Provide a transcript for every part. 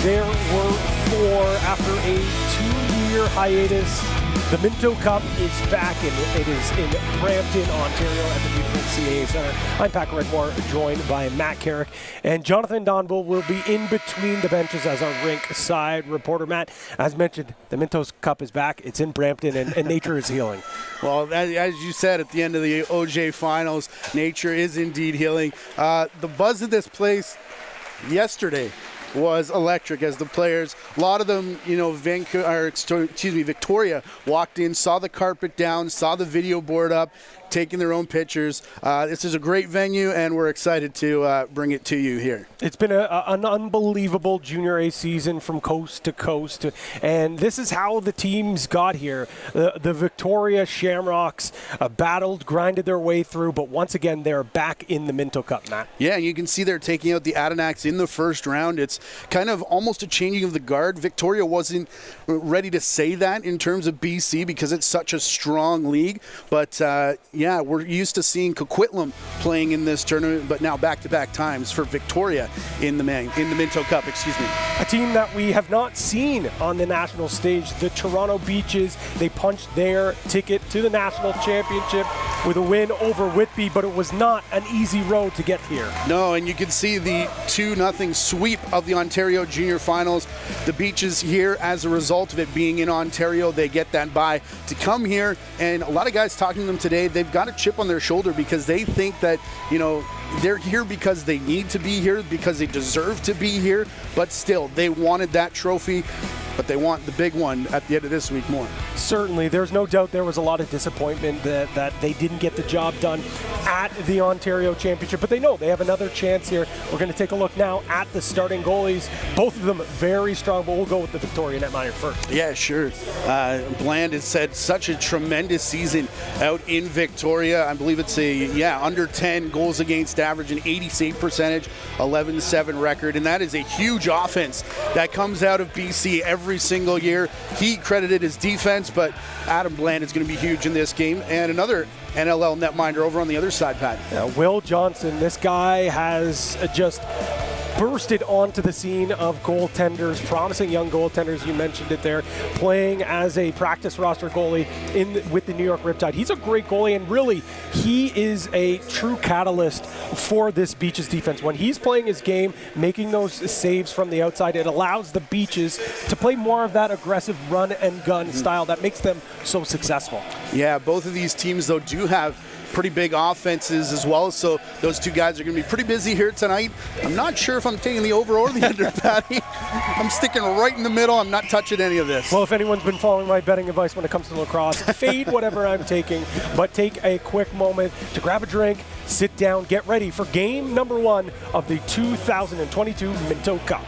there were four after a 2-year hiatus. The Minto Cup is back, and it is in Brampton, Ontario, at the beautiful CAA Centre. I'm Pat Redmore, joined by Matt Carrick, and Jonathan Donville will be in between the benches as our rink side reporter. Matt, as mentioned, the Minto Cup is back. It's in Brampton, and nature is healing. Well, as you said at the end of the OJ finals, nature is indeed healing. The buzz of this place yesterday was electric as the players, a lot of them, Victoria walked in, saw the carpet down, saw the video board up, taking their own pictures. This is a great venue, and we're excited to bring it to you here. It's been an unbelievable Junior A season from coast to coast, and this is how the teams got here. The Victoria Shamrocks battled, grinded their way through, but once again, they're back in the Minto Cup, Matt. Yeah, you can see they're taking out the Adirondacks in the first round. It's kind of almost a changing of the guard. Victoria wasn't ready to say that in terms of BC because it's such a strong league, but yeah, we're used to seeing Coquitlam playing in this tournament, but now back-to-back times for Victoria in the Minto Cup, A team that we have not seen on the national stage, the Toronto Beaches. They punched their ticket to the national championship with a win over Whitby, but it was not an easy road to get here. No, and you can see the 2-0 sweep of the Ontario Junior Finals. The Beaches here, as a result of it being in Ontario, they get that bye to come here, and a lot of guys talking to them today, they've got a chip on their shoulder because they think that, they're here because they need to be here, because they deserve to be here, but still, they wanted that trophy, but they want the big one at the end of this week more. Certainly, there's no doubt there was a lot of disappointment that they didn't get the job done at the Ontario Championship, but they know they have another chance here. We're going to take a look now at the starting goalies. Both of them very strong, but we'll go with the Victoria netminder first. Yeah, sure. Bland has said such a tremendous season out in Victoria. I believe it's under 10 goals against average, an 80 save percentage, 11-7 record, and that is a huge offense that comes out of BC every single year. He credited his defense, but Adam Bland is going to be huge in this game. And another NLL netminder over on the other side, Pat. Will Johnson, this guy has just bursted onto the scene of goaltenders, promising young goaltenders. You mentioned it there, playing as a practice roster goalie with the New York Riptide. He's a great goalie, and really, he is a true catalyst for this Beaches defense. When he's playing his game, making those saves from the outside, it allows the Beaches to play more of that aggressive run and gun style that makes them so successful. Yeah, both of these teams, though, do have pretty big offenses as well, so those two guys are going to be pretty busy here tonight. I'm not sure if I'm taking the over or the under, Patty. I'm sticking right in the middle. I'm not touching any of this. Well, if anyone's been following my betting advice when it comes to lacrosse, fade whatever I'm taking, but take a quick moment to grab a drink, sit down, get ready for game number 1 of the 2022 Minto Cup.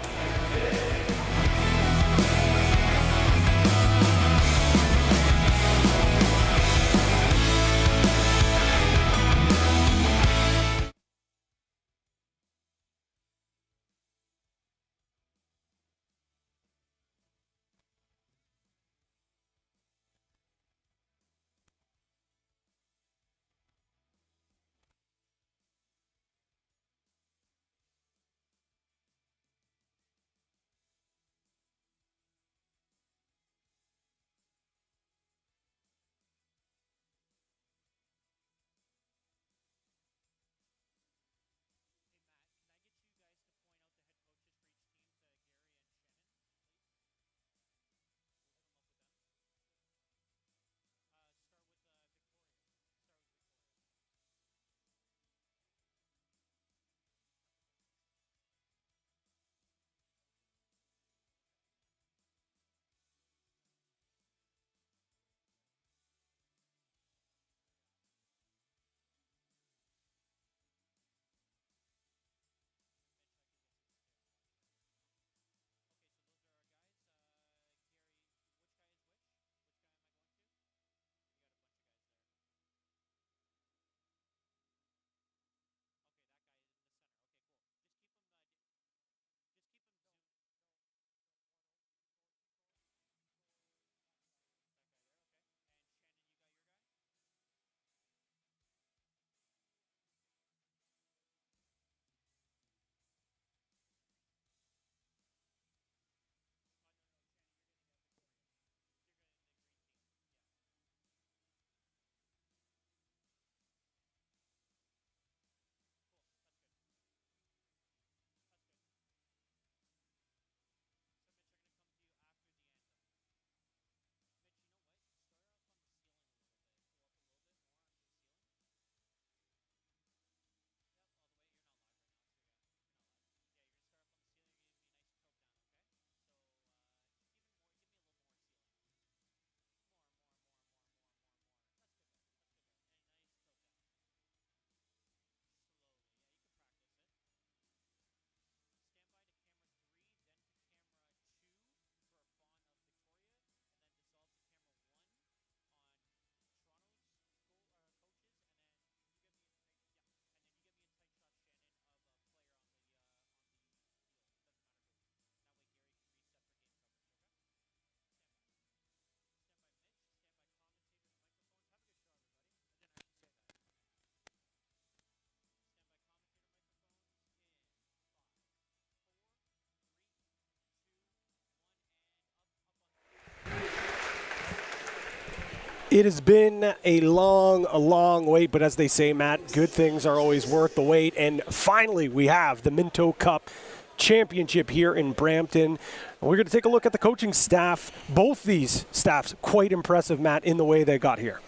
It has been a long wait, but as they say, Matt, good things are always worth the wait. And finally, we have the Minto Cup Championship here in Brampton. We're going to take a look at the coaching staff. Both these staffs, quite impressive, Matt, in the way they got here.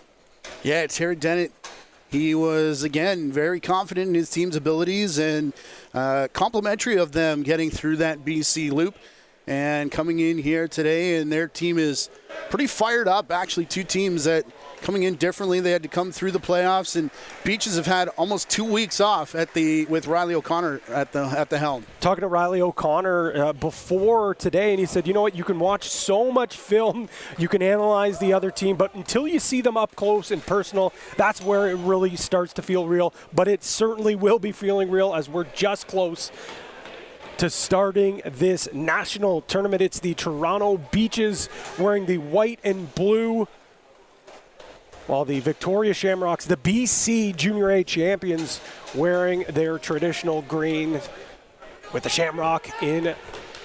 Yeah, it's Harry Dennett. He was, again, very confident in his team's abilities and complimentary of them getting through that BC loop and coming in here today. And their team is pretty fired up, actually. Two teams that coming in differently. They had to come through the playoffs, and Beaches have had almost 2 weeks off with Riley O'Connor at the helm. Talking to Riley O'Connor before today, and he said, you know what, you can watch so much film, you can analyze the other team, but until you see them up close and personal, that's where it really starts to feel real. But it certainly will be feeling real as we're just close to starting this national tournament. It's the Toronto Beaches wearing the white and blue, while the Victoria Shamrocks, the BC Junior A champions, wearing their traditional green with the shamrock in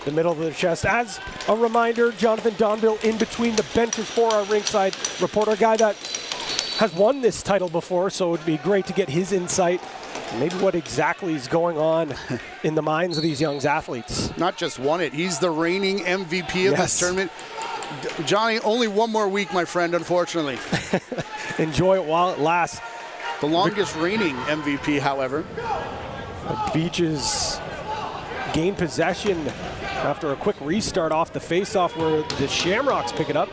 the middle of the chest. As a reminder, Jonathan Donville in between the benches for our ringside reporter, a guy that has won this title before, so it would be great to get his insight, maybe what exactly is going on in the minds of these young athletes. Not just won it, he's the reigning MVP of this tournament. Johnny, only one more week, my friend, unfortunately. Enjoy it while it lasts. The longest reigning MVP, however. The Beaches gain possession after a quick restart off the faceoff where the Shamrocks pick it up.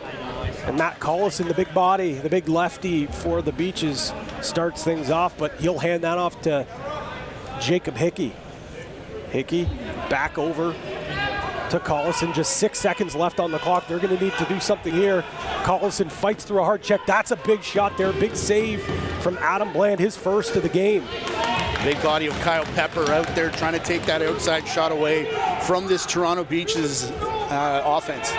And Matt Collison, the big body, the big lefty for the Beaches, starts things off, but he'll hand that off to Jacob Hickey. Hickey back over to Collison, just 6 seconds left on the clock. They're going to need to do something here. Collison fights through a hard check. That's a big shot there. Big save from Adam Bland, his first of the game. Big body of Kyle Pepper out there trying to take that outside shot away from this Toronto Beaches offense.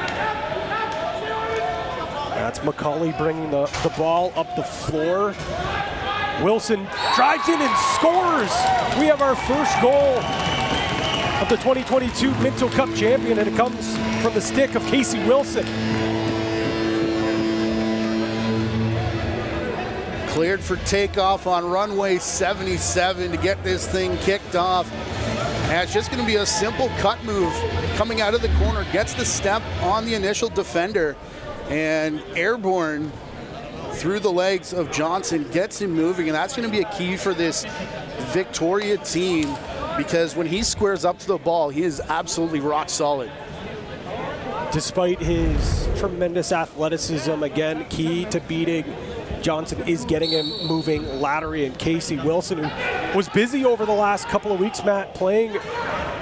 That's McCauley bringing the ball up the floor. Wilson drives in and scores. We have our first goal of the 2022 Minto Cup champion, and it comes from the stick of Casey Wilson. Cleared for takeoff on runway 77 to get this thing kicked off. And it's just going to be a simple cut move coming out of the corner, gets the step on the initial defender, and airborne through the legs of Johnson, gets him moving, and that's going to be a key for this Victoria team, because when he squares up to the ball, he is absolutely rock solid. Despite his tremendous athleticism, again, key to beating Johnson is getting him moving laterally. And Casey Wilson, who was busy over the last couple of weeks, Matt, playing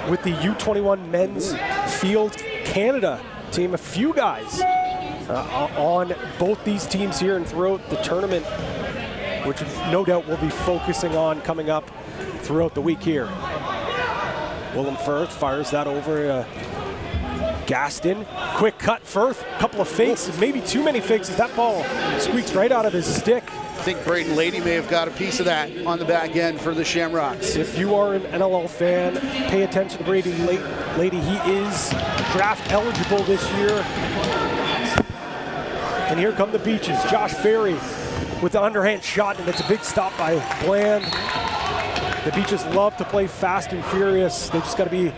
with the U21 men's field Canada team. A few guys on both these teams here and throughout the tournament, which no doubt we'll be focusing on coming up throughout the week here. Willem Firth fires that over Gaston. Quick cut, Firth, couple of fakes, maybe too many fakes as that ball squeaks right out of his stick. I think Brayden Lady may have got a piece of that on the back end for the Shamrocks. If you are an NLL fan, pay attention to Brady Lady. He is draft eligible this year. And here come the Beaches. Josh Ferry with the underhand shot, and it's a big stop by Bland. The Beaches love to play fast and furious. They just got to be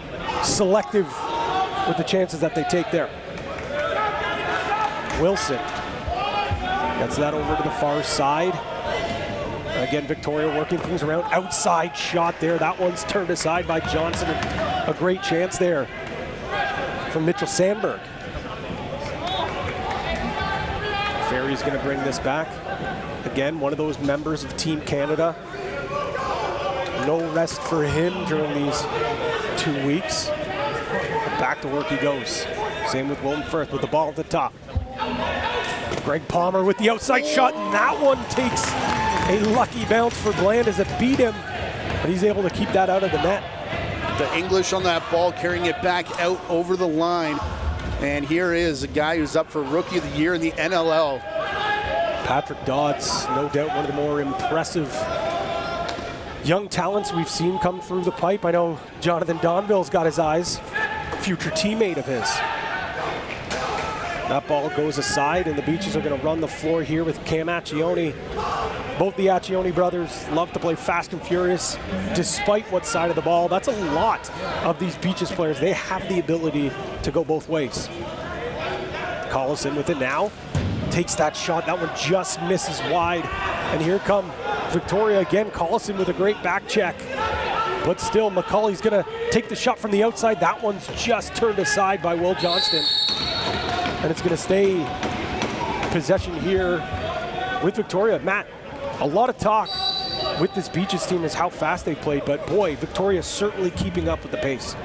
selective with the chances that they take there. Wilson gets that over to the far side. Again, Victoria working things around. Outside shot there. That one's turned aside by Johnson. A great chance there from Mitchell Sandberg. Ferry's going to bring this back. Again, one of those members of Team Canada. No rest for him during these 2 weeks. Back to work he goes. Same with Willem Firth with the ball at the top. Greg Palmer with the outside shot, and that one takes a lucky bounce for Bland as it beat him, but he's able to keep that out of the net. The English on that ball, carrying it back out over the line. And here is a guy who's up for Rookie of the Year in the NLL. Patrick Dodds, no doubt one of the more impressive young talents we've seen come through the pipe. I know Jonathan Donville's got his eyes. Future teammate of his. That ball goes aside, and the Beaches are going to run the floor here with Cam Accioni. Both the Accioni brothers love to play fast and furious, despite what side of the ball. That's a lot of these Beaches players. They have the ability to go both ways. Collison with it now. Takes that shot. That one just misses wide. And here come Victoria again. Collison with a great back check. But still, McCauley's going to take the shot from the outside. That one's just turned aside by Will Johnston. And it's going to stay possession here with Victoria. Matt, a lot of talk with this Beaches team is how fast they played, but boy, Victoria's certainly keeping up with the pace.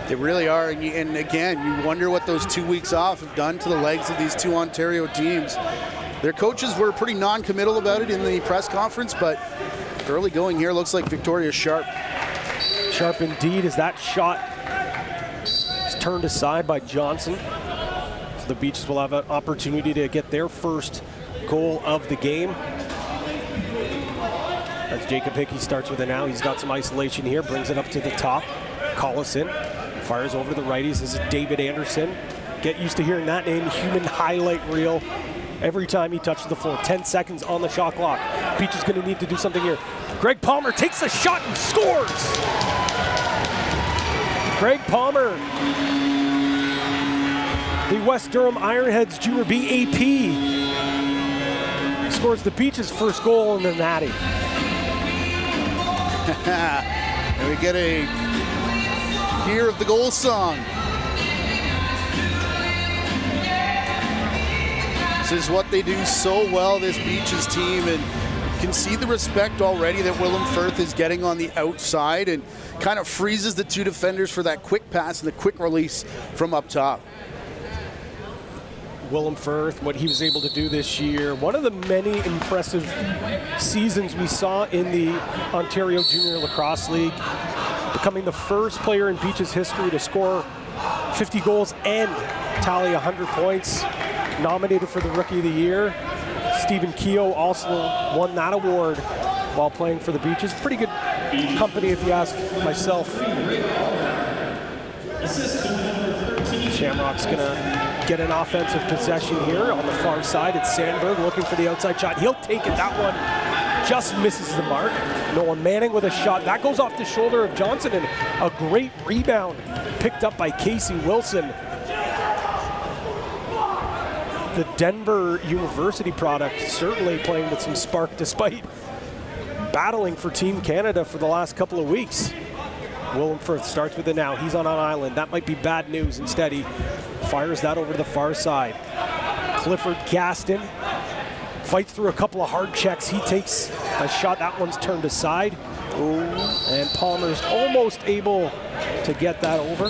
They really are, and again, you wonder what those 2 weeks off have done to the legs of these two Ontario teams. Their coaches were pretty non-committal about it in the press conference, but early going here looks like Victoria's sharp. Sharp indeed, as that shot is turned aside by Johnson. So the Beaches will have an opportunity to get their first goal of the game. As Jacob Hickey starts with it now, he's got some isolation here, brings it up to the top. Collison fires over to the righties. This is David Anderson. Get used to hearing that name, human highlight reel, every time he touches the floor. 10 seconds on the shot clock. Beach is going to need to do something here. Greg Palmer takes a shot and scores! Greg Palmer, the West Durham Ironheads Junior B AP, scores the Beach's first goal in the Natty. And we get a hear of the goal song. This is what they do so well, this Beaches team, and you can see the respect already that Willem Firth is getting on the outside and kind of freezes the two defenders for that quick pass and the quick release from up top. Willem Firth, what he was able to do this year, one of the many impressive seasons we saw in the Ontario Junior Lacrosse League, becoming the first player in Beaches history to score 50 goals and tally 100 points, nominated for the Rookie of the Year. Stephen Keogh also won that award while playing for the Beaches. Pretty good company if you ask myself. Shamrocks gonna get an offensive possession here on the far side. It's Sandberg looking for the outside shot. He'll take it. That one just misses the mark. Noah Manning with a shot. That goes off the shoulder of Johnson, and a great rebound picked up by Casey Wilson. The Denver University product certainly playing with some spark despite battling for Team Canada for the last couple of weeks. Willem Firth starts with it now. He's on an island. That might be bad news. Instead, he fires that over to the far side. Clifford Gaston fights through a couple of hard checks. He takes a shot. That one's turned aside. Ooh. And Palmer's almost able to get that over.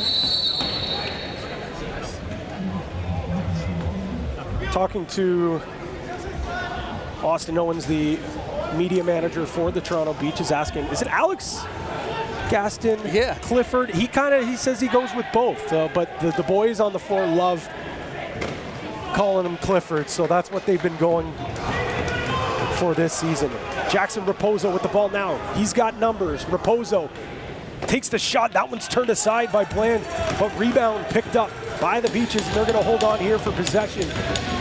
Talking to Austin Owens, the media manager for the Toronto Beaches, asking, is it Alex Gaston? Yeah. Clifford? He says he goes with both, but the boys on the floor love calling him Clifford, so that's what they've been going for this season. Jackson Raposo with the ball now. He's got numbers. Raposo takes the shot. That one's turned aside by Bland, but rebound picked up by the Beaches, and they're going to hold on here for possession.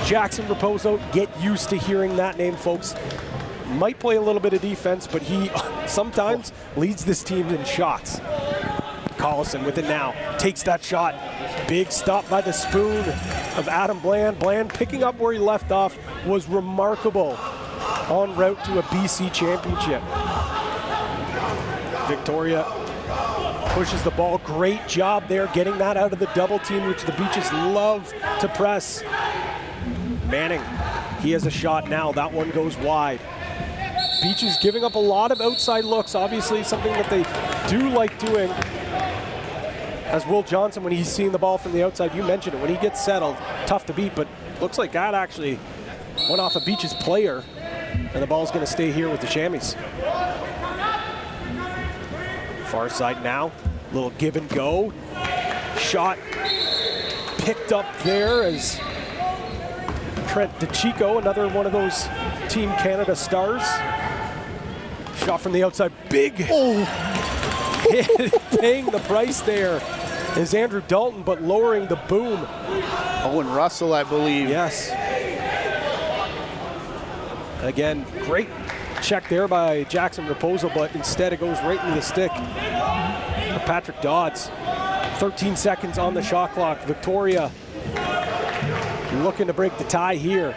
Jackson Raposo, get used to hearing that name, folks. Might play a little bit of defense, but he sometimes leads this team in shots. Collison with it now. Takes that shot. Big stop by the spoon of Adam Bland. Bland picking up where he left off was remarkable en route to a BC championship. Victoria pushes the ball. Great job there getting that out of the double team, which the Beaches love to press. Manning, he has a shot now. That one goes wide. Beaches giving up a lot of outside looks, obviously something that they do like doing. As Will Johnson, when he's seeing the ball from the outside, you mentioned it, when he gets settled, tough to beat, but looks like that actually went off a Beaches player, and the ball's going to stay here with the Chamois. Far side now, little give and go. Shot picked up there as Trent DeChico, another one of those Team Canada stars. Shot from the outside, big, paying the price there is Andrew Dalton, but lowering the boom. Owen Russell, I believe. Yes. Again, great check there by Jackson Raposo, but instead it goes right into the stick of Patrick Dodds. 13 seconds on the shot clock. Victoria looking to break the tie here.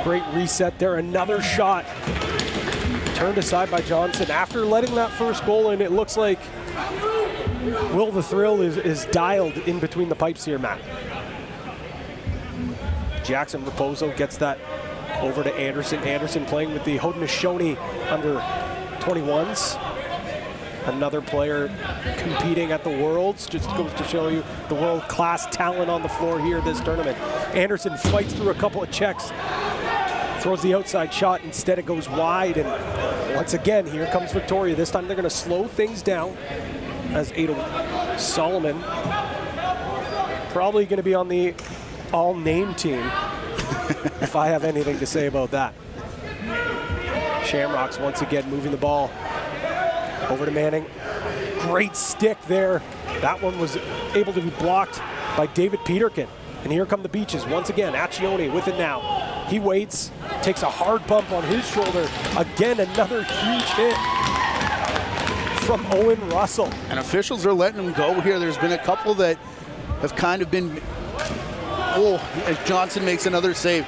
Great reset there. Another shot turned aside by Johnson. After letting that first goal in, it looks like Will the Thrill is dialed in between the pipes here, Matt. Jackson Raposo gets that over to Anderson. Anderson playing with the Haudenosaunee under 21s. Another player competing at the Worlds. Just goes to show you the world-class talent on the floor here this tournament. Anderson fights through a couple of checks. Throws the outside shot. Instead it goes wide. And once again, here comes Victoria. This time they're going to slow things down as Ada Solomon probably going to be on the all-name team if I have anything to say about that. Shamrocks once again moving the ball over to Manning. Great stick there. That one was able to be blocked by David Peterkin. And here come the Beaches once again. Accioni with it now. He waits, takes a hard bump on his shoulder. Again, another huge hit from Owen Russell. And officials are letting him go here. There's been a couple that have kind of been, as Johnson makes another save.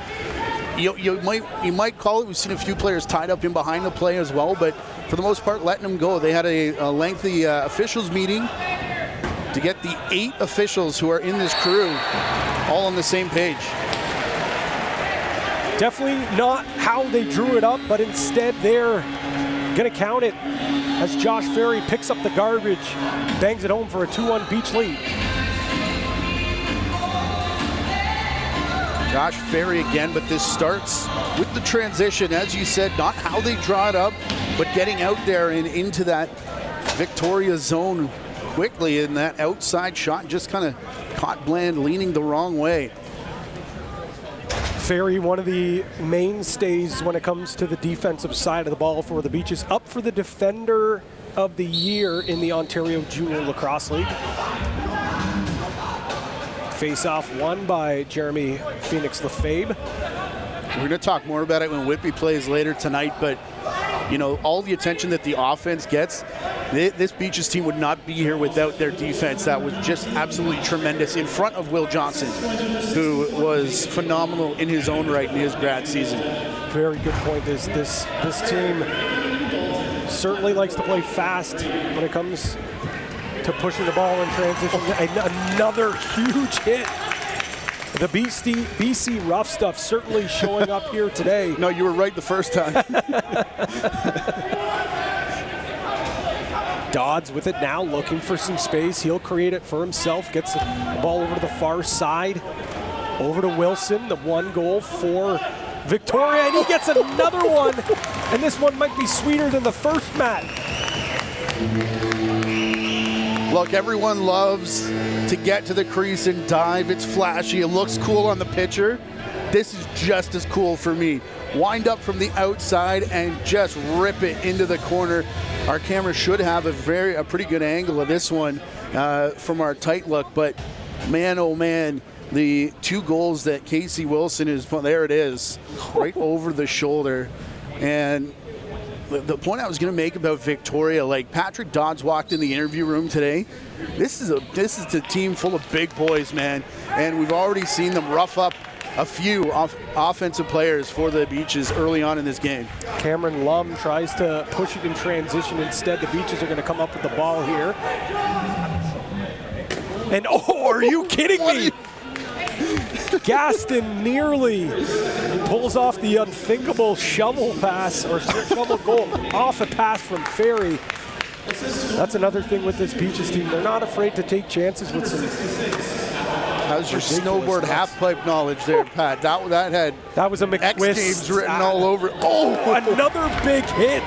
You might call it, we've seen a few players tied up in behind the play as well, but for the most part, letting them go. They had a lengthy officials meeting to get the 8 officials who are in this crew all on the same page. Definitely not how they drew it up, but instead they're going to count it as Josh Ferry picks up the garbage, bangs it home for a 2-1 Beach lead. Josh Ferry again, but this starts with the transition. As you said, not how they draw it up, but getting out there and into that Victoria zone quickly, and that outside shot just kind of caught Bland leaning the wrong way. Ferry, one of the mainstays when it comes to the defensive side of the ball for the Beaches, up for the Defender of the Year in the Ontario Junior Lacrosse League. Face-off won by Jeremy Phoenix Lefebvre. We're going to talk more about it when Whitby plays later tonight, but you know, all the attention that the offense gets, this Beaches team would not be here without their defense. That was just absolutely tremendous in front of Will Johnson, who was phenomenal in his own right in his grad season. Very good point. This team certainly likes to play fast when it comes to pushing the ball in transition. Another huge hit. The BC Rough Stuff certainly showing up here today. No, you were right the first time. Dodds with it now, looking for some space. He'll create it for himself. Gets the ball over to the far side. Over to Wilson, the 1 goal for Victoria, and he gets another one. And this one might be sweeter than the first, Matt. Look, everyone loves to get to the crease and dive. It's flashy. It looks cool on the picture. This is just as cool for me. Wind up from the outside and just rip it into the corner. Our camera should have a pretty good angle of this one from our tight look, but man, oh man, the 2 goals that Casey Wilson is, there it is, right over the shoulder. And the point I was going to make about Victoria, like Patrick Dodds walked in the interview room today. This is a team full of big boys, man, and we've already seen them rough up a few offensive players for the Beaches early on in this game. Cameron Lum tries to push it in transition. Instead, the Beaches are going to come up with the ball here. And are you kidding me? Gaston nearly pulls off the unthinkable shovel pass, or shovel goal, off a pass from Ferry. That's another thing with this Beaches team. They're not afraid to take chances with some. How's your snowboard half-pipe knowledge there, Pat? That was a McTwist. X Games written all over. Another big hit.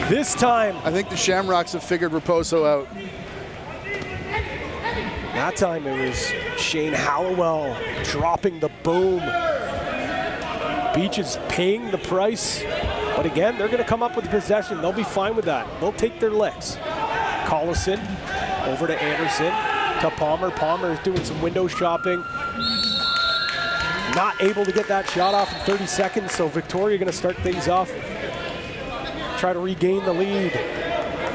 This time. I think the Shamrocks have figured Raposo out. That time it was Shane Hallowell dropping the boom. Beaches paying the price. But again, they're going to come up with the possession. They'll be fine with that. They'll take their licks. Collison Over to Anderson, to Palmer. Palmer is doing some window shopping. Not able to get that shot off in 30 seconds, so Victoria going to start things off. Try to regain the lead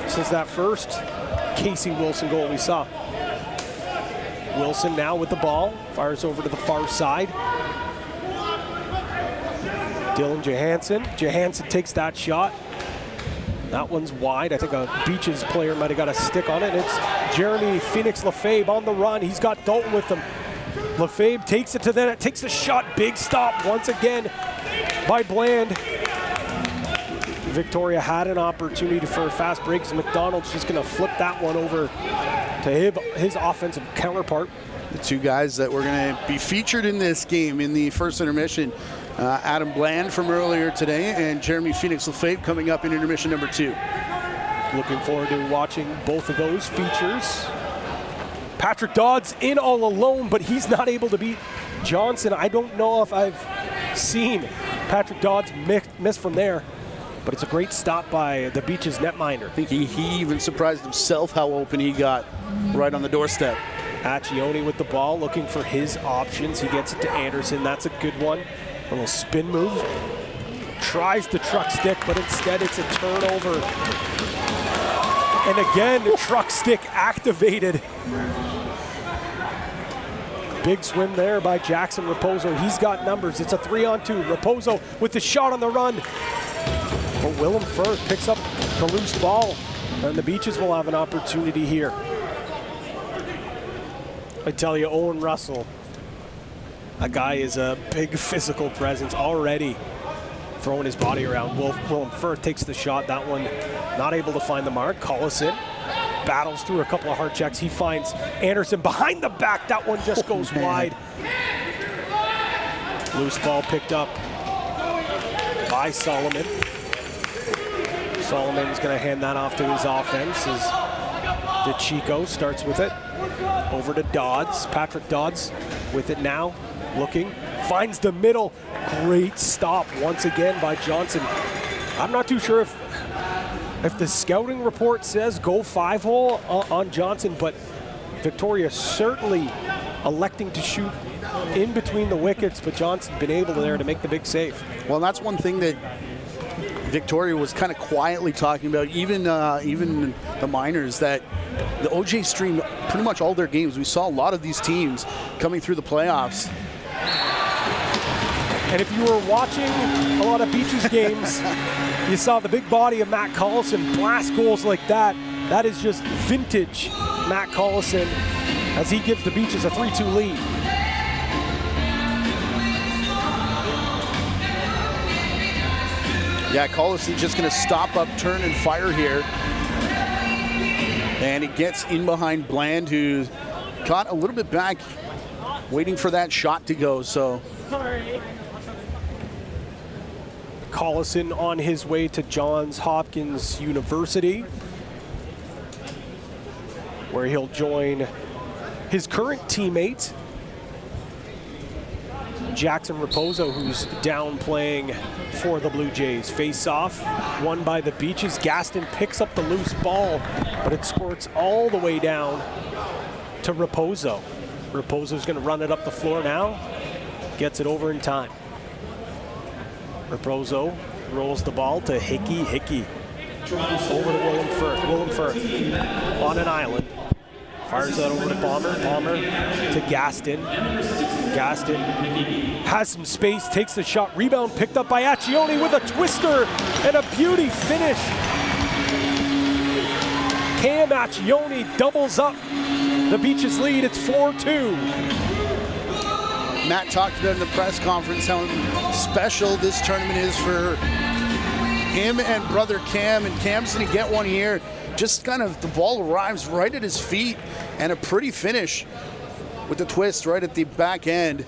since that first Casey Wilson goal we saw. Wilson now with the ball, fires over to the far side. Dylan Johansson. Johansson takes that shot. That one's wide. I think a Beaches player might have got a stick on it. It's Jeremy Phoenix Lefebvre on the run. He's got Dalton with him. Lefebvre takes it to the net, takes the shot. Big stop once again by Bland. Victoria had an opportunity for a fast break. McDonald's just going to flip that one over to his offensive counterpart. The two guys that were going to be featured in this game in the first intermission, Adam Bland from earlier today and Jeremy Phoenix Lefebvre coming up in intermission number 2. Looking forward to watching both of those features. Patrick Dodd's in all alone, but he's not able to beat Johnson. I don't know if I've seen Patrick Dodd's miss from there, but it's a great stop by the Beaches netminder. I think he even surprised himself how open he got right on the doorstep. Accioni with the ball, looking for his options. He gets it to Anderson. That's a good one. A little spin move. Tries the truck stick, but instead it's a turnover. And again, the truck stick activated. Big swim there by Jackson Raposo. He's got numbers. It's a 3-on-2. Raposo with the shot on the run. But Willem Firth picks up the loose ball, and the Beaches will have an opportunity here. I tell you, Owen Russell, a guy is a big physical presence already, throwing his body around. Willem Firth takes the shot. That one not able to find the mark. Collison battles through a couple of hard checks. He finds Anderson behind the back. That one just goes wide. Loose ball picked up by Solomon. Solomon's going to hand that off to his offense as DeChico starts with it. Over to Dodds. Patrick Dodds with it now. Looking. Finds the middle. Great stop once again by Johnson. I'm not too sure if the scouting report says go 5-hole on Johnson, but Victoria certainly electing to shoot in between the wickets, but Johnson been able there to make the big save. Well, that's one thing that Victoria was kind of quietly talking about, even the minors, that the OJ stream pretty much all their games. We saw a lot of these teams coming through the playoffs. And if you were watching a lot of Beaches games, you saw the big body of Matt Collison blast goals like that. That is just vintage Matt Collison as he gives the Beaches a 3-2 lead. Yeah, Collison just going to stop up, turn, and fire here. And it gets in behind Bland, who caught a little bit back, waiting for that shot to go. So Collison on his way to Johns Hopkins University, where he'll join his current teammate, Jackson Raposo, who's down playing for the Blue Jays. Face off, won by the Beaches. Gaston picks up the loose ball, but it squirts all the way down to Raposo. Raposo's going to run it up the floor now. Gets it over in time. Raposo rolls the ball to Hickey. Hickey over to Willem Firth. Willem Firth on an island. Fires that over to Palmer. Palmer to Gaston. Gaston has some space, takes the shot. Rebound picked up by Accioni with a twister and a beauty finish. Cam Accioni doubles up the Beaches lead. It's 4-2. Matt talked about in the press conference how special this tournament is for him and brother Cam, and Cam's going to get one here. Just kind of the ball arrives right at his feet, and a pretty finish with the twist right at the back end.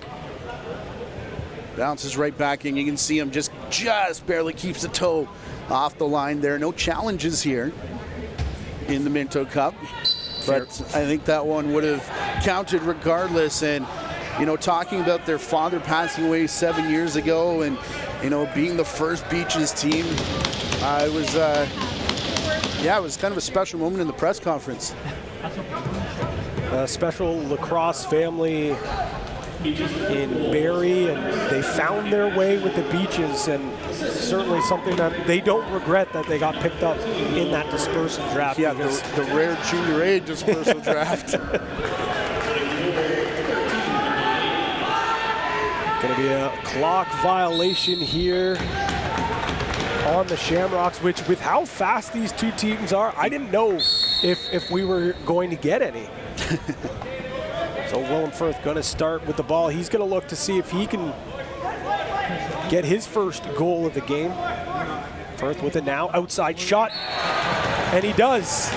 Bounces right back in. You can see him just barely keeps the toe off the line there. No challenges here in the Minto Cup, but I think that one would have counted regardless. And you know, talking about their father passing away 7 years ago, and you know, being the first Beaches team, it was kind of a special moment in the press conference. a special lacrosse family in Barrie, and they found their way with the Beaches, and certainly something that they don't regret that they got picked up in that dispersal draft. Yeah, the rare junior A dispersal draft. Going to be a clock violation here on the Shamrocks, which with how fast these two teams are, I didn't know if we were going to get any. So Willem Firth going to start with the ball. He's going to look to see if he can get his first goal of the game. Firth with it now, outside shot, and he does.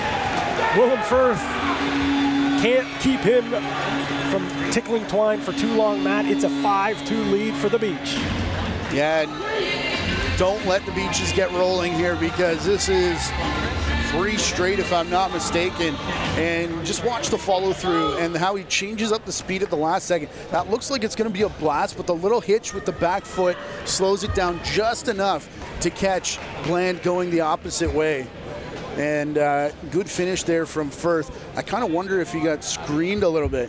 Willem Firth can't keep him from tickling twine for too long, Matt. It's a 5-2 lead for the Beach. Yeah, don't let the Beaches get rolling here, because this is 3 straight, if I'm not mistaken. And just watch the follow through and how he changes up the speed at the last second. That looks like it's going to be a blast, but the little hitch with the back foot slows it down just enough to catch Bland going the opposite way. And good finish there from Firth. I kind of wonder if he got screened a little bit.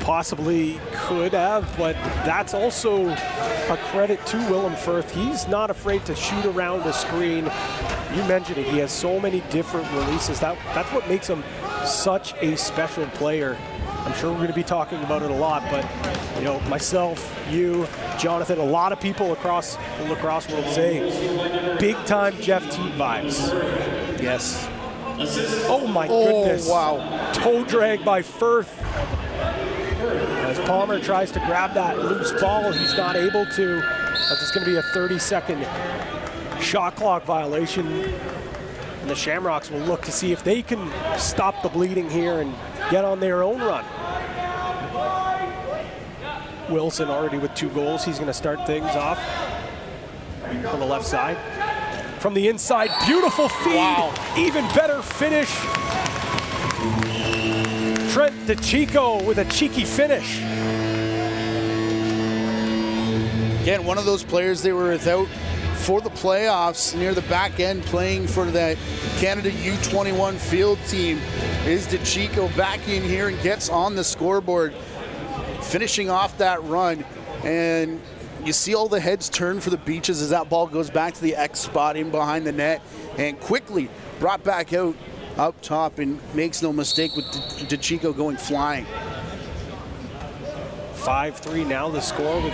Possibly could have, but that's also a credit to Willem Firth. He's not afraid to shoot around a screen. You mentioned it, he has so many different releases. That's what makes him such a special player. I'm sure we're going to be talking about it a lot, but you know, myself, you, Jonathan, a lot of people across the lacrosse world say big time Jeff Teague vibes. Yes. Oh my goodness. Wow. Toe drag by Firth. As Palmer tries to grab that loose ball, he's not able to. That's just going to be a 30-second shot clock violation. And the Shamrocks will look to see if they can stop the bleeding here and get on their own run. Wilson already with 2 goals. He's going to start things off on the left side. From the inside, beautiful feed. Wow. Even better finish. Trent DeChico with a cheeky finish. Again, one of those players they were without for the playoffs near the back end, playing for that Canada U21 field team, is DeChico back in here and gets on the scoreboard, finishing off that run. And you see all the heads turn for the Beaches as that ball goes back to the X spot in behind the net, and quickly brought back out up top, and makes no mistake with DeChico going flying. 5-3 now the score with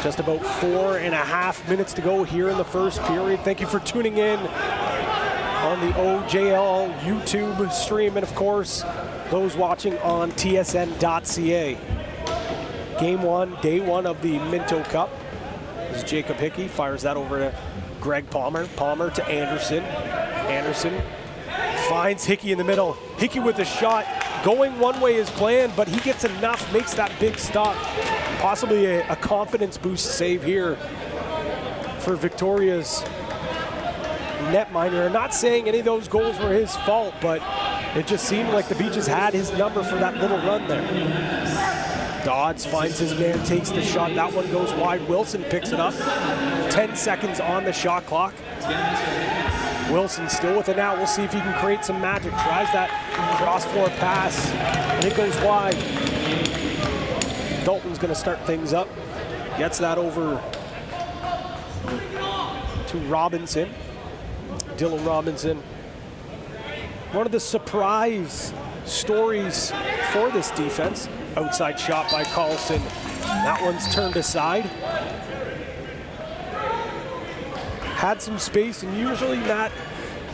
just about 4.5 minutes to go here in the first period. Thank you for tuning in on the OJLL YouTube stream, and of course those watching on tsn.ca. Game 1, day 1 of the Minto Cup. This is Jacob Hickey, fires that over to Greg Palmer. Palmer to Anderson. Anderson finds Hickey in the middle. Hickey with the shot, going one way as planned, but he gets enough, makes that big stop. Possibly a confidence boost save here for Victoria's netminder. I'm not saying any of those goals were his fault, but it just seemed like the Beaches had his number for that little run there. Dodds finds his man, takes the shot. That one goes wide. Wilson picks it up. 10 seconds on the shot clock. Wilson still with it now. We'll see if he can create some magic. Tries that cross-floor pass, and it goes wide. Dalton's going to start things up. Gets that over to Robinson. Dylan Robinson. One of the surprise stories for this defense. Outside shot by Carlson. That one's turned aside. Had some space, and usually not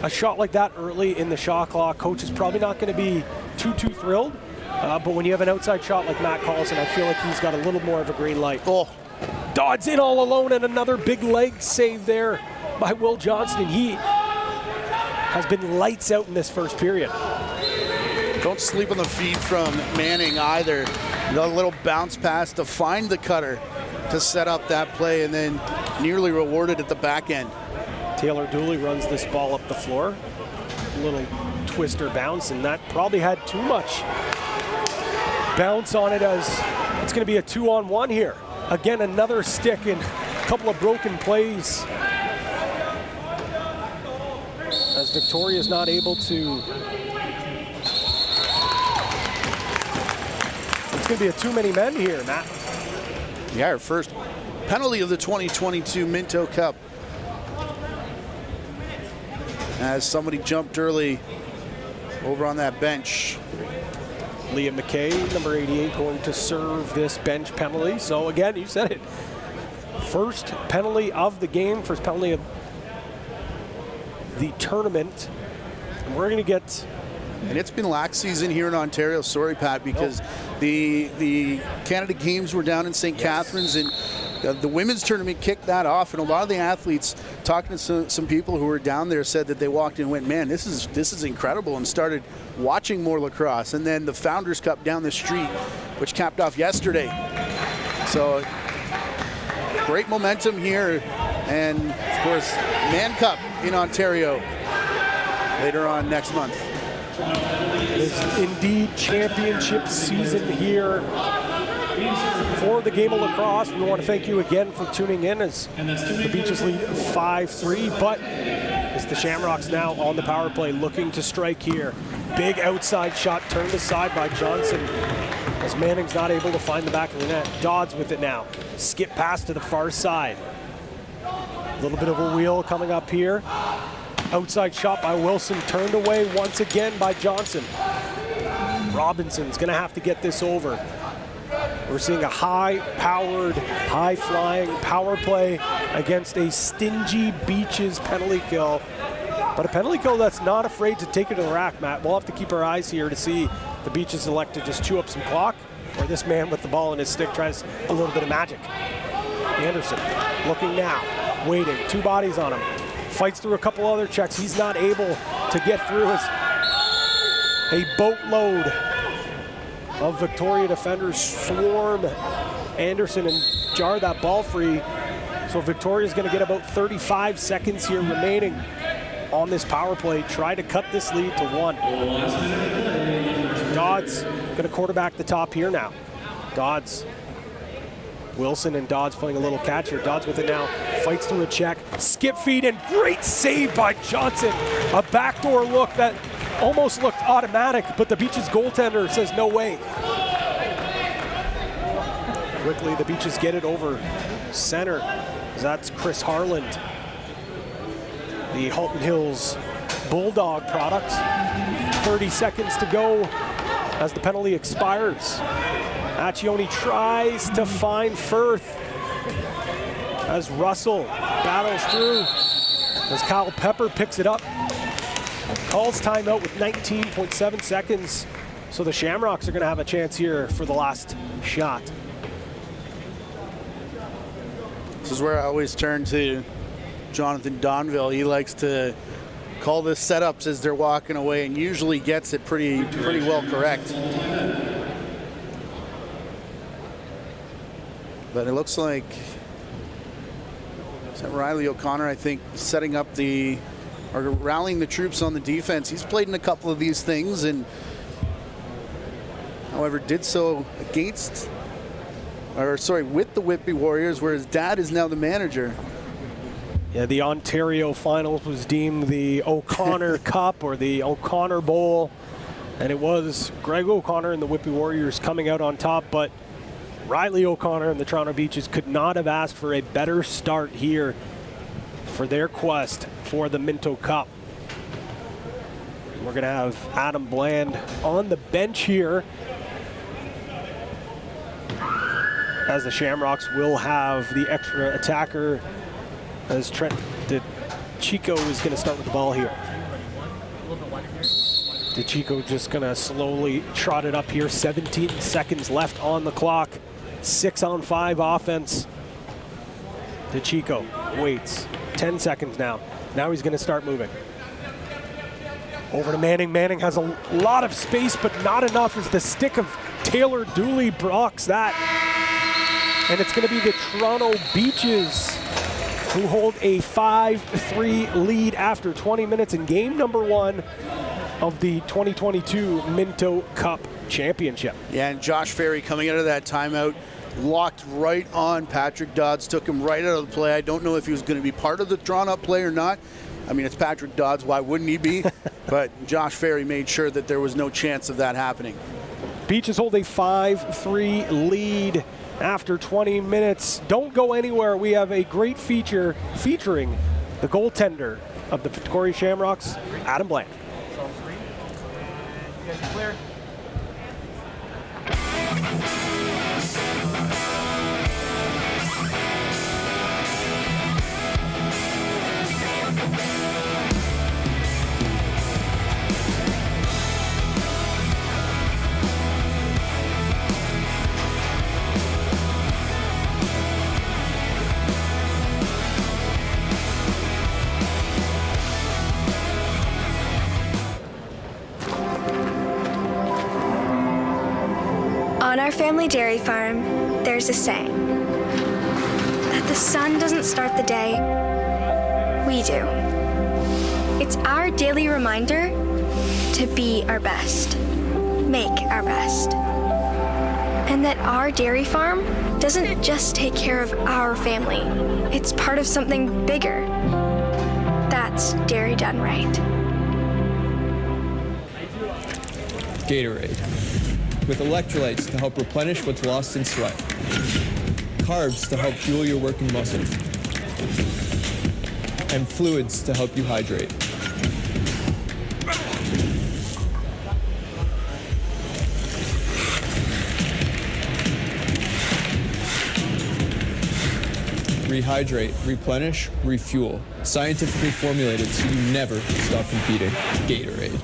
a shot like that early in the shot clock. Coach is probably not going to be too thrilled. But when you have an outside shot like Matt Carlson, I feel like he's got a little more of a green light. Oh, Dodds in all alone, and another big leg save there by Will Johnston. He has been lights out in this first period. Don't sleep on the feed from Manning either. The little bounce pass to find the cutter to set up that play, and then nearly rewarded at the back end. Taylor Dooley runs this ball up the floor. A little twister bounce, and that probably had too much bounce on it, as it's going to be a 2-on-1 here. Again, another stick and a couple of broken plays. As as Victoria is not able to. It's going to be a too many men here, Matt. Yeah, our first penalty of the 2022 Minto Cup. As somebody jumped early over on that bench. Liam McKay, number 88, going to serve this bench penalty. So again, you said it. First penalty of the game, first penalty of the tournament. And we're going to get... And it's been lax season here in Ontario. Sorry, Pat, because the Canada Games were down in St. Catharines, and the women's tournament kicked that off. And a lot of the athletes, talking to some people who were down there, said that they walked in and went, man, this is incredible, and started watching more lacrosse. And then the Founders Cup down the street, which capped off yesterday. So great momentum here. And of course, Man Cup in Ontario later on next month. It is indeed championship season here for the game of lacrosse. We want to thank you again for tuning in as the Beaches lead 5-3, but it's the Shamrocks now on the power play looking to strike here. Big outside shot turned aside by Johnson as Manning's not able to find the back of the net. Dodds with it now. Skip pass to the far side. A little bit of a wheel coming up here. Outside shot by Wilson, turned away once again by Johnson. Robinson's gonna have to get this over. We're seeing a high-powered, high-flying power play against a stingy Beaches penalty kill. But a penalty kill that's not afraid to take it to the rack, Matt. We'll have to keep our eyes here to see if the Beaches elect to just chew up some clock, or this man with the ball in his stick tries a little bit of magic. Anderson looking now, waiting, two bodies on him. Fights through a couple other checks. He's not able to get through as a boatload of Victoria defenders swarm Anderson and jar that ball free. So Victoria's going to get about 35 seconds here remaining on this power play. Try to cut this lead to 1. Dodds going to quarterback the top here now. Dodds. Wilson and Dodds playing a little catch here. Dodds with it now, fights through a check, skip feed, and great save by Johnson. A backdoor look that almost looked automatic, but the Beaches goaltender says no way. Quickly, the Beaches get it over center. That's Chris Harland, the Halton Hills Bulldog product. 30 seconds to go as the penalty expires. Accioni tries to find Firth as Russell battles through, as Kyle Pepper picks it up. Calls timeout with 19.7 seconds. So the Shamrocks are going to have a chance here for the last shot. This is where I always turn to Jonathan Donville. He likes to call this setups as they're walking away and usually gets it pretty well correct. But it looks like is that Riley O'Connor, I think, setting up or rallying the troops on the defense. He's played in a couple of these things, and however did so with the Whitby Warriors, where his dad is now the manager. Yeah, the Ontario Finals was deemed the O'Connor Cup or the O'Connor Bowl, and it was Greg O'Connor and the Whitby Warriors coming out on top, but Riley O'Connor and the Toronto Beaches could not have asked for a better start here for their quest for the Minto Cup. We're going to have Adam Bland on the bench here, as the Shamrocks will have the extra attacker, as Trent DeChico is going to start with the ball here. DeChico just going to slowly trot it up here. 17 seconds left on the clock. 6-on-5 offense. DeChico waits. 10 seconds now. Now he's going to start moving. Over to Manning. Manning has a lot of space, but not enough as the stick of Taylor Dooley blocks that. And it's going to be the Toronto Beaches who hold a 5-3 lead after 20 minutes in game number 1 of the 2022 Minto Cup Championship. Yeah, and Josh Ferry coming out of that timeout locked right on Patrick Dodds, took him right out of the play. I don't know if he was going to be part of the drawn-up play or not. I mean, it's Patrick Dodds. Why wouldn't he be? But Josh Ferry made sure that there was no chance of that happening. Beaches hold a 5-3 lead after 20 minutes. Don't go anywhere. We have a great feature featuring the goaltender of the Victoria Shamrocks, Adam Bland. You guys are clear. On our family dairy farm, there's a saying that the sun doesn't start the day, we do. It's our daily reminder to be our best, make our best, and that our dairy farm doesn't just take care of our family, it's part of something bigger. That's dairy done right. Gatorade, with electrolytes to help replenish what's lost in sweat, carbs to help fuel your working muscles, and fluids to help you hydrate. Rehydrate, replenish, refuel. Scientifically formulated so you never stop competing. Gatorade.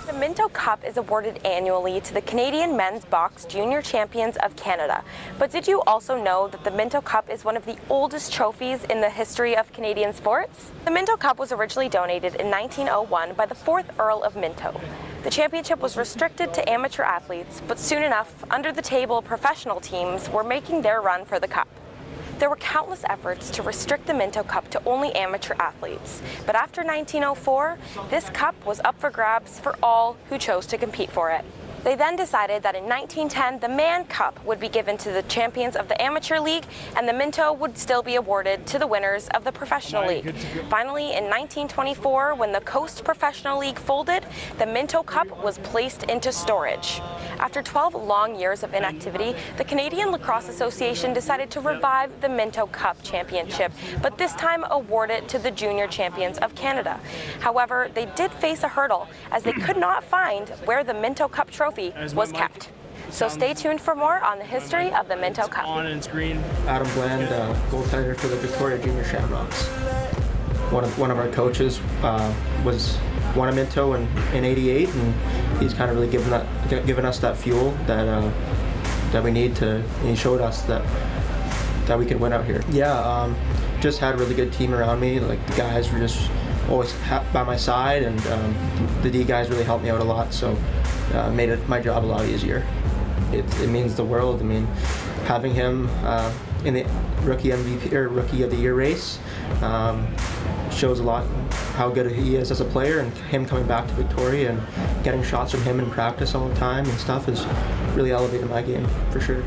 The Minto Cup is awarded annually to the Canadian Men's Box Junior Champions of Canada. But did you also know that the Minto Cup is one of the oldest trophies in the history of Canadian sports? The Minto Cup was originally donated in 1901 by the 4th Earl of Minto. The championship was restricted to amateur athletes, but soon enough, under-the-table professional teams were making their run for the cup. There were countless efforts to restrict the Minto Cup to only amateur athletes, but after 1904, this cup was up for grabs for all who chose to compete for it. They then decided that in 1910, the Man Cup would be given to the champions of the Amateur League, and the Minto would still be awarded to the winners of the Professional League. Finally, in 1924, when the Coast Professional League folded, the Minto Cup was placed into storage. After 12 long years of inactivity, the Canadian Lacrosse Association decided to revive the Minto Cup Championship, but this time award it to the Junior Champions of Canada. However, they did face a hurdle, as they could not find where the Minto Cup trophy was kept. So stay tuned for more on the history of the Minto Cup. On and screen. Adam Bland, goaltender for the Victoria Junior Shamrocks. One of our coaches won a Minto in '88, and he's kind of really given us that fuel that we need to. And he showed us that we could win out here. Yeah, just had a really good team around me. Like, the guys were just always by my side, and the D guys really helped me out a lot. So made my job a lot easier. It means the world. I mean, having him in the rookie MVP or rookie of the year race shows a lot how good he is as a player, and him coming back to Victoria and getting shots from him in practice all the time and stuff has really elevated my game for sure.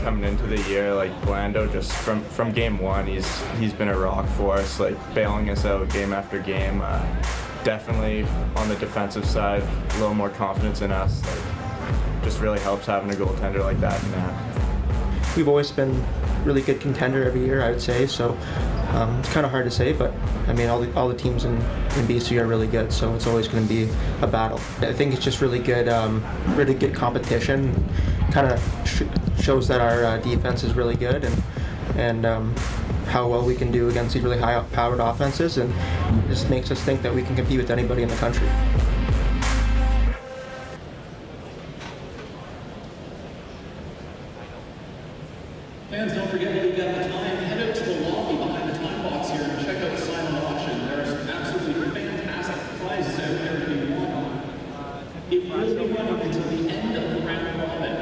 Coming into the year, like, Blando, just from game one, he's been a rock for us, like bailing us out game after game. Definitely on the defensive side, a little more confidence in us. Like, just really helps having a goaltender like that in that. We've always been really good contender every year, I would say. So it's kind of hard to say, but I mean, all the teams in BC are really good, so it's always going to be a battle. I think it's just really good competition. Kind of shows that our defense is really good, and how well we can do against these really high-powered offenses, and just makes us think that we can compete with anybody in the country. Fans, don't forget that we've got the time. Head out to the lobby behind the time box here and check out the silent auction. There's absolutely fantastic prizes out there if you want them. It will be running until the end of the round robin.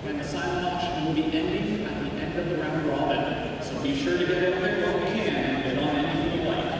And the silent auction will be ending at the end of the round robin. So be sure to get out there while you can and bid on anything you like.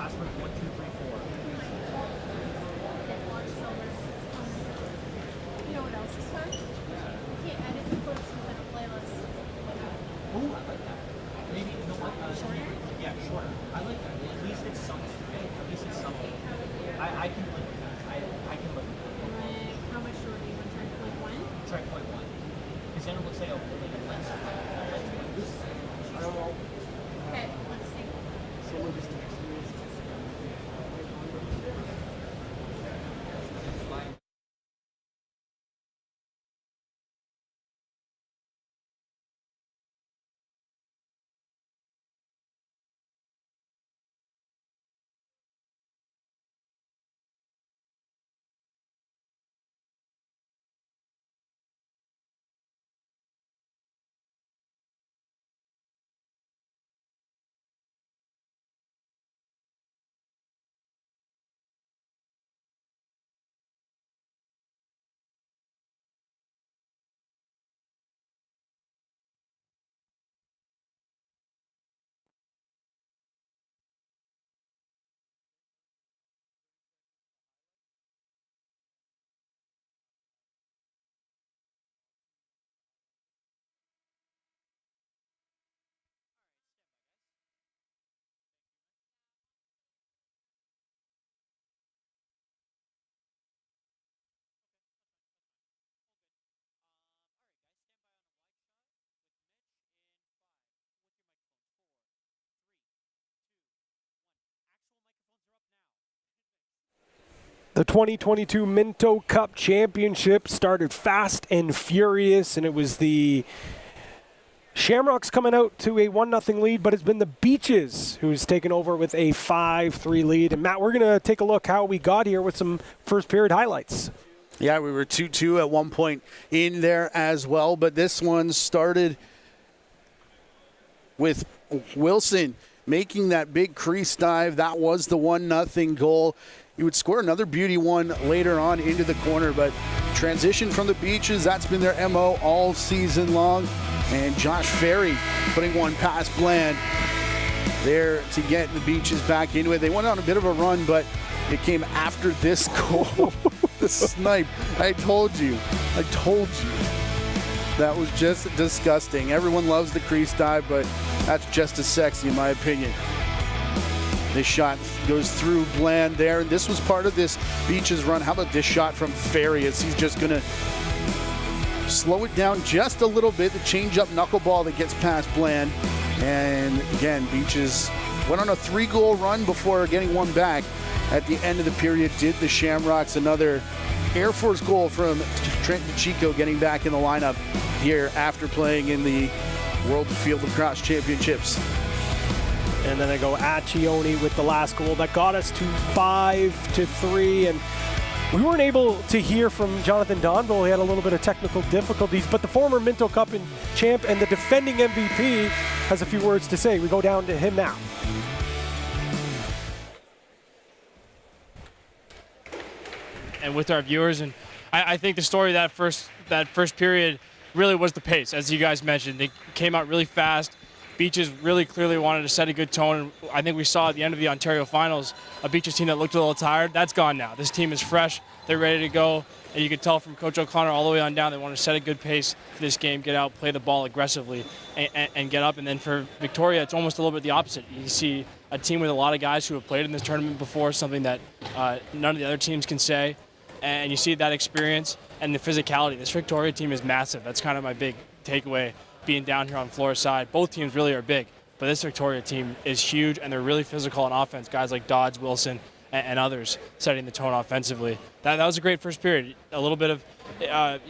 password 1234. You know what else is fun? You can't edit the clips within a playlist. Ooh, I like that. Maybe, you know what? Shorter? Yeah, shorter. I like that. At least it's something, right? At least it's something. I can live with that. I can live with that. Like, how much shorter? You want to try point one? Try point one. Because then it will say, oh, like a lens. I don't know. Okay, let's see. Someone just texted me. The 2022 Minto Cup Championship started fast and furious, and it was the Shamrocks coming out to a 1-0 lead, but it's been the Beaches who's taken over with a 5-3 lead. And Matt, we're going to take a look how we got here with some first period highlights. Yeah, we were 2-2 at one point in there as well, but this one started with Wilson making that big crease dive. That was the 1-0 goal. He would score another beauty one later on into the corner, but transition from the Beaches, that's been their MO all season long. And Josh Ferry putting one past Bland there to get the Beaches back into it. They went on a bit of a run, but it came after this goal. The snipe. I told you. That was just disgusting. Everyone loves the crease dive, but that's just as sexy in my opinion. This shot goes through Bland there, and this was part of this Beaches run. How about this shot from Ferry as he's just going to slow it down just a little bit. The change-up knuckleball that gets past Bland. And again, Beaches went on a 3-goal run before getting one back at the end of the period. Did the Shamrocks. Another Air Force goal from Trent DeChico getting back in the lineup here after playing in the World Field Lacrosse Championships. And then I go Accioni with the last goal that got us to 5-3. And we weren't able to hear from Jonathan Donville. He had a little bit of technical difficulties, but the former Minto Cup champ and the defending MVP has a few words to say. We go down to him now. And with our viewers, and I think the story of that first period really was the pace, as you guys mentioned. They came out really fast. Beaches really clearly wanted to set a good tone. I think we saw at the end of the Ontario Finals a Beaches team that looked a little tired. That's gone now. This team is fresh. They're ready to go. And you could tell from Coach O'Connor all the way on down, they want to set a good pace for this game, get out, play the ball aggressively, and get up. And then for Victoria, it's almost a little bit the opposite. You see a team with a lot of guys who have played in this tournament before, something that none of the other teams can say. And you see that experience and the physicality. This Victoria team is massive. That's kind of my big takeaway being down here on Flora's side. Both teams really are big, but this Victoria team is huge, and they're really physical on offense. Guys like Dodds, Wilson, and others setting the tone offensively. That was a great first period. A little bit of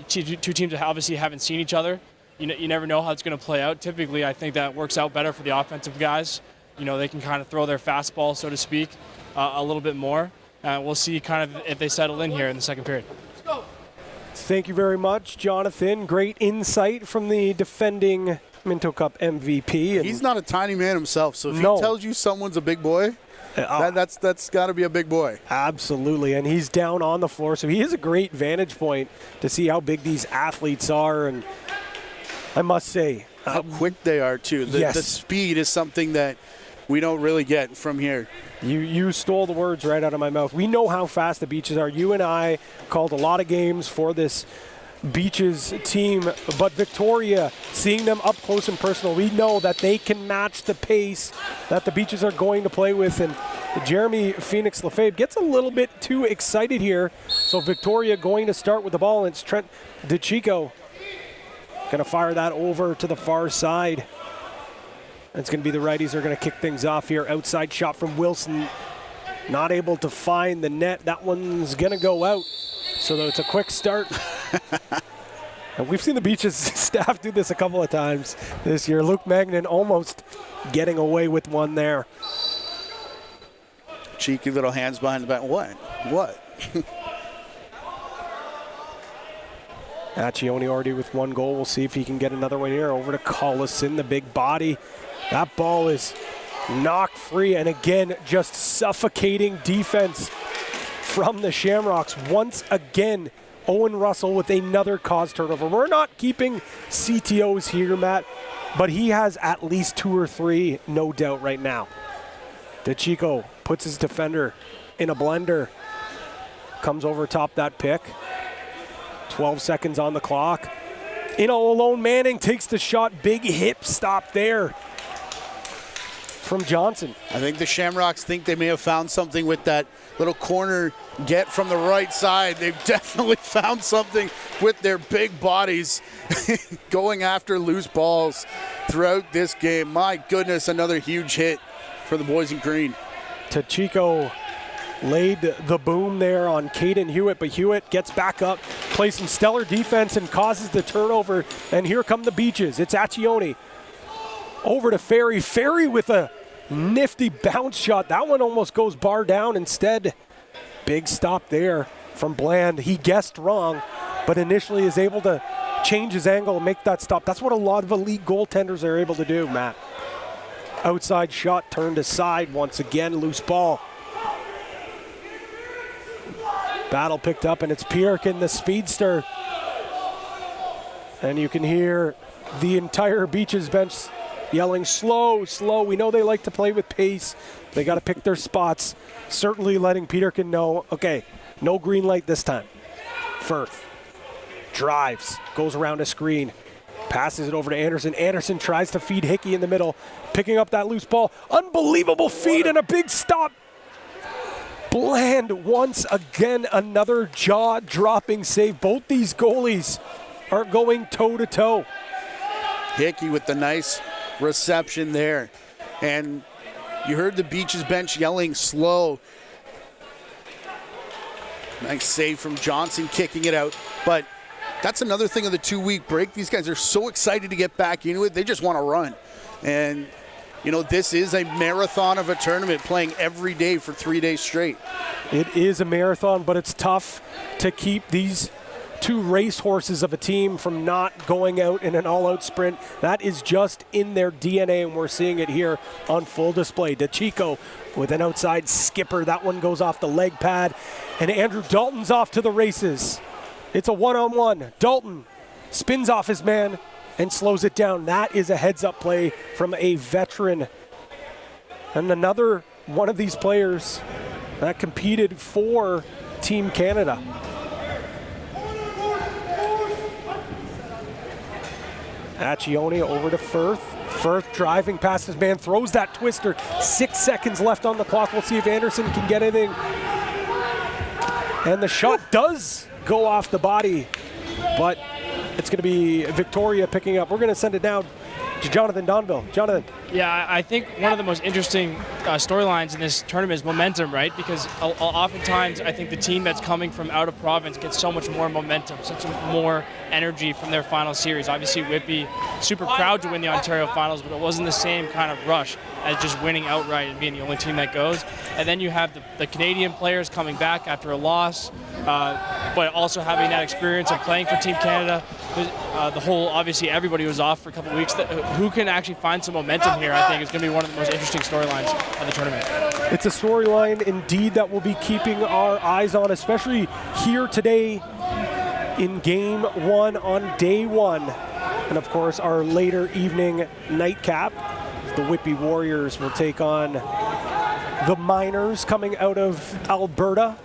two teams that obviously haven't seen each other. You never know how it's going to play out. Typically, I think that works out better for the offensive guys. They can kind of throw their fastball, so to speak, a little bit more. We'll see kind of if they settle in here in the second period. Let's go. Thank you very much, Jonathan. Great insight from the defending Minto Cup MVP. And he's not a tiny man himself, so if he tells you someone's a big boy, that's got to be a big boy. Absolutely, and he's down on the floor, so he is a great vantage point to see how big these athletes are. And I must say, how quick they are, too. The speed is something that we don't really get from here. You stole the words right out of my mouth. We know how fast the Beaches are. You and I called a lot of games for this Beaches team, but Victoria, seeing them up close and personal, we know that they can match the pace that the Beaches are going to play with. And Jeremy Phoenix Lefebvre gets a little bit too excited here. So Victoria going to start with the ball, and it's Trent DeChico going to fire that over to the far side. It's going to be the righties are going to kick things off here. Outside shot from Wilson. Not able to find the net. That one's going to go out. So it's a quick start. And we've seen the Beaches staff do this a couple of times this year. Luke Magnan almost getting away with one there. Cheeky little hands behind the back. What? Accioni already with one goal. We'll see if he can get another one here. Over to Collison, the big body. That ball is knocked free, and again, just suffocating defense from the Shamrocks. Once again, Owen Russell with another caused turnover. We're not keeping CTOs here, Matt, but he has at least 2 or 3, no doubt, right now. DeChico puts his defender in a blender. Comes over top that pick. 12 seconds on the clock. In all alone, Manning takes the shot. Big hip stop there from Johnson. I think the Shamrocks think they may have found something with that little corner get from the right side. They've definitely found something with their big bodies going after loose balls throughout this game. My goodness, another huge hit for the boys in green. DeChico laid the boom there on Caden Hewitt, but Hewitt gets back up, plays some stellar defense and causes the turnover, and here come the Beaches. It's Accioni. Over to Ferry. Ferry with a nifty bounce shot. That one almost goes bar down instead. Big stop there from Bland. He guessed wrong, but initially is able to change his angle and make that stop. That's what a lot of elite goaltenders are able to do, Matt. Outside shot turned aside once again. Loose ball. Battle picked up, and it's Pierkin, the speedster. And you can hear the entire Beaches bench yelling, slow, slow. We know they like to play with pace. They got to pick their spots. Certainly letting Peterkin know, okay, no green light this time. Firth drives, goes around a screen, passes it over to Anderson. Anderson tries to feed Hickey in the middle, picking up that loose ball. Unbelievable feed and a big stop. Bland once again, another jaw-dropping save. Both these goalies are going toe-to-toe. Hickey with the nice reception there. And you heard the Beaches bench yelling slow. Nice save from Johnson kicking it out. But that's another thing of the 2-week break. These guys are so excited to get back into it. They just want to run. And you know, this is a marathon of a tournament, playing every day for 3 days straight. It is a marathon, but it's tough to keep these two racehorses of a team from not going out in an all-out sprint. That is just in their DNA, and we're seeing it here on full display. DeChico with an outside skipper. That one goes off the leg pad, and Andrew Dalton's off to the races. It's a one-on-one. Dalton spins off his man and slows it down. That is a heads-up play from a veteran. And another one of these players that competed for Team Canada. Accioni over to Firth. Firth driving past his man, throws that twister. 6 seconds left on the clock. We'll see if Anderson can get anything. And the shot does go off the body, but it's going to be Victoria picking up. We're going to send it down to Jonathan Donville. Jonathan. Yeah, I think one of the most interesting storylines in this tournament is momentum, right? Because oftentimes I think the team that's coming from out of province gets so much more momentum, such more energy from their final series. Obviously, Whitby, super proud to win the Ontario Finals, but it wasn't the same kind of rush as just winning outright and being the only team that goes. And then you have the Canadian players coming back after a loss, but also having that experience of playing for Team Canada. The whole, obviously, everybody was off for a couple of weeks. Who can actually find some momentum here, I think, is going to be one of the most interesting storylines of the tournament. It's a storyline indeed that we'll be keeping our eyes on, especially here today in Game 1 on day 1. And of course, our later evening nightcap. the Whitby Warriors will take on the Miners coming out of Alberta.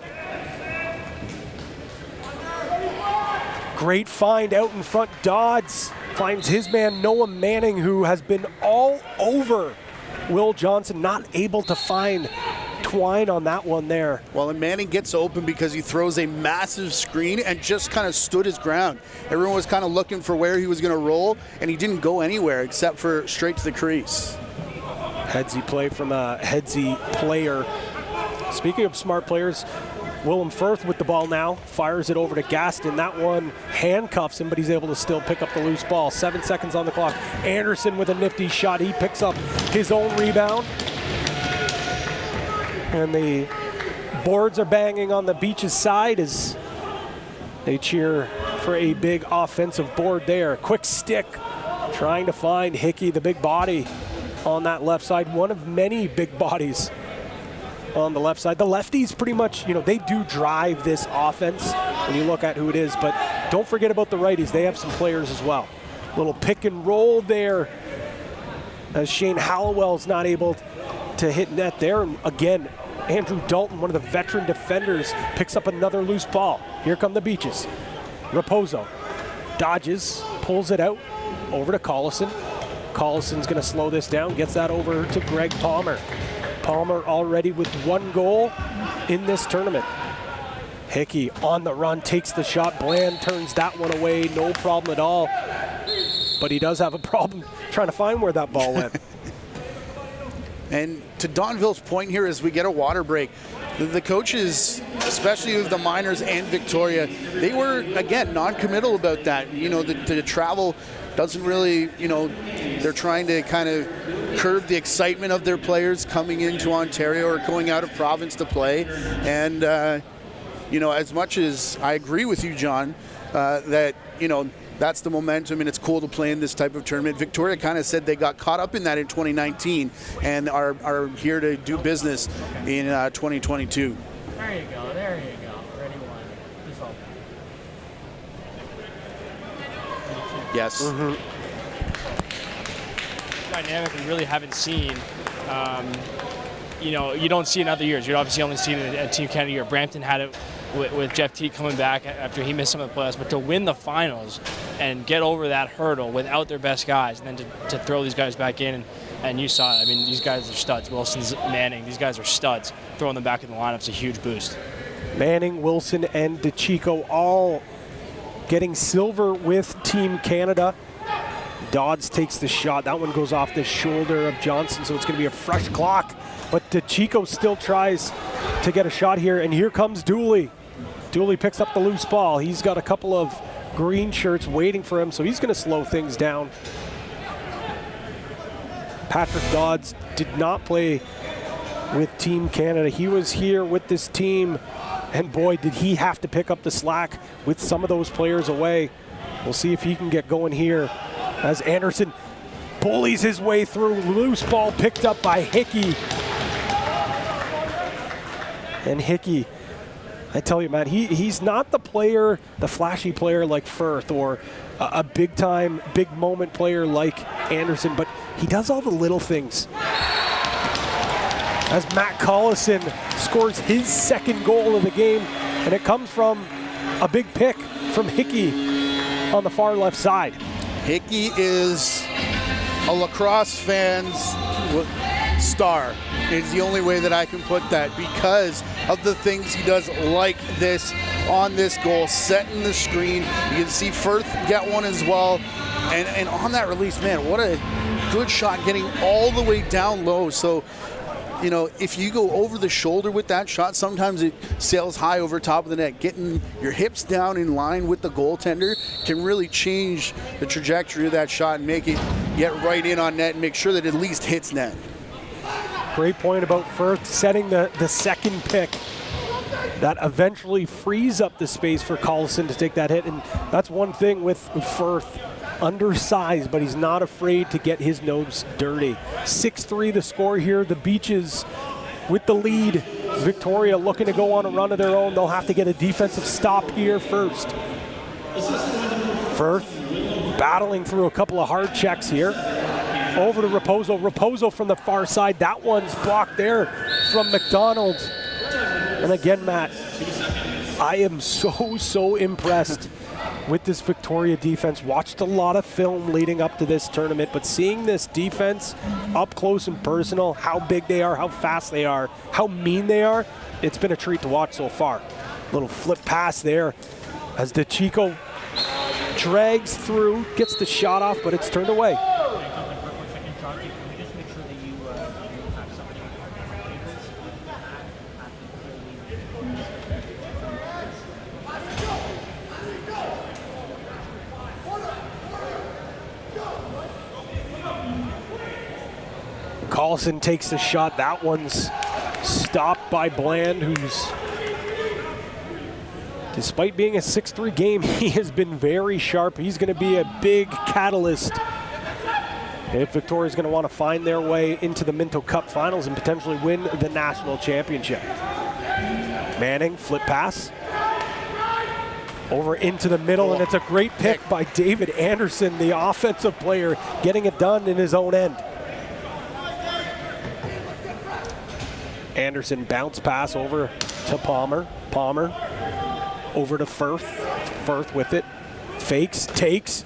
Great find out in front. Dodds finds his man Noah Manning, who has been all over Will Johnson, not able to find Twine on that one there. Well, and Manning gets open because he throws a massive screen and just kind of stood his ground. Everyone was kind of looking for where he was going to roll, and he didn't go anywhere except for straight to the crease. Headsy play from a Headsy player. Speaking of smart players, Willem Firth with the ball now, fires it over to Gaston. That one handcuffs him, but he's able to still pick up the loose ball. 7 seconds on the clock. Anderson with a nifty shot. He picks up his own rebound. And the boards are banging on the Beach's side as they cheer for a big offensive board there. Quick stick, trying to find Hickey, the big body on that left side. One of many big bodies on the left side. The lefties pretty much, they do drive this offense when you look at who it is, but don't forget about the righties. They have some players as well. Little pick and roll there as Shane Hallowell's not able to hit net there. And again, Andrew Dalton, one of the veteran defenders, picks up another loose ball. Here come the Beaches. Raposo dodges, pulls it out, over to Collison. Collison's gonna slow this down, gets that over to Greg Palmer. Palmer already with 1 goal in this tournament. Hickey on the run, takes the shot. Bland turns that one away, no problem at all. But he does have a problem trying to find where that ball went. And to Donville's point here, as we get a water break, the coaches, especially with the Miners and Victoria, they were, again, non-committal about that. The travel doesn't really, they're trying to kind of curb the excitement of their players coming into Ontario or going out of province to play. And, as much as I agree with you, John, that, that's the momentum and it's cool to play in this type of tournament. Victoria kind of said they got caught up in that in 2019 and are here to do business in 2022. There you go. Ready one. Just all Yes. Mm-hmm. Dynamic we really haven't seen. You don't see in other years. You'd obviously only seen it at Team Canada year. Brampton had it with Jeff T coming back after he missed some of the playoffs, but to win the finals and get over that hurdle without their best guys, and then to throw these guys back in, and you saw it. I mean, these guys are studs. Wilson's, Manning, these guys are studs. Throwing them back in the lineup's a huge boost. Manning, Wilson, and DeChico all getting silver with Team Canada. Dodds takes the shot. That one goes off the shoulder of Johnson, so it's going to be a fresh clock. But DeChico still tries to get a shot here, and here comes Dooley. Dooley picks up the loose ball. He's got a couple of green shirts waiting for him, so he's going to slow things down. Patrick Dodds did not play with Team Canada. He was here with this team, and boy, did he have to pick up the slack with some of those players away. We'll see if he can get going here as Anderson bullies his way through. Loose ball picked up by Hickey. And Hickey, I tell you, man, he's not the player, the flashy player like Firth or a big-time, big-moment player like Anderson, but he does all the little things. As Matt Collison scores his second goal of the game, and it comes from a big pick from Hickey on the far left side. Hickey is a lacrosse fan's star. Is the only way that I can put that, because of the things he does like this on this goal, setting the screen. You can see Firth get one as well. And on that release, man, what a good shot, getting all the way down low. So, if you go over the shoulder with that shot, sometimes it sails high over top of the net. Getting your hips down in line with the goaltender can really change the trajectory of that shot and make it get right in on net and make sure that it at least hits net. Great point about Firth setting the second pick. That eventually frees up the space for Collison to take that hit, and that's one thing with Firth. Undersized, but he's not afraid to get his nose dirty. 6-3 the score here. The Beaches with the lead. Victoria looking to go on a run of their own. They'll have to get a defensive stop here first. Firth battling through a couple of hard checks here. Over to Raposo. Raposo from the far side. That one's blocked there from McDonald. And again, Matt, I am so impressed with this Victoria defense. Watched a lot of film leading up to this tournament, but seeing this defense up close and personal, how big they are, how fast they are, how mean they are, it's been a treat to watch so far. Little flip pass there as DeChico drags through, gets the shot off, but it's turned away. Carlson takes the shot. That one's stopped by Bland, who's, despite being a 6-3 game, he has been very sharp. He's going to be a big catalyst if Victoria's going to want to find their way into the Minto Cup finals and potentially win the national championship. Manning, flip pass. Over into the middle, and it's a great pick by David Anderson, the offensive player, getting it done in his own end. Anderson bounce pass over to Palmer. Palmer over to Firth. Firth with it. Fakes, takes.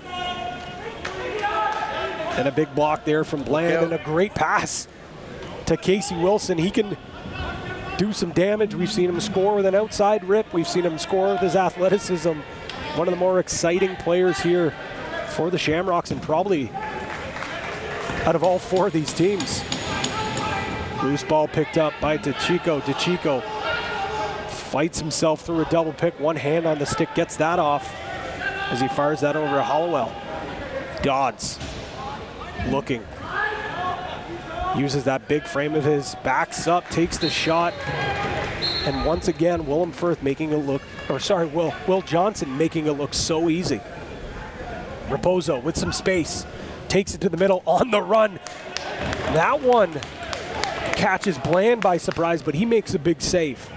And a big block there from Bland, and a great pass to Casey Wilson. He can do some damage. We've seen him score with an outside rip. We've seen him score with his athleticism. One of the more exciting players here for the Shamrocks, and probably out of all four of these teams. Loose ball picked up by DeChico. DeChico fights himself through a double pick. One hand on the stick, gets that off as he fires that over to Hollowell. Dodds looking. Uses that big frame of his, backs up, takes the shot. And once again, Willem Firth making it look, Will Johnson making it look so easy. Raposo with some space, takes it to the middle on the run. That one catches Bland by surprise, but he makes a big save.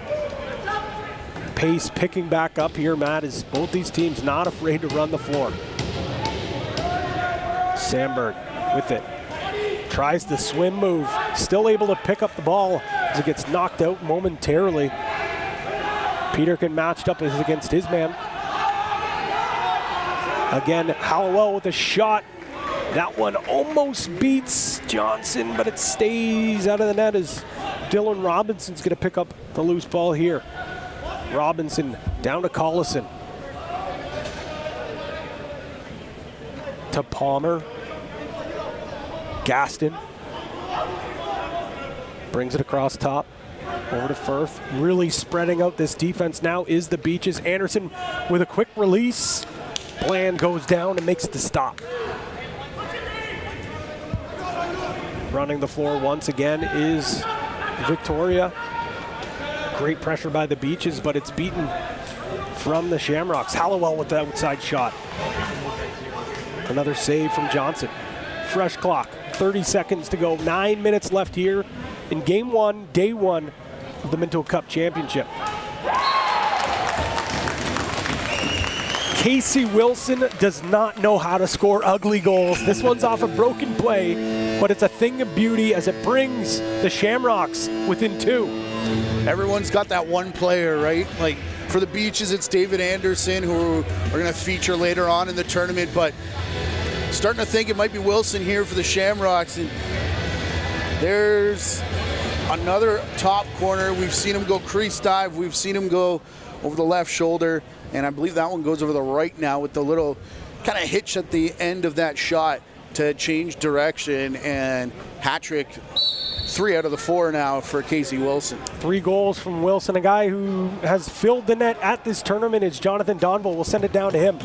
Pace picking back up here, Matt, as both these teams not afraid to run the floor. Sandberg with it. Tries the swim move, still able to pick up the ball as it gets knocked out momentarily. Peterkin matched up against his man. Again, Hallowell with a shot. That one almost beats Johnson, but it stays out of the net as Dylan Robinson's going to pick up the loose ball here. Robinson down to Collison. To Palmer. Gaston. Brings it across top. Over to Firth. Really spreading out this defense now is the Beaches. Anderson with a quick release. Bland goes down and makes the stop. Running the floor once again is Victoria. Great pressure by the Beaches, but it's beaten from the Shamrocks. Hallowell with the outside shot. Another save from Johnson. Fresh clock, 30 seconds to go. 9 minutes left here in game one, day one of the Minto Cup Championship. Casey Wilson does not know how to score ugly goals. This one's off a broken play, but it's a thing of beauty as it brings the Shamrocks within two. Everyone's got that one player, right? Like for the Beaches, it's David Anderson, who are going to feature later on in the tournament, but starting to think it might be Wilson here for the Shamrocks. And there's another top corner. We've seen him go crease dive. We've seen him go over the left shoulder. And I believe that one goes over the right now with the little kind of hitch at the end of that shot to change direction. And hat trick, 3 out of the 4 now for Casey Wilson. 3 goals from Wilson. A guy who has filled the net at this tournament is Jonathan Donville. We'll send it down to him.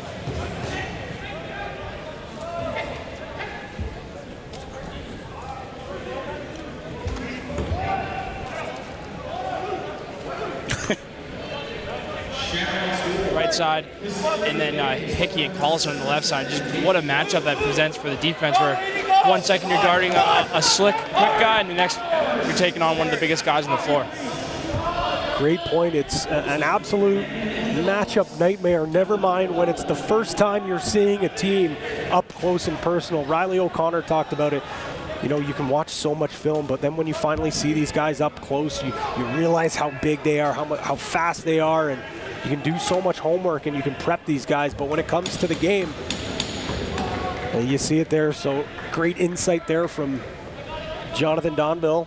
Side, and then Hickey and Collison on the left side. Just what a matchup that presents for the defense, where 1 second you're guarding a slick, quick guy, and the next you're taking on one of the biggest guys on the floor. Great point. It's an absolute matchup nightmare. Never mind when it's the first time you're seeing a team up close and personal. Riley O'Connor talked about it. you know, you can watch so much film, but then when you finally see these guys up close, you realize how big they are, how fast they are, and you can do so much homework and you can prep these guys. But when it comes to the game, you see it there. So great insight there from Jonathan Donville.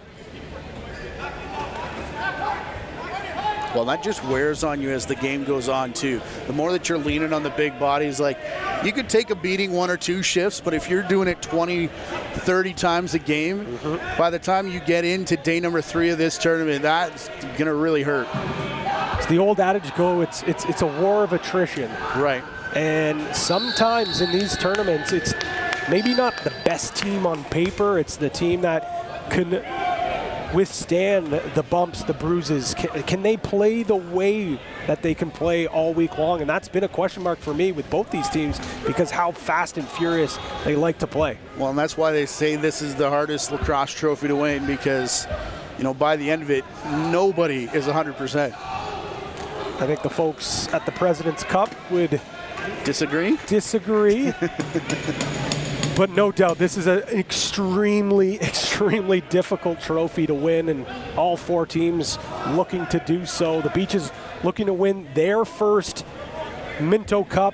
Well, that just wears on you as the game goes on, too. The more that you're leaning on the big bodies, like, you could take a beating 1 or 2 shifts, but if you're doing it 20, 30 times a game, by the time you get into day number 3 of this tournament, that's going to really hurt. It's the old adage it's a war of attrition. Right. And sometimes in these tournaments, it's maybe not the best team on paper. It's the team that can withstand the bumps, the bruises. Can they play the way that they can play all week long? And that's been a question mark for me with both these teams, because how fast and furious they like to play. Well, and that's why they say this is the hardest lacrosse trophy to win, because, you know, by the end of it, nobody is 100%. I think the folks at the President's Cup would disagree. But no doubt, this is an extremely, extremely difficult trophy to win, and all 4 teams looking to do so. The Beaches looking to win their first Minto Cup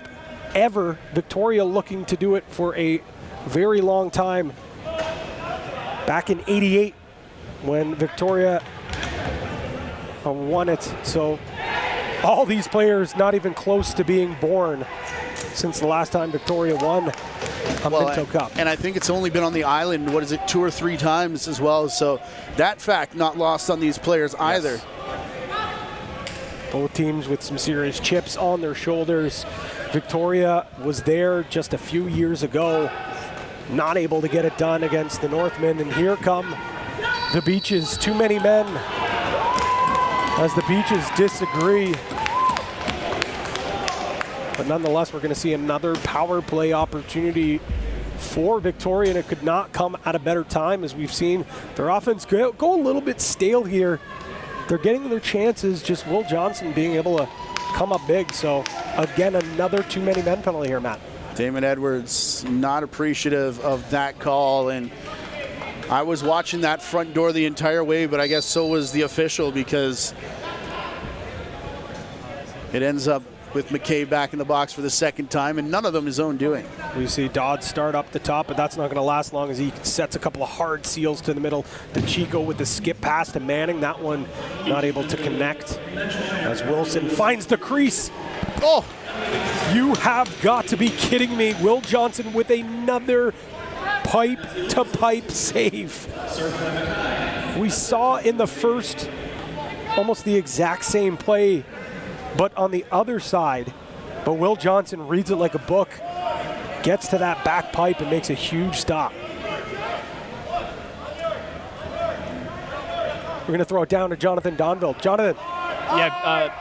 ever. Victoria looking to do it for a very long time. Back in '88, when Victoria won it. So all these players not even close to being born since the last time Victoria won a Minto Cup. And I think it's only been on the island, 2 or 3 times as well. So that fact not lost on these players either. Yes. Both teams with some serious chips on their shoulders. Victoria was there just a few years ago, not able to get it done against the Northmen. And here come the Beaches. Too many men as the Beaches disagree. But nonetheless, we're going to see another power play opportunity for Victoria, and it could not come at a better time. As we've seen their offense go a little bit stale here. They're getting their chances, just Will Johnson being able to come up big. So again, another too many men penalty here, Matt. Damon Edwards not appreciative of that call, and I was watching that front door the entire way, but I guess so was the official, because it ends up with McKay back in the box for the 2nd time, and none of them his own doing. We see Dodd start up the top, but that's not going to last long as he sets a couple of hard seals to the middle. The Chico with the skip pass to Manning. That one not able to connect as Wilson finds the crease. Oh, you have got to be kidding me. Will Johnson with another pipe-to-pipe save. We saw in the first almost the exact same play, but on the other side. But Will Johnson reads it like a book, gets to that back pipe and makes a huge stop. We're going to throw it down to Jonathan Donville. Jonathan. Yeah,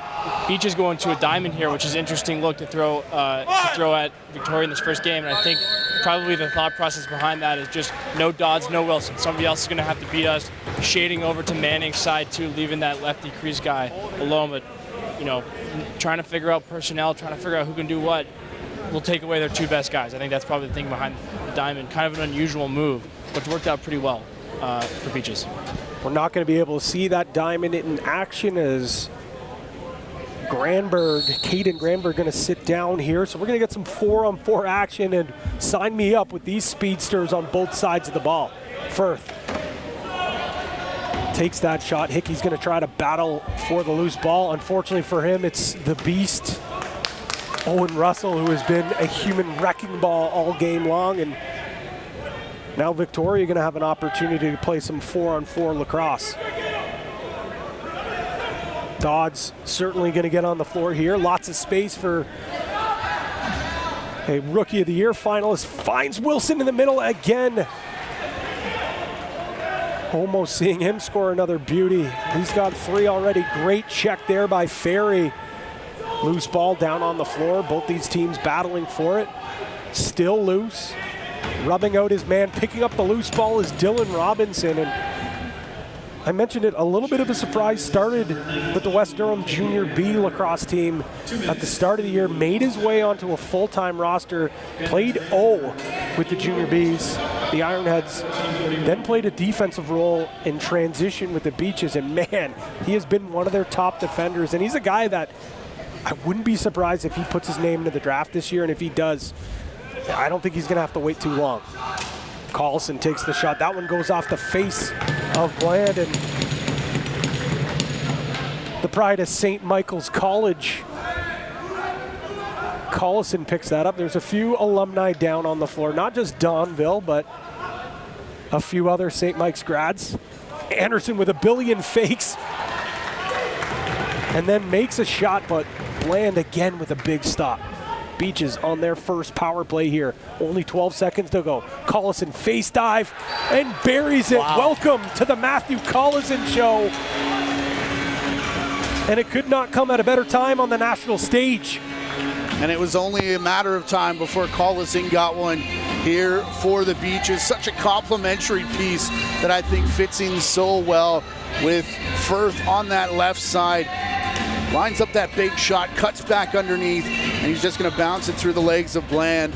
Beaches going to a diamond here, which is an interesting look to throw at Victoria in this first game. And I think probably the thought process behind that is just no Dodds, no Wilson. Somebody else is going to have to beat us, shading over to Manning's side too, leaving that lefty crease guy alone. But, you know, trying to figure out personnel, trying to figure out who can do what, will take away their 2 best guys. I think that's probably the thing behind the diamond. Kind of an unusual move, but it's worked out pretty well for Beaches. We're not going to be able to see that diamond in action as Caden Granberg going to sit down here. So we're going to get some 4-on-4 action, and sign me up with these speedsters on both sides of the ball. Firth takes that shot. Hickey's going to try to battle for the loose ball. Unfortunately for him, it's the beast, Owen Russell, who has been a human wrecking ball all game long. And now Victoria going to have an opportunity to play some 4-on-4 lacrosse. Dodd's certainly going to get on the floor here. Lots of space for a Rookie of the Year finalist. Finds Wilson in the middle again. Almost seeing him score another beauty. He's got 3 already. Great check there by Ferry. Loose ball down on the floor. Both these teams battling for it. Still loose. Rubbing out his man. Picking up the loose ball is Dylan Robinson. And I mentioned it, a little bit of a surprise. Started with the West Durham Junior B lacrosse team at the start of the year. Made his way onto a full-time roster. Played O with the Junior Bs. the Ironheads then played a defensive role in transition with the Beaches, and man, he has been one of their top defenders, and he's a guy that I wouldn't be surprised if he puts his name into the draft this year, and if he does, I don't think he's gonna have to wait too long. Collison takes the shot. That one goes off the face of Bland, and the pride of St. Michael's College. Collison picks that up. There's a few alumni down on the floor, not just Donville, but a few other St. Mike's grads. Anderson with a billion fakes, and then makes a shot, but Bland again with a big stop. Beaches on their first power play here. Only 12 seconds to go. Collison face dive and buries it. Wow. Welcome to the Matthew Collison Show. And it could not come at a better time on the national stage. And it was only a matter of time before Collison got one here for the Beaches. Such a complimentary piece that I think fits in so well with Firth on that left side. Lines up that big shot, cuts back underneath, and he's just going to bounce it through the legs of Bland.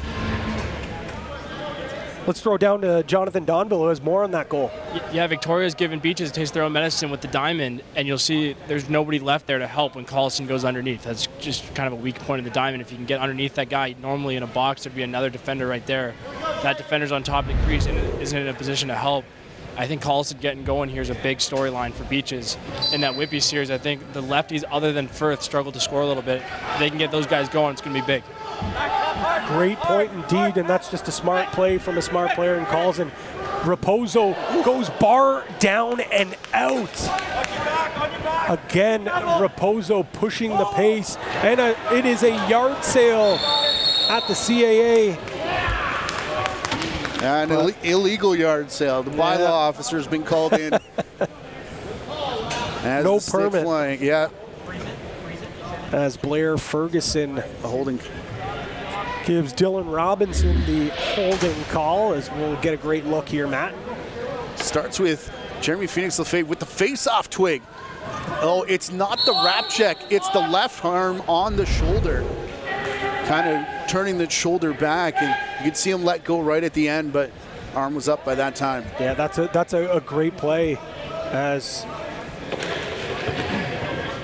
Let's throw down to Jonathan Donville, who has more on that goal. Yeah, Victoria's given Beaches a taste their own medicine with the diamond, and you'll see there's nobody left there to help when Collison goes underneath. That's just kind of a weak point of the diamond. If you can get underneath that guy, normally in a box, there'd be another defender right there. That defender's on top of the crease and isn't in a position to help. I think Collison getting going here is a big storyline for Beaches. In that Whitby series, I think the lefties, other than Firth, struggle to score a little bit. If they can get those guys going, it's going to be big. Great point indeed, and that's just a smart play from a smart player in Collison. Raposo goes bar down and out. Again, Raposo pushing the pace, and it is a yard sale at the CAA. An illegal yard sale. The bylaw officer has been called in. As no the stick permit. Flying. Yeah. As Blair Ferguson A holding. gives Dylan Robinson the holding call, as we'll get a great look here, Matt. Starts with Jeremy Phoenix Lefebvre with the face-off twig. Oh, it's not the wrap check. It's the left arm on the shoulder. Kind of turning the shoulder back, and you could see him let go right at the end, but arm was up by that time. Yeah, that's a great play, as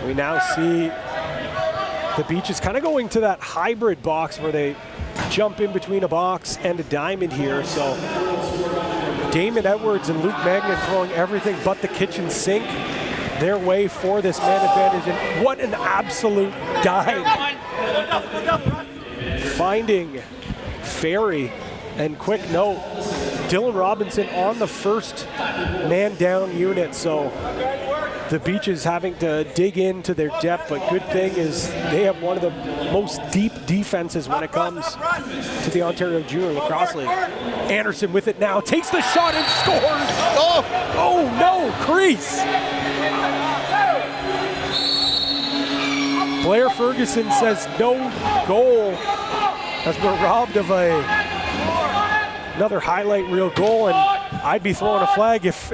we now see the Beaches kind of going to that hybrid box where they jump in between a box and a diamond here. So Damon Edwards and Luke Magnan throwing everything but the kitchen sink their way for this man advantage. And what an absolute dive. Finding Ferry, and quick note, Dylan Robinson on the first man down unit. So the Beaches having to dig into their depth, but good thing is they have one of the most deep defenses when it comes to the Ontario Junior Lacrosse League. Anderson with it now, takes the shot and scores. Oh no, crease. Blair Ferguson says no goal, as we're robbed of another highlight reel goal, and I'd be throwing a flag if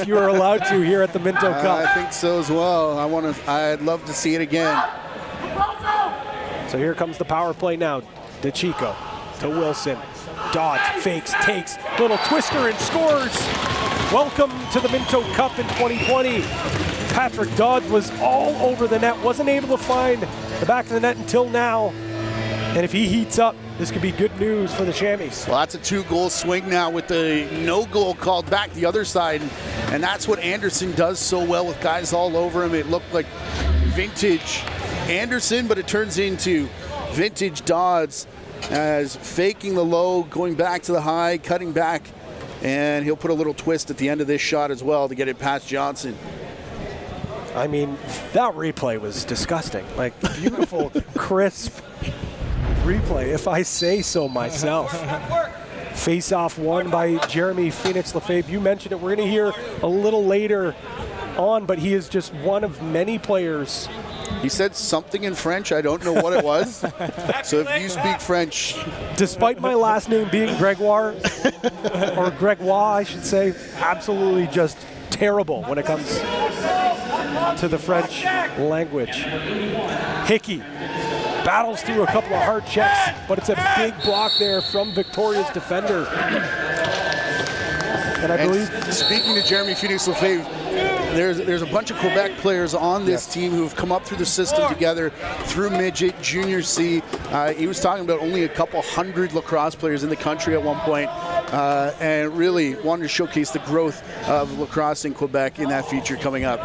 you were allowed to here at the Minto Cup. I think so as well. I'd love to see it again. So here comes the power play now. DeChico to Wilson. Dodge, fakes, takes, little twister and scores. Welcome to the Minto Cup in 2020. Patrick Dodge was all over the net, wasn't able to find the back of the net until now. And if he heats up, this could be good news for the Chamois. Well, that's a 2-goal swing now with the no goal called back the other side. And that's what Anderson does so well with guys all over him. It looked like vintage Anderson, but it turns into vintage Dodds as faking the low, going back to the high, cutting back. And he'll put a little twist at the end of this shot as well to get it past Johnson. I mean, that replay was disgusting. Like, beautiful, crisp replay, if I say so myself. Face-off won by Jeremy Phoenix Lefebvre. You mentioned it. We're going to hear a little later on, but he is just one of many players. He said something in French. I don't know what it was. So if you speak French. Despite my last name being Gregoire, or Gregoire, I should say, absolutely just terrible when it comes to the French language. Hickey battles through a couple of hard checks, but it's a big block there from Victoria's defender. And I believe, speaking to Jeremy Phoenix Lefebvre, there's a bunch of Quebec players on this team who've come up through the system together through midget, junior C. He was talking about only a couple hundred lacrosse players in the country at one point, and really wanted to showcase the growth of lacrosse in Quebec in that feature coming up.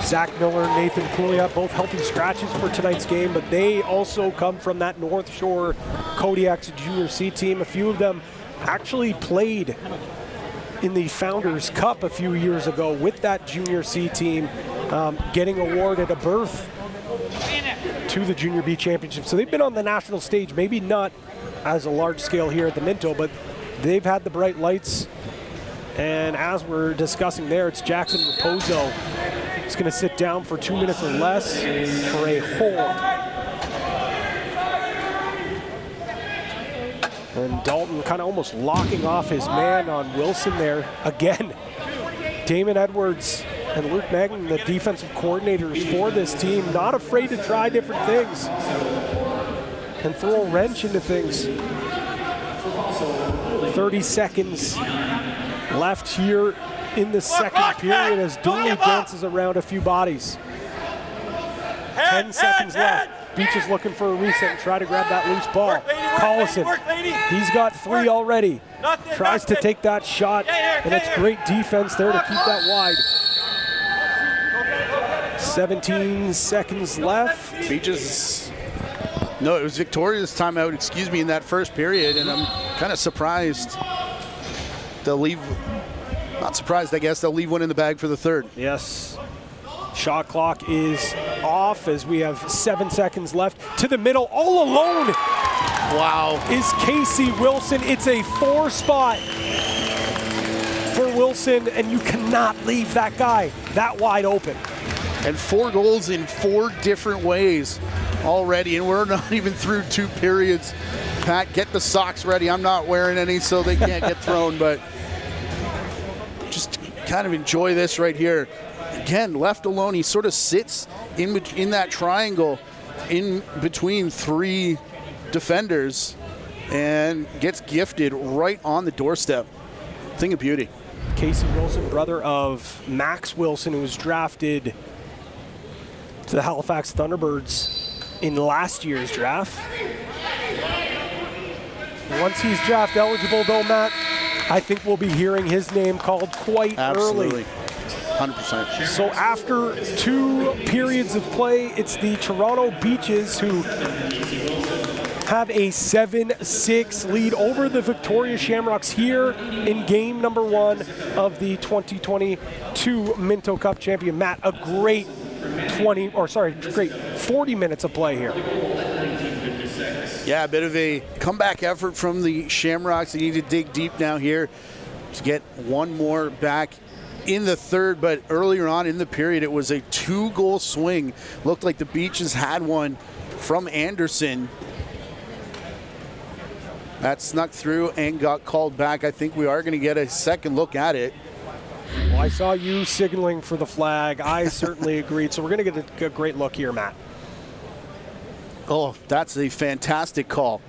Zach Miller, Nathan Pouliot, both healthy scratches for tonight's game, but they also come from that North Shore Kodiak's Junior C team. A few of them actually played in the Founders Cup a few years ago with that Junior C team, getting awarded a berth to the Junior B Championship. So they've been on the national stage, maybe not as a large scale here at the Minto, but they've had the bright lights. And as we're discussing there, it's Jackson Raposo. He's going to sit down for 2 minutes or less for a hold. And Dalton kind of almost locking off his man on Wilson there. Again, Damon Edwards and Luke Magnan, the defensive coordinators for this team, not afraid to try different things and throw a wrench into things. 30 seconds left here in the second period as Dooley dances around a few bodies. 10 seconds left. Beach is looking for a reset and try to grab that loose ball. Collison, he's got 3 already. Tries to take that shot, and it's great defense there to keep that wide. 17 seconds left. Beaches, no, it was Victoria's timeout, excuse me, in that first period, and I'm kind of surprised they'll leave. Not surprised, I guess. They'll leave one in the bag for the third. Yes. Shot clock is off as we have 7 seconds left. To the middle, all alone. Wow. Is Casey Wilson. It's a 4 spot for Wilson, and you cannot leave that guy that wide open. And 4 goals in 4 different ways already, and we're not even through 2 periods. Pat, get the socks ready. I'm not wearing any so they can't get thrown, but just kind of enjoy this right here. Again, left alone, he sort of sits in that triangle in between 3 defenders and gets gifted right on the doorstep. Thing of beauty. Casey Wilson, brother of Max Wilson, who was drafted to the Halifax Thunderbirds in last year's draft. Once he's draft eligible though, Matt, I think we'll be hearing his name called quite early. 100%. So after 2 periods of play, it's the Toronto Beaches who have a 7-6 lead over the Victoria Shamrocks here in game number 1 of the 2022 Minto Cup champion. Matt, a great 40 minutes of play here. Yeah, a bit of a comeback effort from the Shamrocks. They need to dig deep now here to get one more back in the third, but earlier on in the period, it was a 2-goal swing. Looked like the Beaches had one from Anderson. That snuck through and got called back. I think we are going to get a second look at it. Well, I saw you signaling for the flag. I certainly agreed. So we're going to get a great look here, Matt. Oh, that's a fantastic call.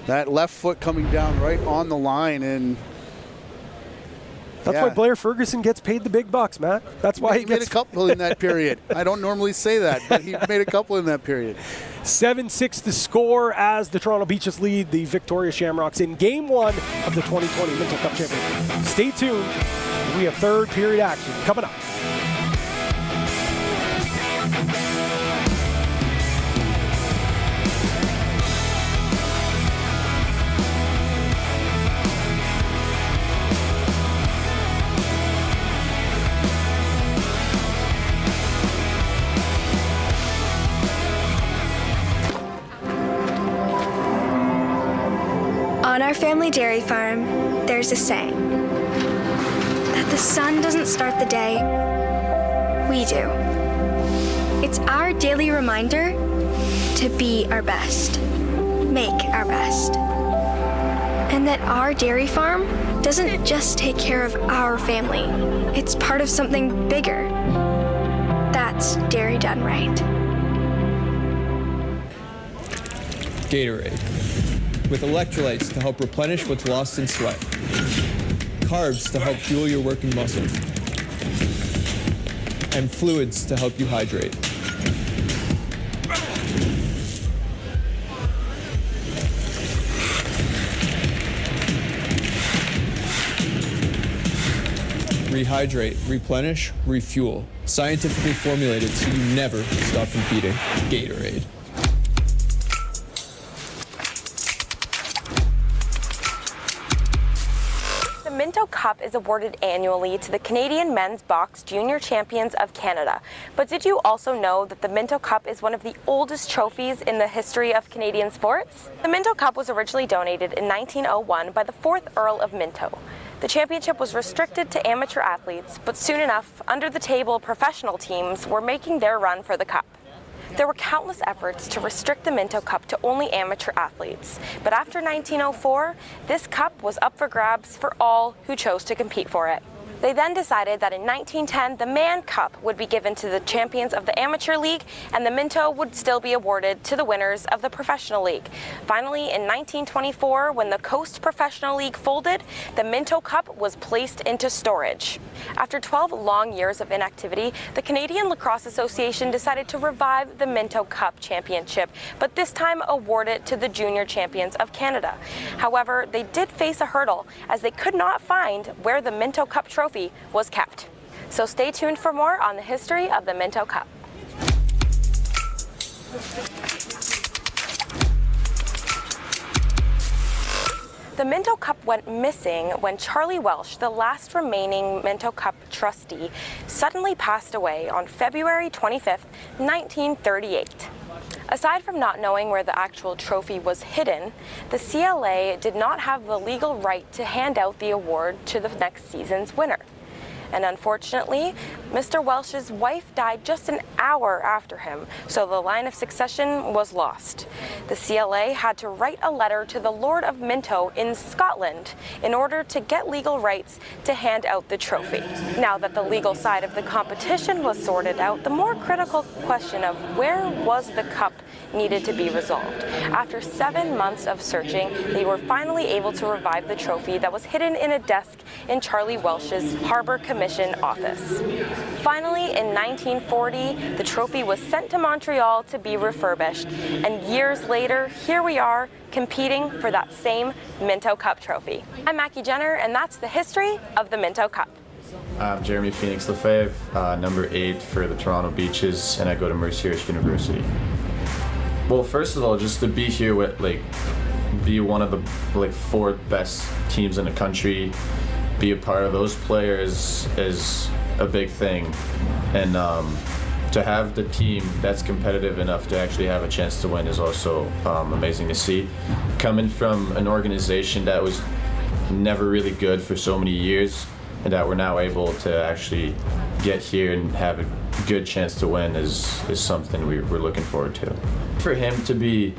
That left foot coming down right on the line, and that's why Blair Ferguson gets paid the big bucks, Matt. That's why he made a couple in that period. I don't normally say that, but he made a couple in that period. 7-6 the score as the Toronto Beaches lead the Victoria Shamrocks in Game 1 of the 2020 Minto Cup Championship. Stay tuned. We have third period action coming up. On our family dairy farm, there's a saying that the sun doesn't start the day, we do. It's our daily reminder to be our best, make our best. And that our dairy farm doesn't just take care of our family, it's part of something bigger. That's dairy done right. Gatorade. with electrolytes to help replenish what's lost in sweat, carbs to help fuel your working muscles, and fluids to help you hydrate. Rehydrate, replenish, refuel. Scientifically formulated so you never stop competing. Gatorade. The Minto Cup is awarded annually to the Canadian Men's Box Junior Champions of Canada. But did you also know that the Minto Cup is one of the oldest trophies in the history of Canadian sports? The Minto Cup was originally donated in 1901 by the 4th Earl of Minto. The championship was restricted to amateur athletes, but soon enough, under-the-table professional teams were making their run for the cup. There were countless efforts to restrict the Minto Cup to only amateur athletes, but after 1904, this cup was up for grabs for all who chose to compete for it. They then decided that in 1910, the Man Cup would be given to the champions of the Amateur League, and the Minto would still be awarded to the winners of the Professional League. Finally, in 1924, when the Coast Professional League folded, the Minto Cup was placed into storage. After 12 long years of inactivity, the Canadian Lacrosse Association decided to revive the Minto Cup Championship, but this time award it to the Junior Champions of Canada. However, they did face a hurdle, as they could not find where the Minto Cup trophy was kept. So stay tuned for more on the history of the Minto Cup. The Minto Cup went missing when Charlie Welsh, the last remaining Minto Cup trustee, suddenly passed away on February 25th, 1938. Aside from not knowing where the actual trophy was hidden, the CLA did not have the legal right to hand out the award to the next season's winner. And unfortunately, Mr. Welsh's wife died just an hour after him, so the line of succession was lost. The CLA had to write a letter to the Lord of Minto in Scotland in order to get legal rights to hand out the trophy. Now that the legal side of the competition was sorted out, the more critical question of where was the cup needed to be resolved. After 7 months of searching, they were finally able to revive the trophy that was hidden in a desk in Charlie Welsh's Harbour Commission office. Finally, in 1940, the trophy was sent to Montreal to be refurbished, and years later, here we are, competing for that same Minto Cup trophy. I'm Mackie Jenner, and that's the history of the Minto Cup. I'm Jeremy Phoenix Lefebvre, number 8 for the Toronto Beaches, and I go to Mercyhurst University. Well, first of all, just to be here with, be one of the 4 best teams in the country, be a part of those players is a big thing. And to have the team that's competitive enough to actually have a chance to win is also amazing to see. Coming from an organization that was never really good for so many years, and that we're now able to actually get here and have a good chance to win is something we're looking forward to. For him to be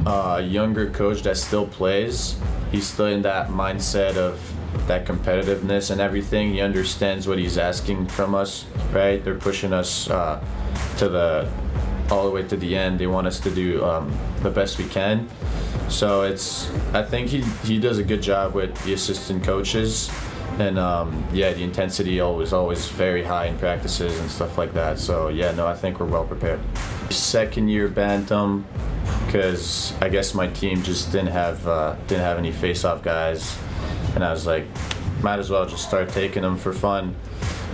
a younger coach that still plays, he's still in that mindset of that competitiveness and everything. He understands what he's asking from us, right? They're pushing us all the way to the end. They want us to do the best we can. So I think he does a good job with the assistant coaches. And the intensity always very high in practices and stuff like that. So I think we're well prepared. Second year Bantam, because I guess my team just didn't have any face-off guys, and I was like, might as well just start taking them for fun.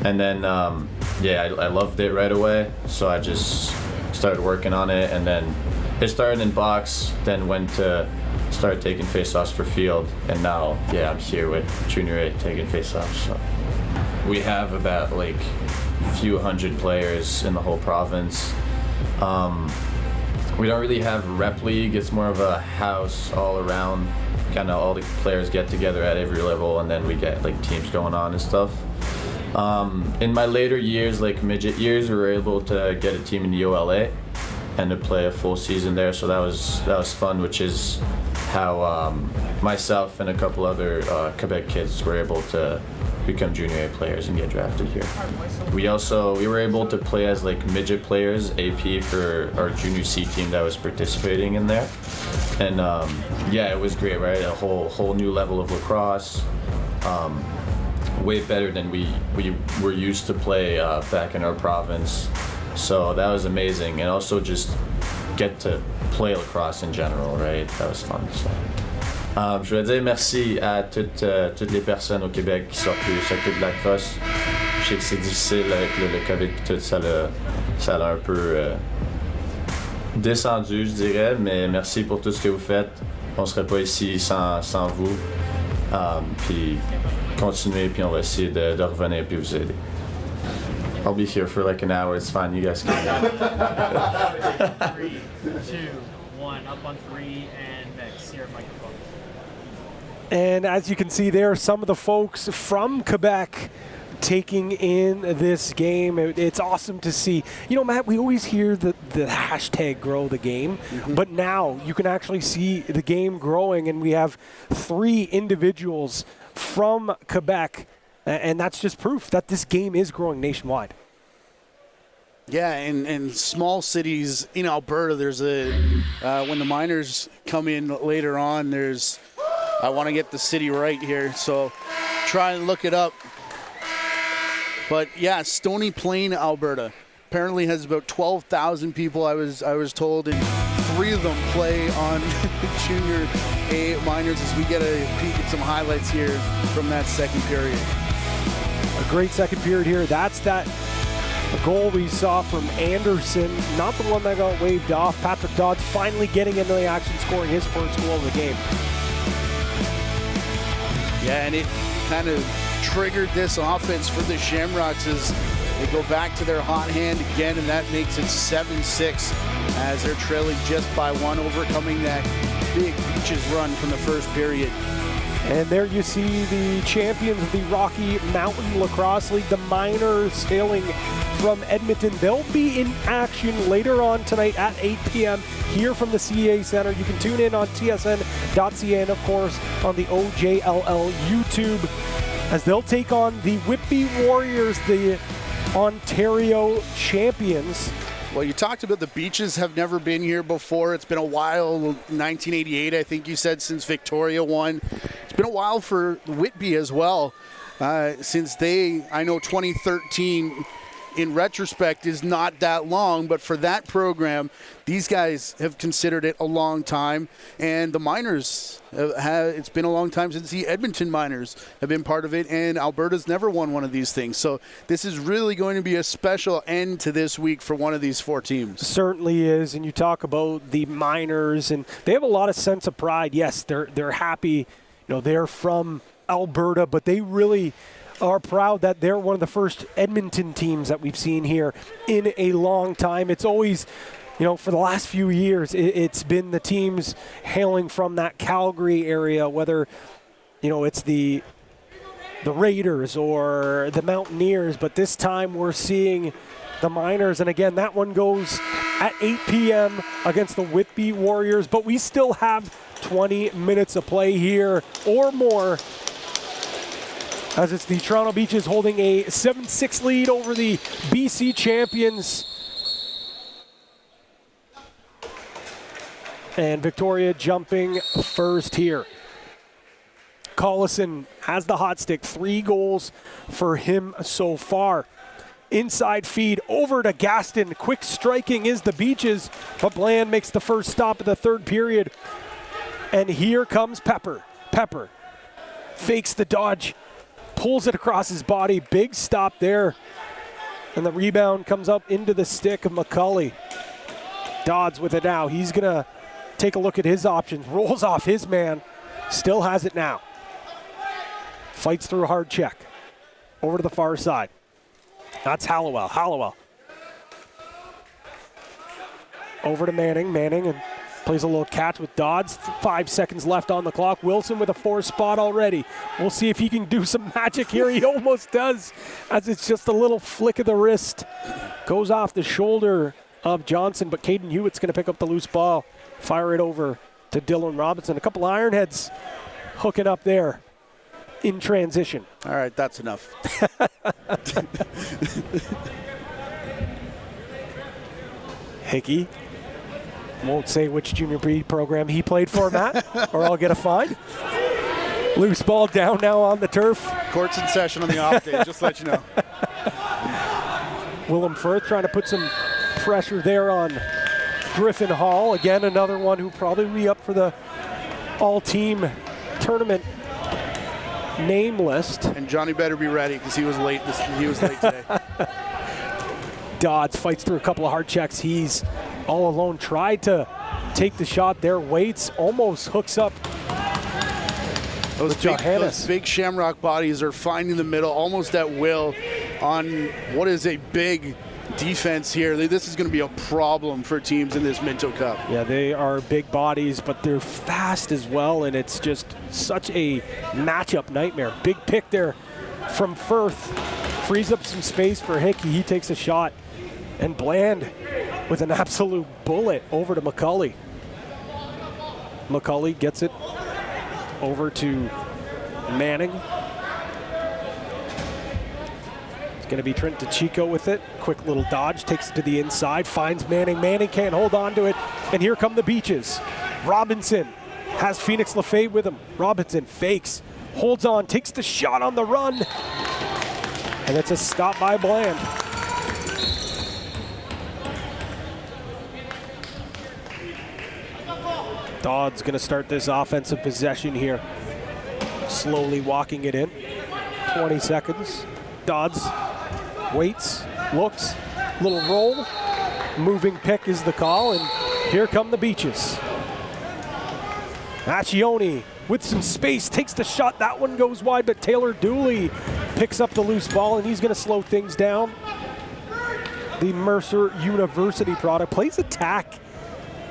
And then I loved it right away, so I just started working on it, and then it started in box, then went to start taking face-offs for field, and now I'm here with Junior A taking face-offs. So we have about a few hundred players in the whole province. We don't really have a rep league. It's more of a house all around. Kind of all the players get together at every level, and then we get teams going on and stuff. In my later years, midget years, we were able to get a team in the OLA and to play a full season there. So that was fun, which is how myself and a couple other Quebec kids were able to become junior A players and get drafted here. We were able to play as like midget players, AP for our junior C team that was participating in there. And yeah, it was great, right? A whole new level of lacrosse. Way better than we were used to play back in our province. So that was amazing. And also just get to play lacrosse in general, right? That was fun. So. Je veux dire merci à toutes les personnes au Québec qui s'occupent de la crosse. Je sais que c'est difficile avec le COVID et tout, ça l'a un peu descendu, je dirais, mais merci pour tout ce que vous faites. On ne serait pas ici sans vous. Puis continuez, puis on va essayer de revenir puis vous aider. I'll be here for like an hour, it's fine, you guys can go. 3, 2, 1, up on 3, and next, here, microphone. And as you can see there, some of the folks from Quebec taking in this game. It's awesome to see. You know, Matt, we always hear the hashtag grow the game, but now you can actually see the game growing, and we have 3 individuals from Quebec, and that's just proof that this game is growing nationwide. Yeah, and small cities in Alberta, there's when the minors come in later on, I want to get the city right here, so try and look it up. But yeah, Stony Plain, Alberta, apparently has about 12,000 people, I was told, and 3 of them play on junior A minors as we get a peek at some highlights here from that second period. A great second period here. That's that goal we saw from Anderson, not the one that got waved off. Patrick Dodds finally getting into the action, scoring his first goal of the game. Yeah, and it kind of triggered this offense for the Shamrocks as they go back to their hot hand again, and that makes it 7-6 as they're trailing just by 1, overcoming that big Beaches run from the first period. And there you see the champions of the Rocky Mountain Lacrosse League, the Miners, hailing from Edmonton. They'll be in action later on tonight at 8 p.m. here from the CEA Center. You can tune in on tsn.ca and, of course, on the OJLL YouTube as they'll take on the Whitby Warriors, the Ontario champions. Well, you talked about the Beaches have never been here before. It's been a while, 1988, I think you said, since Victoria won. It's been a while for Whitby as well, since I know 2013 in retrospect is not that long, but for that program, these guys have considered it a long time. And the Miners, it's been a long time since the Edmonton Miners have been part of it, and Alberta's never won one of these things. So this is really going to be a special end to this week for one of these 4 teams. Certainly is, and you talk about the Miners, and they have a lot of sense of pride. Yes, they're happy, you know, they're from Alberta, but they really are proud that they're one of the first Edmonton teams that we've seen here in a long time. It's always, you know, for the last few years, it's been the teams hailing from that Calgary area, whether, you know, it's the Raiders or the Mountaineers, but this time we're seeing the Miners, and again, that one goes at 8 p.m. against the Whitby Warriors, but we still have 20 minutes of play here or more, as it's the Toronto Beaches holding a 7-6 lead over the BC champions. And Victoria jumping first here. Collison has the hot stick, 3 goals for him so far. Inside feed over to Gaston. Quick striking is the Beaches, but Bland makes the first stop of the third period. And here comes Pepper. Pepper fakes the dodge, pulls it across his body. Big stop there. And the rebound comes up into the stick of McCulley. Dodds with it now. He's going to take a look at his options. Rolls off his man. Still has it now. Fights through a hard check. Over to the far side. That's Hallowell. Hallowell. Over to Manning. Manning and plays a little catch with Dodds. 5 seconds left on the clock. Wilson with a 4 spot already. We'll see if he can do some magic here. He almost does, as it's just a little flick of the wrist. Goes off the shoulder of Johnson, but Caden Hewitt's going to pick up the loose ball, fire it over to Dylan Robinson. A couple Ironheads hooking up there in transition. All right, that's enough. Hickey won't say which junior B program he played for, Matt, or I'll get a fine. Loose ball down now on the turf. Court's in session on the off day, just to let you know. Willem Firth trying to put some pressure there on Griffin Hall. Again, another one who probably be up for the all-team tournament name list. And Johnny better be ready because he was late. He was late today. Dodds fights through a couple of hard checks. He's all alone. Tried to take the shot there. Waits almost hooks up. Those big Shamrock bodies are finding the middle almost at will on what is a big defense here. This is going to be a problem for teams in this Minto Cup. Yeah, they are big bodies, but they're fast as well, and it's just such a matchup nightmare. Big pick there from Firth. Frees up some space for Hickey. He takes a shot, and Bland with an absolute bullet over to McCulley. McCulley gets it over to Manning. It's going to be Trent DeChico with it. Quick little dodge, takes it to the inside, finds Manning. Manning can't hold on to it, and here come the Beaches. Robinson has Phoenix Lafayette with him. Robinson fakes, holds on, takes the shot on the run, and it's a stop by Bland. Dodd's going to start this offensive possession here. Slowly walking it in. 20 seconds. Dodds waits, looks, little roll. Moving pick is the call, and here come the Beaches. Accioni with some space takes the shot. That one goes wide, but Taylor Dooley picks up the loose ball, and he's going to slow things down. The Mercer University product plays attack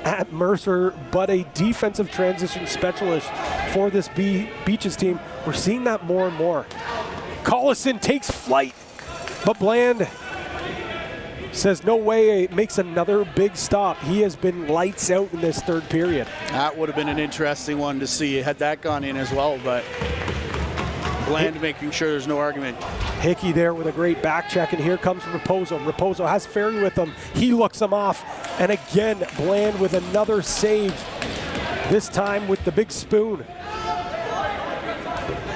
at Mercer, but a defensive transition specialist for this Beaches team. We're seeing that more and more. Collison takes flight, but Bland says no way, makes another big stop. He has been lights out in this third period. That would have been an interesting one to see had that gone in as well, but Bland making sure there's no argument. Hickey there with a great back check, and here comes Raposo. Raposo has Ferry with him. He looks him off, and again, Bland with another save, this time with the big spoon.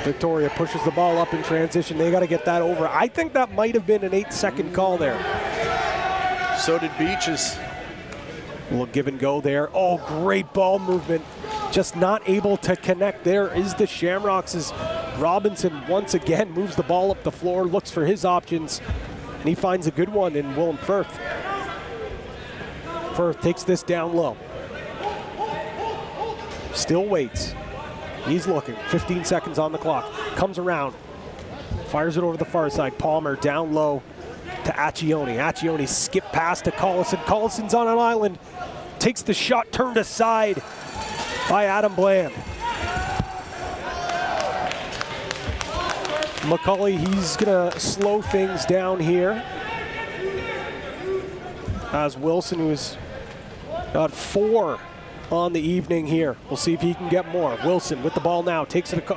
Victoria pushes the ball up in transition. They got to get that over. I think that might have been an 8-second call there. So did Beaches. A little give and go there. Oh, great ball movement. Just not able to connect. There is the Shamrocks as Robinson once again moves the ball up the floor, looks for his options, and he finds a good one in Willem Firth. Firth takes this down low. Still waits. He's looking. 15 seconds on the clock. Comes around. Fires it over the far side. Palmer down low to Accioni. Accioni skip pass to Collison. Collison's on an island. Takes the shot turned aside by Adam Bland. McCulley, he's going to slow things down here. As Wilson, who's got 4 on the evening here. We'll see if he can get more. Wilson with the ball now, takes it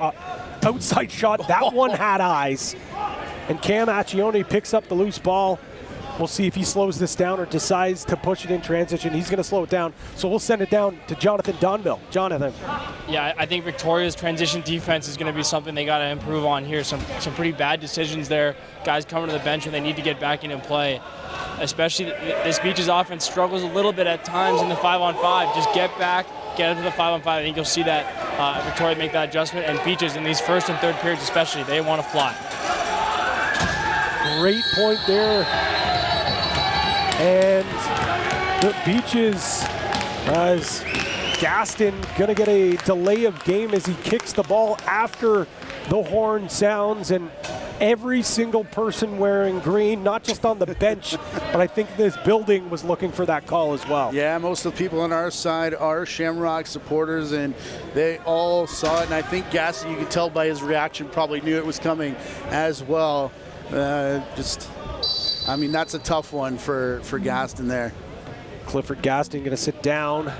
outside shot. That one had eyes. And Cam Accioni picks up the loose ball. We'll see if he slows this down or decides to push it in transition. He's going to slow it down. So we'll send it down to Jonathan Donville. Jonathan. Yeah, I think Victoria's transition defense is going to be something they got to improve on here. Some pretty bad decisions there. Guys coming to the bench when they need to get back in and play. Especially this Beaches offense struggles a little bit at times in the 5-on-5. Just get back, get into the 5-on-5. I think you'll see that Victoria make that adjustment. And Beaches in these first and third periods especially, they want to fly. Great point there. And the Beaches, as Gaston gonna get a delay of game as he kicks the ball after the horn sounds, and every single person wearing green, not just on the bench, but I think this building was looking for that call as well. Yeah, most of the people on our side are Shamrock supporters, and they all saw it, and I think Gaston, you could tell by his reaction, probably knew it was coming as well. I mean, that's a tough one for Gaston there. Clifford Gaston going to sit down.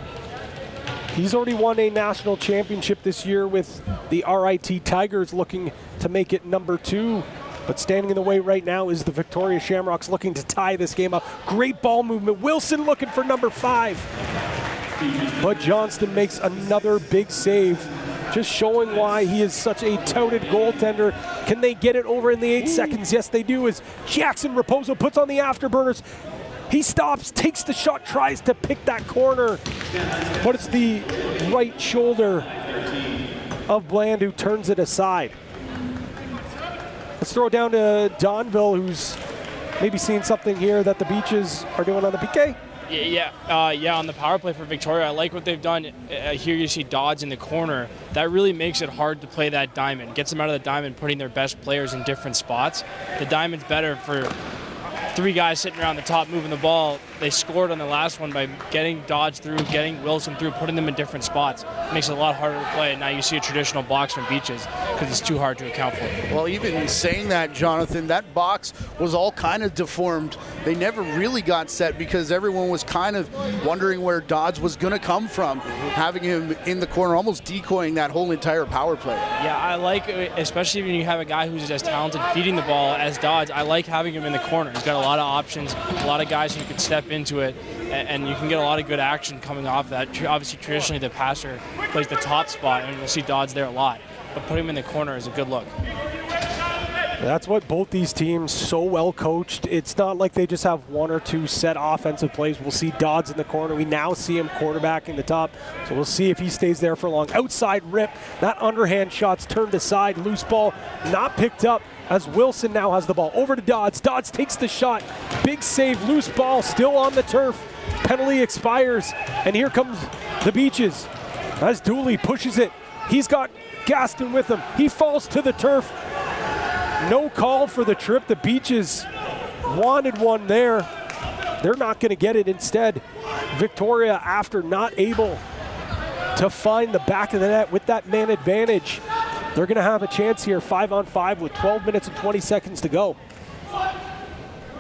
He's already won a national championship this year with the RIT Tigers, looking to make it number 2. But standing in the way right now is the Victoria Shamrocks, looking to tie this game up. Great ball movement. Wilson looking for number 5. But Johnston makes another big save, just showing why he is such a touted goaltender. Can they get it over in the 8 seconds? Yes, they do, as Jackson Raposo puts on the afterburners. He stops, takes the shot, tries to pick that corner, but it's the right shoulder of Bland who turns it aside. Let's throw it down to Donville, who's maybe seeing something here that the Beaches are doing on the PK. Yeah, on the power play for Victoria, I like what they've done. Here you see Dodds in the corner. That really makes it hard to play that diamond. Gets them out of the diamond, putting their best players in different spots. The diamond's better for 3 guys sitting around the top moving the ball. They scored on the last one by getting Dodge through, getting Wilson through, putting them in different spots. Makes it a lot harder to play. Now you see a traditional box from Beaches because it's too hard to account for. Well, even saying that, Jonathan, that box was all kind of deformed. They never really got set because everyone was kind of wondering where Dodge was going to come from, having him in the corner, almost decoying that whole entire power play. Yeah, I like, especially when you have a guy who's as talented feeding the ball as Dodge, I like having him in the corner. He's got a lot of options, a lot of guys who can step into it, and you can get a lot of good action coming off that. Obviously, traditionally, the passer plays the top spot, and you'll see Dodge there a lot. But putting him in the corner is a good look. That's what both these teams, so well coached. It's not like they just have 1 or 2 set offensive plays. We'll see Dodds in the corner. We now see him quarterbacking the top, so we'll see if he stays there for long. Outside rip, that underhand shot's turned aside. Loose ball not picked up as Wilson now has the ball. Over to Dodds. Dodds takes the shot. Big save, loose ball, still on the turf. Penalty expires, and here comes the Beaches as Dooley pushes it. He's got Gaston with him. He falls to the turf. No call for the trip. The Beaches wanted one there. They're not going to get it. Instead, Victoria, after not able to find the back of the net with that man advantage, they're going to have a chance here, 5-on-5 with 12 minutes and 20 seconds to go.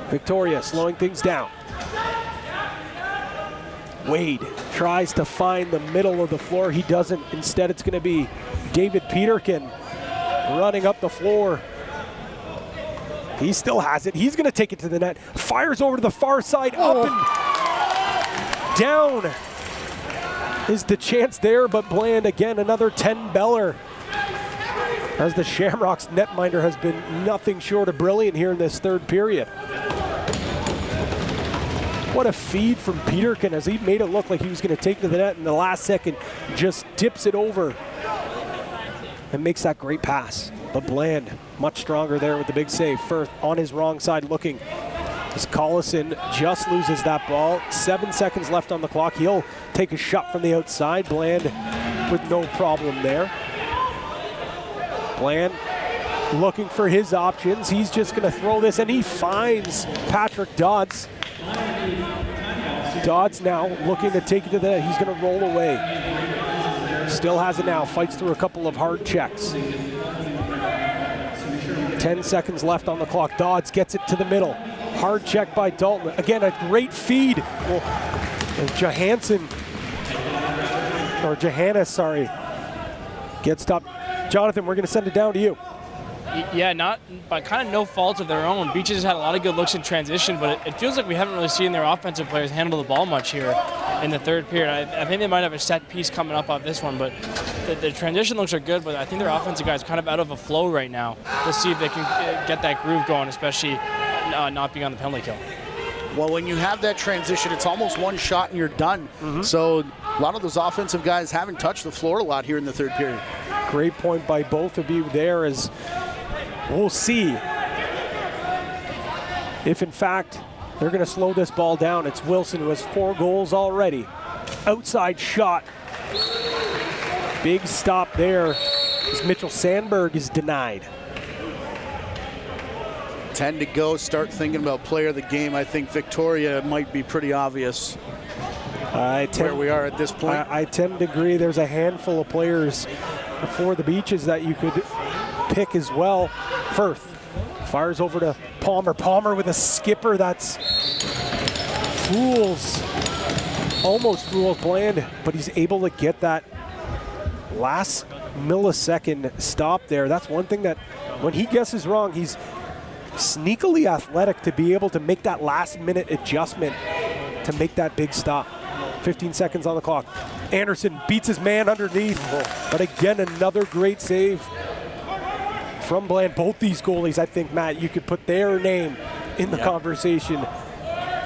Victoria slowing things down. Wade tries to find the middle of the floor. He doesn't. Instead, it's going to be David Peterkin running up the floor. He still has it. He's going to take it to the net. Fires over to the far side. Up and down is the chance there, but Bland again, another 10-beller. As the Shamrocks netminder has been nothing short of brilliant here in this third period. What a feed from Peterkin as he made it look like he was going to take to the net in the last second. Just dips it over and makes that great pass. But Bland, much stronger there with the big save. Firth on his wrong side looking. As Collison just loses that ball. 7 seconds left on the clock. He'll take a shot from the outside. Bland with no problem there. Bland looking for his options. He's just going to throw this, and he finds Patrick Dodds. Dodds now looking to take it to the net. He's going to roll away. Still has it now. Fights through a couple of hard checks. 10 seconds left on the clock. Dodds gets it to the middle. Hard check by Dalton. Again, a great feed. Johannes, gets stopped. Jonathan, we're going to send it down to you. Yeah, not by kind of no fault of their own. Beaches has had a lot of good looks in transition, but it feels like we haven't really seen their offensive players handle the ball much here in the third period. I think they might have a set piece coming up off this one, but the transition looks are good, but I think their offensive guys kind of out of a flow right now. We'll see if they can get that groove going, especially not being on the penalty kill. Well, when you have that transition, it's almost one shot and you're done. So a lot of those offensive guys haven't touched the floor a lot here in the third period. Great point by both of you there, as we'll see if, in fact, they're going to slow this ball down. It's Wilson, who has 4 goals already. Outside shot. Big stop there as Mitchell Sandberg is denied. 10 to go. Start thinking about player of the game. I think Victoria might be pretty obvious where we are at this point. I tend to agree. There's a handful of players for the Beaches that you could pick as well. Firth fires over to Palmer. Palmer with a skipper that's fools almost fools Bland, but he's able to get that last millisecond stop there. That's one thing that when he guesses wrong, he's sneakily athletic to be able to make that last minute adjustment to make that big stop. 15 seconds on the clock. Anderson beats his man underneath, but again, another great save from Bland. Both these goalies, I think, Matt, you could put their name in the conversation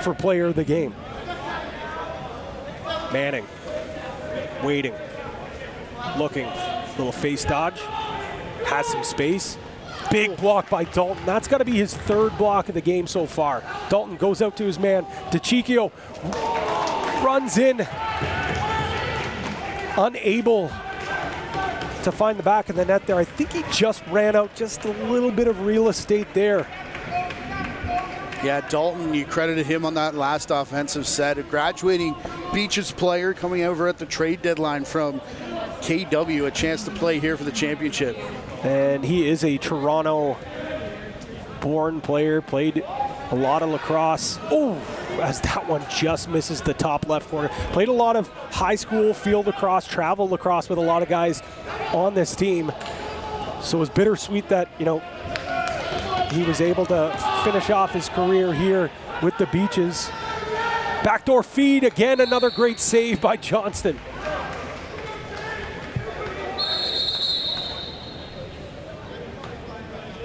for player of the game. Manning, waiting, looking, little face dodge, has some space. Big block by Dalton. That's got to be his third block of the game so far. Dalton goes out to his man. DeCicchio runs in, unable to find the back of the net there. I think he just ran out just a little bit of real estate there. Yeah, Dalton, you credited him on that last offensive set. A graduating Beaches player coming over at the trade deadline from KW, a chance to play here for the championship. And he is a Toronto-born player, played a lot of lacrosse. Oh, as that one just misses the top left corner. Played a lot of high school field lacrosse, travel lacrosse with a lot of guys on this team. So it was bittersweet that, you know, he was able to finish off his career here with the Beaches. Backdoor feed, again, another great save by Johnston.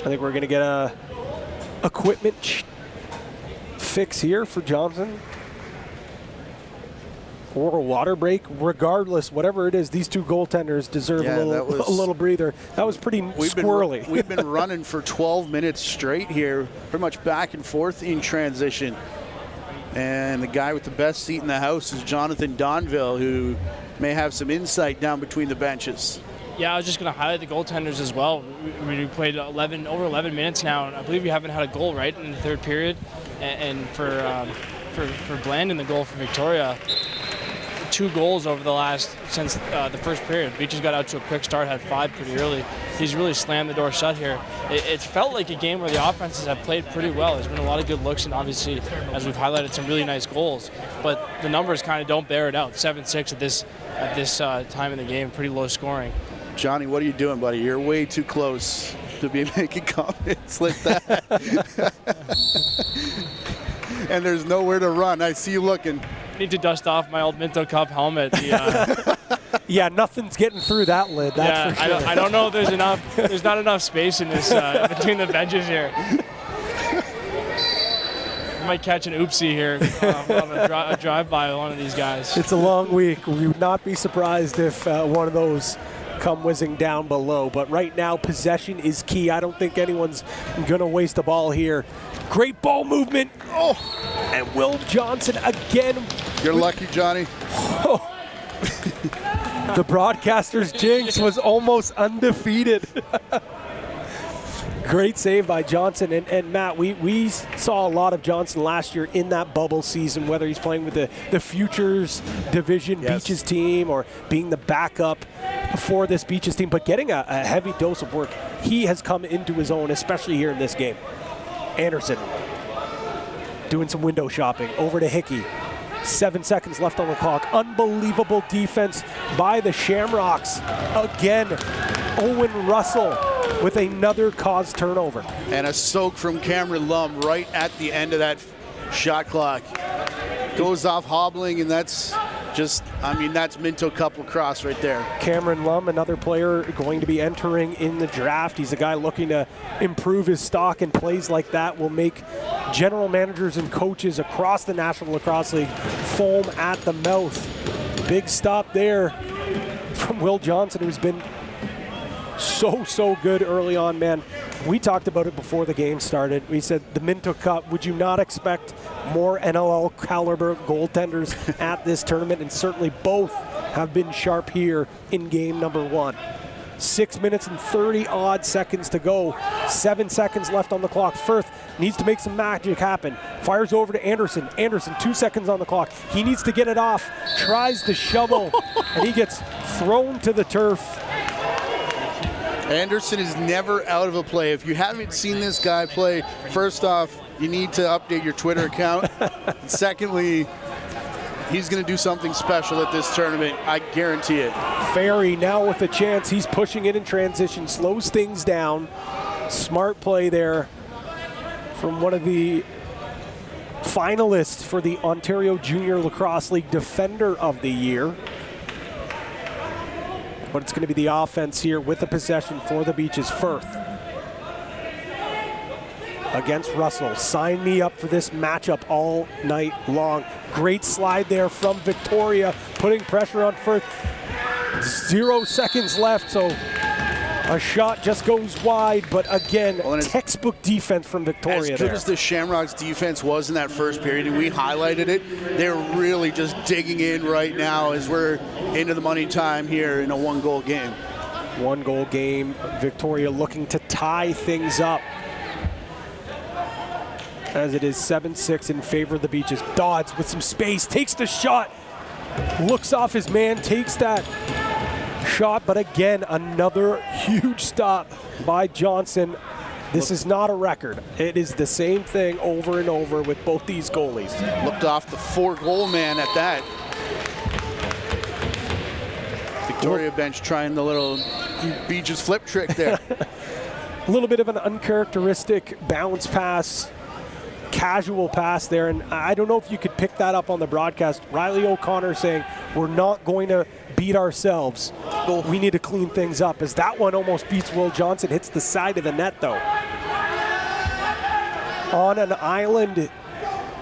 I think we're going to get a equipment fix here for Johnson. Or a water break. Regardless, whatever it is, these two goaltenders deserve a little breather. That was pretty squirrely. We've been running for 12 minutes straight here, pretty much back and forth in transition. And the guy with the best seat in the house is Jonathan Donville, who may have some insight down between the benches. Yeah, I was just going to highlight the goaltenders as well. We played over 11 minutes now, and I believe we haven't had a goal right in the third period. And for Bland in the goal for Victoria, 2 goals over since the first period. Beaches got out to a quick start, had 5 pretty early. He's really slammed the door shut here. It felt like a game where the offenses have played pretty well. There's been a lot of good looks, and obviously, as we've highlighted, some really nice goals. But the numbers kind of don't bear it out. 7-6 at this time in the game, pretty low scoring. Johnny, what are you doing, buddy? You're way too close to be making comments like that. And there's nowhere to run. I see you looking. I need to dust off my old Minto Cup helmet. Yeah, nothing's getting through that lid. That's for sure. I don't know if there's enough. There's not enough space in this between the benches here. I might catch an oopsie here on a drive-by with one of these guys. It's a long week. We would not be surprised if one of those come whizzing down below. But right now, possession is key. I don't think anyone's going to waste a ball here. Great ball movement. Oh, and Will Johnson again. You're lucky, Johnny. Oh. The broadcaster's jinx was almost undefeated. Great save by Johnson. And Matt, we saw a lot of Johnson last year in that bubble season, whether he's playing with the Futures Division Beaches team or being the backup for this Beaches team, but getting a heavy dose of work. He has come into his own, especially here in this game. Anderson doing some window shopping. Over to Hickey. 7 seconds left on the clock. Unbelievable defense by the Shamrocks. Again, Owen Russell with another caused turnover. And a soak from Cameron Lum right at the end of that shot clock. Goes off hobbling, and that's just, I mean, that's Minto Cup lacrosse right there. Cameron Lum, another player going to be entering in the draft. He's a guy looking to improve his stock, and plays like that will make general managers and coaches across the National Lacrosse League foam at the mouth. Big stop there from Will Johnson, who's been so good early on, man. We talked about it before the game started. We said the Minto Cup, would you not expect more NLL caliber goaltenders at this tournament? And certainly both have been sharp here in game number 1. 6 minutes and 30 odd seconds to go. 7 seconds left on the clock. Firth needs to make some magic happen. Fires over to Anderson. Anderson, 2 seconds on the clock. He needs to get it off. Tries the shovel, and he gets thrown to the turf. Anderson is never out of a play. If you haven't seen this guy play, first off, you need to update your Twitter account. Secondly, He's going to do something special at this tournament. I guarantee it. Ferry now with a chance. He's pushing it in transition, slows things down. Smart play there from one of the finalists for the Ontario Junior Lacrosse League Defender of the Year. But it's going to be the offense here with the possession for the Beaches. Firth against Russell. Sign me up for this matchup all night long. Great slide there from Victoria, putting pressure on Firth. 0 seconds left, so a shot just goes wide, but again, textbook defense from Victoria. As good as the Shamrocks defense was in that first period, and we highlighted it, they're really just digging in right now as we're into the money time here in a one-goal game. One-goal game. Victoria looking to tie things up, as it is 7-6 in favor of the Beaches. Dodds with some space, takes the shot, looks off his man, takes that shot, but again, another huge stop by Johnson. This is not a record. It is the same thing over and over with both these goalies. Looked off the 4-goal man at that. Victoria bench trying the little Beaches flip trick there. A little bit of an uncharacteristic bounce pass, casual pass there, and I don't know if you could pick that up on the broadcast. Riley O'Connor saying, we're not going to beat ourselves. We need to clean things up, as that one almost beats Will Johnson, hits the side of the net though. On an island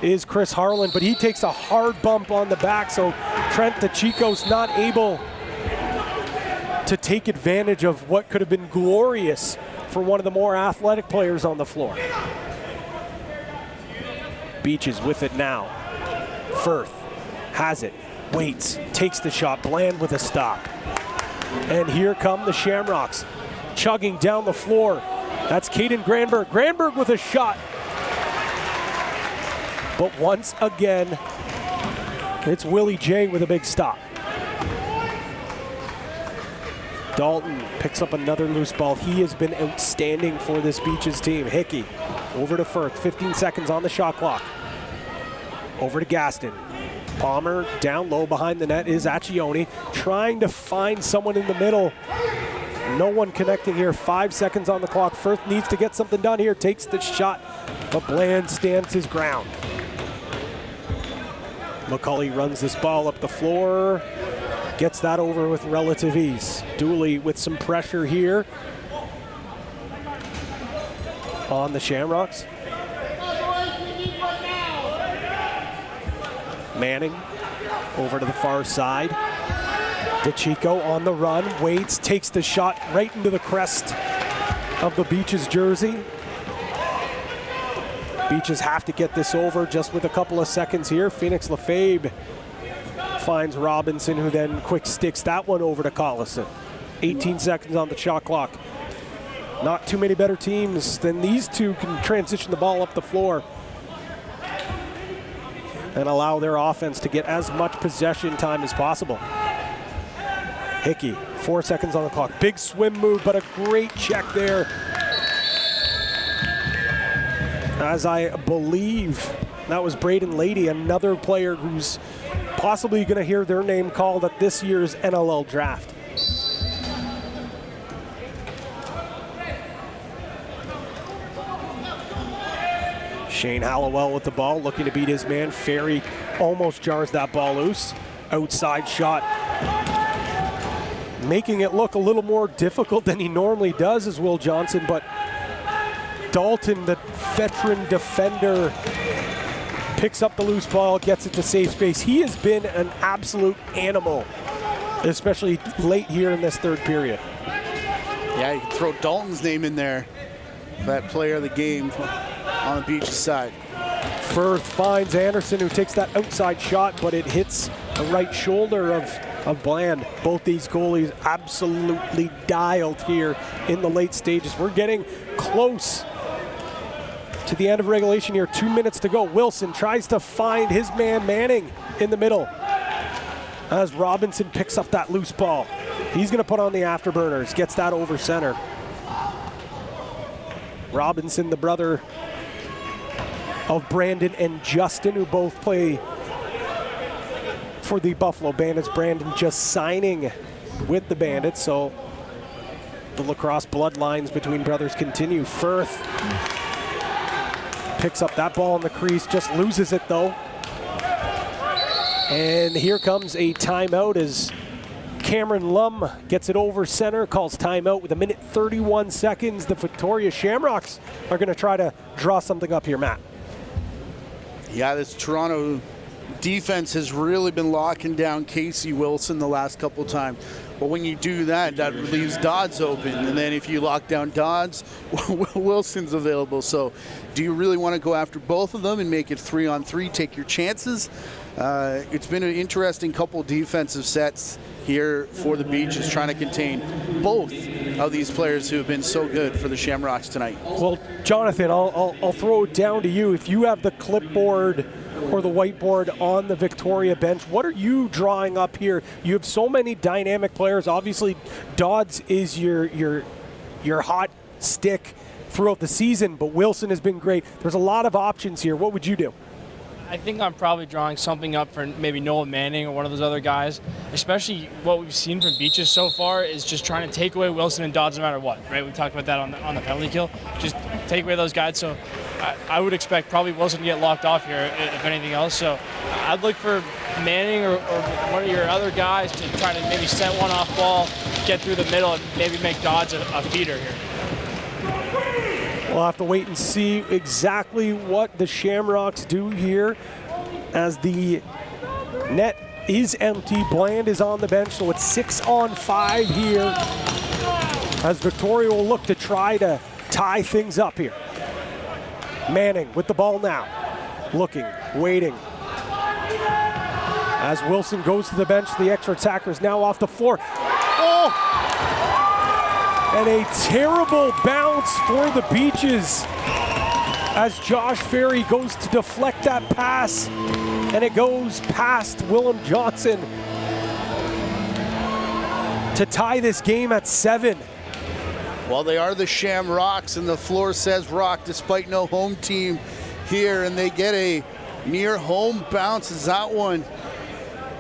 is Chris Harlan, but he takes a hard bump on the back, so Trent DeChico's not able to take advantage of what could have been glorious for one of the more athletic players on the floor. Beaches with it now. Firth has it, waits, takes the shot, Bland with a stop. And here come the Shamrocks, chugging down the floor. That's Caden Granberg. Granberg with a shot. But once again, it's Willie J with a big stop. Dalton picks up another loose ball. He has been outstanding for this Beaches team. Hickey over to Firth, 15 seconds on the shot clock. Over to Gaston. Palmer down low behind the net is Accioni, trying to find someone in the middle. No one connecting here. 5 seconds on the clock. Firth needs to get something done here. Takes the shot, but Bland stands his ground. McCulley runs this ball up the floor. Gets that over with relative ease. Dooley with some pressure here on the Shamrocks. Manning over to the far side. DeChico on the run, waits, takes the shot right into the crest of the Beaches jersey. Beaches have to get this over just with a couple of seconds here. Phoenix Lefebvre finds Robinson, who then quick sticks that one over to Collison. 18 seconds on the shot clock. Not too many better teams than these two can transition the ball up the floor and allow their offense to get as much possession time as possible. Hickey, 4 seconds on the clock. Big swim move, but a great check there. As I believe that was Braden Lady, another player who's possibly going to hear their name called at this year's NLL draft. Shane Hallowell with the ball, looking to beat his man. Ferry almost jars that ball loose. Outside shot. Making it look a little more difficult than he normally does is Will Johnson, but Dalton, the veteran defender, picks up the loose ball, gets it to safe space. He has been an absolute animal, especially late here in this third period. Yeah, you can throw Dalton's name in there, that player of the game on the Beaches side. Firth finds Anderson, who takes that outside shot, but it hits the right shoulder of Bland. Both these goalies absolutely dialed here in the late stages. We're getting close to the end of regulation here. 2 minutes to go. Wilson tries to find his man Manning in the middle as Robinson picks up that loose ball. He's going to put on the afterburners, gets that over center. Robinson, the brother of Brandon and Justin, who both play for the Buffalo Bandits. Brandon just signing with the Bandits, so the lacrosse bloodlines between brothers continue. Firth picks up that ball in the crease, just loses it though. And here comes a timeout as Cameron Lum gets it over center, calls timeout with 1:31 seconds. The Victoria Shamrocks are going to try to draw something up here, Matt. Yeah, this Toronto defense has really been locking down Casey Wilson the last couple times. But when you do that, that leaves Dodds open. And then if you lock down Dodds, Wilson's available. So do you really want to go after both of them and make it 3-on-3, take your chances? It's been an interesting couple defensive sets here for the Beaches, trying to contain both of these players who have been so good for the Shamrocks tonight. Well, Jonathan, I'll throw it down to you. If you have the clipboard or the whiteboard on the Victoria bench, what are you drawing up here? You have so many dynamic players. Obviously, Dodds is your hot stick throughout the season, but Wilson has been great. There's a lot of options here. What would you do? I think I'm probably drawing something up for maybe Noah Manning or one of those other guys. Especially what we've seen from Beaches so far is just trying to take away Wilson and Dodds no matter what, right? We talked about that on the penalty kill. Just take away those guys. So I would expect probably Wilson to get locked off here, if anything else. So I'd look for Manning or one of your other guys to try to maybe set one off ball, get through the middle, and maybe make Dodds a feeder here. We'll have to wait and see exactly what the Shamrocks do here as the net is empty. Bland is on the bench, so it's 6-on-5 here as Victoria will look to try to tie things up here. Manning with the ball now, looking, waiting. As Wilson goes to the bench, the extra attacker is now off the floor. Oh! And a terrible bounce for the Beaches as Josh Ferry goes to deflect that pass, and it goes past Willem Johnson to tie this game at 7. Well, they are the Shamrocks, and the floor says rock despite no home team here, and they get a near home bounce. Is that one?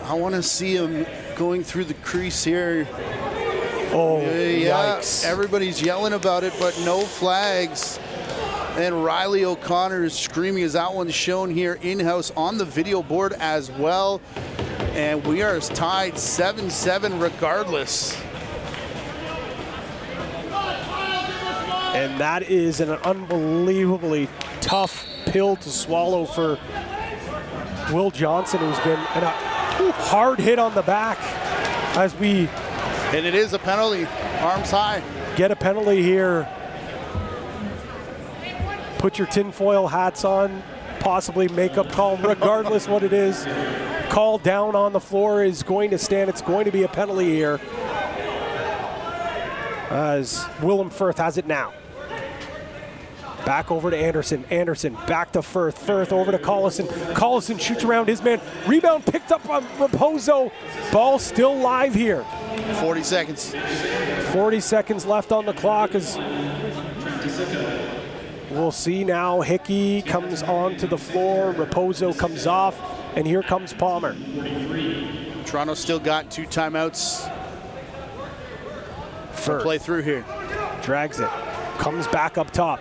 I want to see him going through the crease here. Oh, yeah, yikes. Everybody's yelling about it, but no flags. And Riley O'Connor is screaming as that one's shown here in-house on the video board as well. And we are tied 7-7 regardless. And that is an unbelievably tough pill to swallow for Will Johnson, who's been a hard hit on the back as we... And it is a penalty, arms high. Get a penalty here. Put your tinfoil hats on, possibly make-up call, regardless what it is. Call down on the floor is going to stand. It's going to be a penalty here as Willem Firth has it now. Back over to Anderson. Anderson back to Firth. Firth over to Collison. Collison shoots around his man. Rebound picked up on Raposo. Ball still live here. 40 seconds. 40 seconds left on the clock as we'll see now. Hickey comes onto the floor. Raposo comes off, and here comes Palmer. Toronto still got 2 timeouts Firth to play through here. drags it. Comes back up top.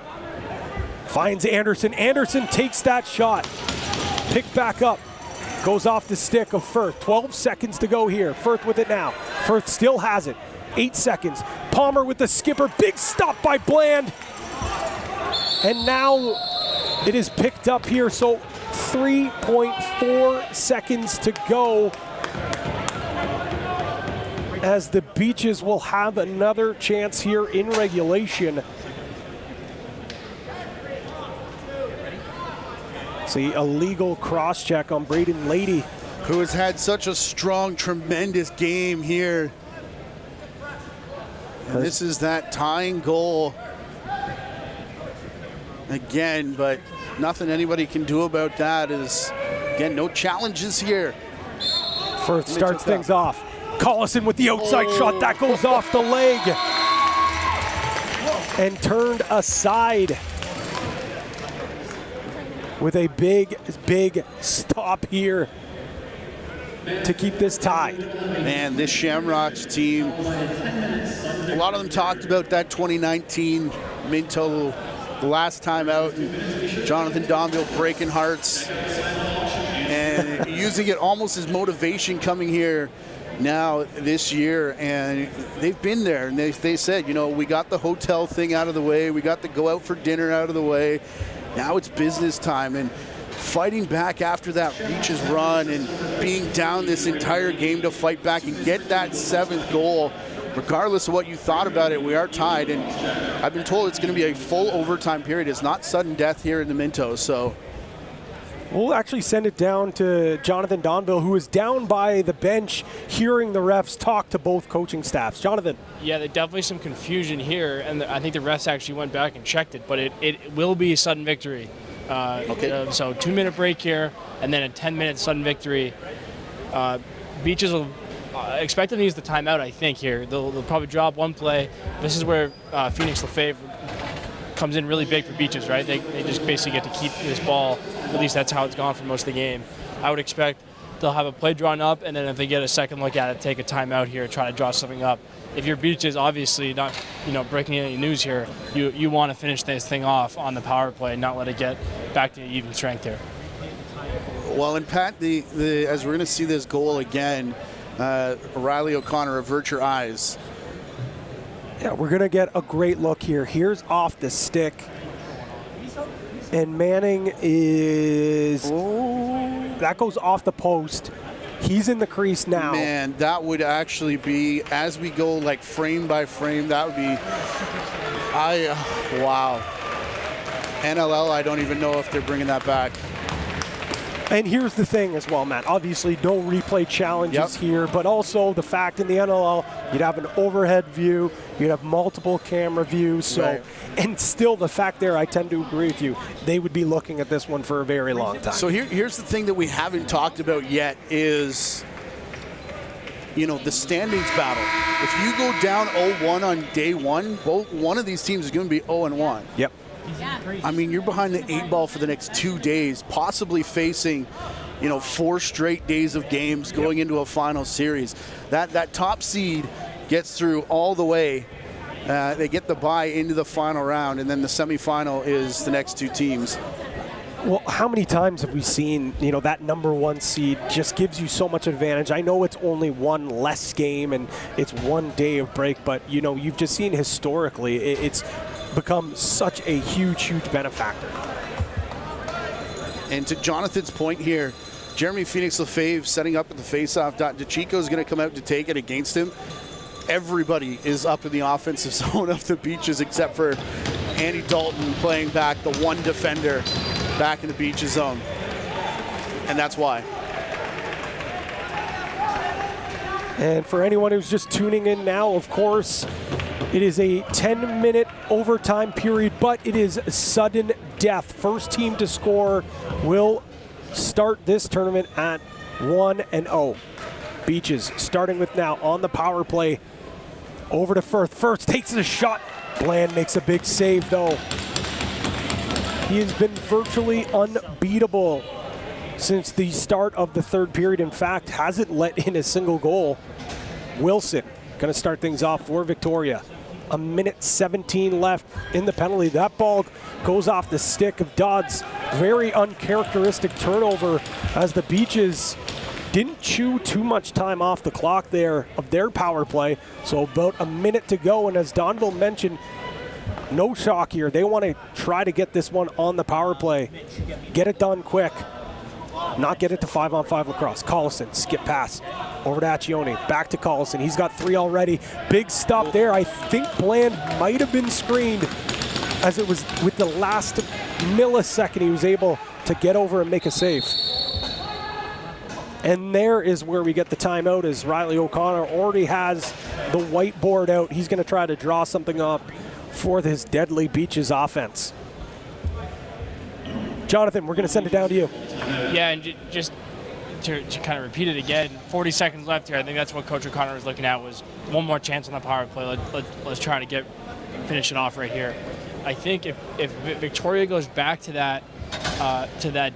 Finds Anderson. Anderson takes that shot. Picked back up. Goes off the stick of Firth. 12 seconds to go here. Firth with it now. Firth still has it. 8 seconds. Palmer with the skipper. Big stop by Bland. And now it is picked up here. So 3.4 seconds to go as the Beaches will have another chance here in regulation. See, a legal cross-check on Braden Lady, who has had such a strong, tremendous game here. And this is that tying goal again, but nothing anybody can do about that. Is, again, no challenges here. Firth starts things off. Collison with the outside shot. That goes off the leg and turned aside with a big, big stop here. to keep this tied. Man, this Shamrocks team, a lot of them talked about that 2019 Minto the last time out, and Jonathan Donville breaking hearts and using it almost as motivation coming here now this year. And they've been there, and they said, you know, we got the hotel thing out of the way, we got the go out for dinner out of the way, now it's business time. And fighting back after that Beaches run and being down this entire game to fight back and get that 7th goal, regardless of what you thought about it, we are tied. And I've been told it's going to be a full overtime period. It's not sudden death here in the Minto, so. We'll actually send it down to Jonathan Donville, who is down by the bench hearing the refs talk to both coaching staffs. Jonathan. Yeah, there's definitely some confusion here, and I think the refs actually went back and checked it, but it will be a sudden victory. Okay. So 2-minute break here, and then a 10-minute sudden victory. Beaches will expect them to use the timeout, I think, here. They'll probably drop one play. This is where Phoenix Lefebvre comes in really big for Beaches, right? They just basically get to keep this ball. At least that's how it's gone for most of the game. I would expect they'll have a play drawn up, and then if they get a second look at it, take a timeout here, try to draw something up. If your Beaches, obviously not, breaking any news here, you want to finish this thing off on the power play, not let it get back to even strength here. Well, and Pat, as we're going to see this goal again, Riley O'Connor, avert your eyes. Yeah, we're going to get a great look here. Here's off the stick. And Manning is... That goes off the post. He's in the crease now. Man, that would actually be, as we go like frame by frame, that would be... wow. NLL, I don't even know if they're bringing that back. And here's the thing as well, Matt. Obviously, no replay challenges here, but also the fact in the NLL, you'd have an overhead view, you'd have multiple camera views. So, right. And still the fact there, I tend to agree with you, they would be looking at this one for a very long time. So here's the thing that we haven't talked about yet is, the standings battle. If you go down 0-1 on day one, one of these teams is going to be 0-1. Yep. I mean, you're behind the 8 ball for the next 2 days, possibly facing, 4 straight days of games going into a final series. That top seed gets through all the way. They get the bye into the final round, and then the semifinal is the next 2 teams. Well, how many times have we seen, that number 1 seed just gives you so much advantage? I know it's only one less game and it's 1 day of break, but, you've just seen historically it's become such a huge benefactor. And to Jonathan's point here, Jeremy Phoenix Lefebvre setting up at the faceoff dot. DeChico's going to come out to take it against him. Everybody is up in the offensive zone of the Beaches except for Andy Dalton playing back, the one defender back in the Beaches zone. And that's why. And for anyone who's just tuning in now, of course, it is a 10-minute overtime period, but it is sudden death. First team to score will start this tournament at 1-0. Beaches starting with now on the power play. Over to Firth. Firth takes a shot. Bland makes a big save, though. He has been virtually unbeatable since the start of the third period. In fact, hasn't let in a single goal. Wilson going to start things off for Victoria. 1:17 left in the penalty. That ball goes off the stick of Dodds. Very uncharacteristic turnover as the Beaches didn't chew too much time off the clock there of their power play. So about a minute to go. And as Donville mentioned, no shock here. They want to try to get this one on the power play. Get it done quick. Not get it to 5-on-5 lacrosse. Collison, skip pass. Over to Accioni. Back to Collison. He's got 3 already. Big stop there. I think Bland might have been screened as it was with the last millisecond he was able to get over and make a save. And there is where we get the timeout as Riley O'Connor already has the whiteboard out. He's going to try to draw something up for this deadly Beaches offense. Jonathan, we're going to send it down to you. Yeah, and just to kind of repeat it again, 40 seconds left here. I think that's what Coach O'Connor was looking at, was one more chance on the power play. Let's try to finish it off right here. I think if Victoria goes back to that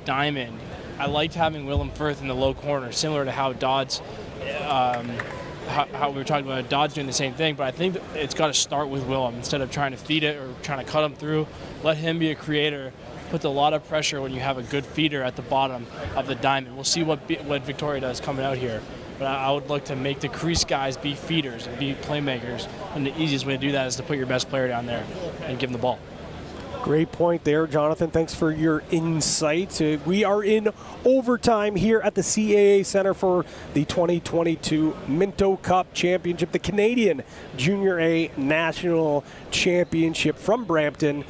diamond, I liked having Willem Firth in the low corner, similar to how Dodd's, how we were talking about Dodd's doing the same thing, but I think that it's got to start with Willem. Instead of trying to feed it or trying to cut him through, let him be a creator. Puts a lot of pressure when you have a good feeder at the bottom of the diamond. We'll see what Victoria does coming out here. But I would look to make the crease guys be feeders and be playmakers. And the easiest way to do that is to put your best player down there and give him the ball. Great point there, Jonathan. Thanks for your insight. We are in overtime here at the CAA Center for the 2022 Minto Cup Championship, the Canadian Junior A National Championship from Brampton.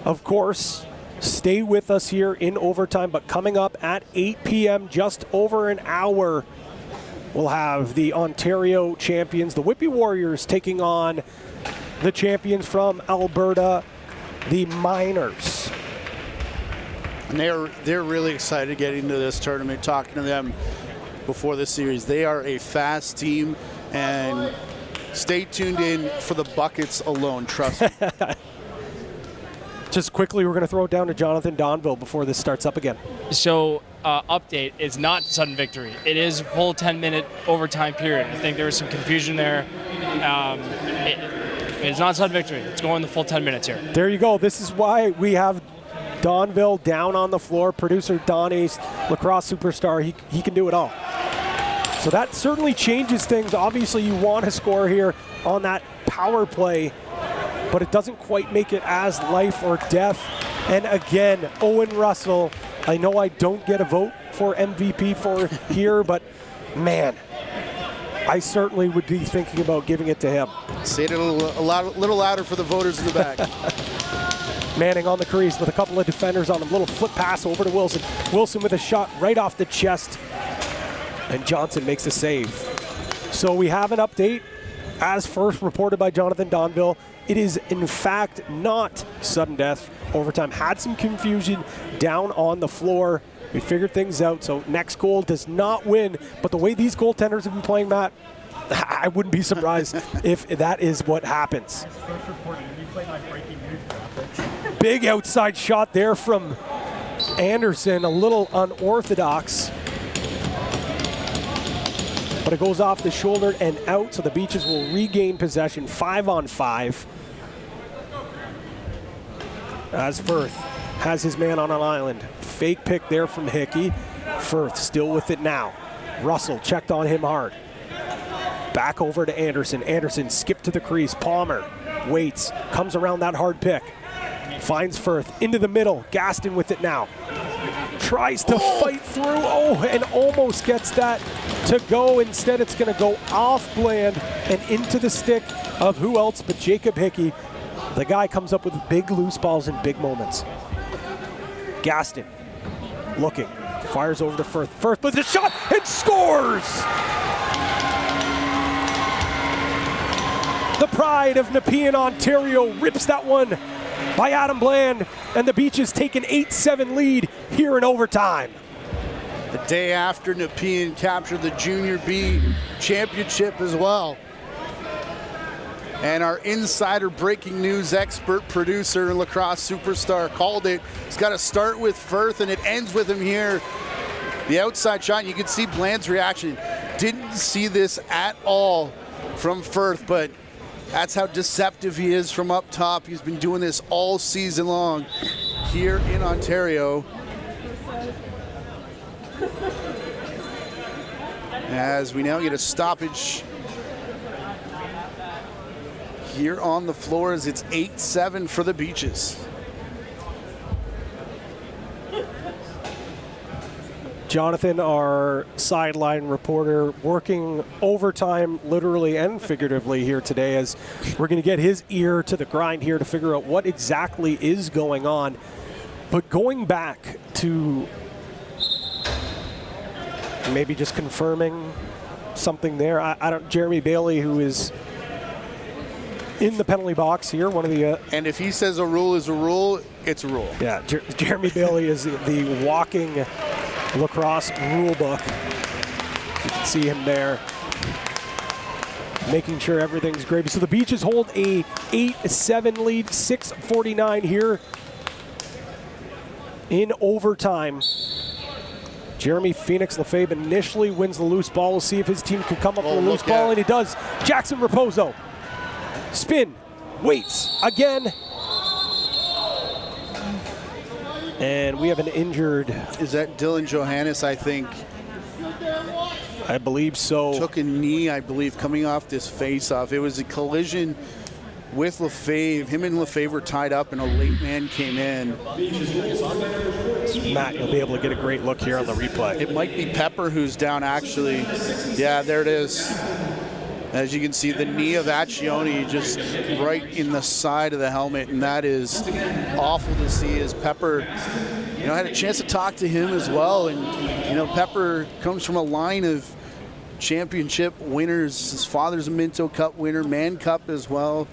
Of course, stay with us here in overtime, but coming up at 8 p.m., just over an hour, we'll have the Ontario champions, the Whitby Warriors, taking on the champions from Alberta, the Miners. And they're really excited to get into this tournament, talking to them before the series. They are a fast team, and stay tuned in for the buckets alone, trust me. Just quickly, we're going to throw it down to Jonathan Donville before this starts up again. So, update, it's not sudden victory. It is full 10-minute overtime period. I think there was some confusion there. It's not sudden victory. It's going the full 10 minutes here. There you go. This is why we have Donville down on the floor. Producer Don Ace, lacrosse superstar, he can do it all. So that certainly changes things. Obviously, you want to score here on that power play, but it doesn't quite make it as life or death. And again, Owen Russell, I know I don't get a vote for MVP for here, but man, I certainly would be thinking about giving it to him. Say it a little louder for the voters in the back. Manning on the crease with a couple of defenders on him. Little flip pass over to Wilson. Wilson with a shot right off the chest. And Johnson makes a save. So we have an update, as first reported by Jonathan Donville. It is, in fact, not sudden death. Overtime had some confusion down on the floor. We figured things out, so next goal does not win. But the way these goaltenders have been playing, Matt, I wouldn't be surprised if that is what happens. Big outside shot there from Anderson, a little unorthodox. But it goes off the shoulder and out, so the Beaches will regain possession 5-on-5. As Firth has his man on an island. Fake pick there from Hickey. Firth still with it now. Russell checked on him hard. Back over to Anderson. Anderson skipped to the crease. Palmer waits, comes around that hard pick. Finds Firth into the middle. Gaston with it now. Tries to fight through, and almost gets that to go. Instead, it's going to go off Bland and into the stick of who else but Jacob Hickey. The guy comes up with big loose balls in big moments. Gaston looking, fires over to Firth. Firth with a shot and scores! The pride of Nepean, Ontario, rips that one by Adam Bland, and the Beaches take an 8-7 lead here in overtime. The day after Nepean captured the Junior B championship as well. And our insider breaking news expert, producer, and lacrosse superstar called it. It's got to start with Firth, and it ends with him here. The outside shot, you can see Bland's reaction. Didn't see this at all from Firth, but that's how deceptive he is from up top. He's been doing this all season long here in Ontario. As we now get a stoppage here on the floor, as it's 8-7 for the Beaches. Jonathan, our sideline reporter, working overtime literally and figuratively here today, as we're going to get his ear to the grind here to figure out what exactly is going on. But going back to maybe just confirming something there, I don't. Jeremy Bailey, who is in the penalty box here, one of the and if he says a rule is a rule, it's a rule. Yeah, Jeremy Bailey is the walking lacrosse rule book. You can see him there making sure everything's gravy. So the Beaches hold a 8-7 lead, 6:49 here in overtime. Jeremy Phoenix Lefebvre initially wins the loose ball. We'll see if his team can come up with a loose look ball, at- and he does. Jackson Raposo. Spin. Waits again. And we have an injured. Is that Dylan Johannes, I think? I believe so. Took a knee, I believe, coming off this face-off. It was a collision with Lefebvre. Him and Lefebvre were tied up, and a late man came in. Matt, you'll be able to get a great look here on the replay. It might be Pepper who's down, actually. Yeah, there it is. As you can see, the knee of Accioni just right in the side of the helmet, and that is awful to see. As Pepper, I had a chance to talk to him as well, and Pepper comes from a line of championship winners. His father's a Minto Cup winner, Man Cup as well,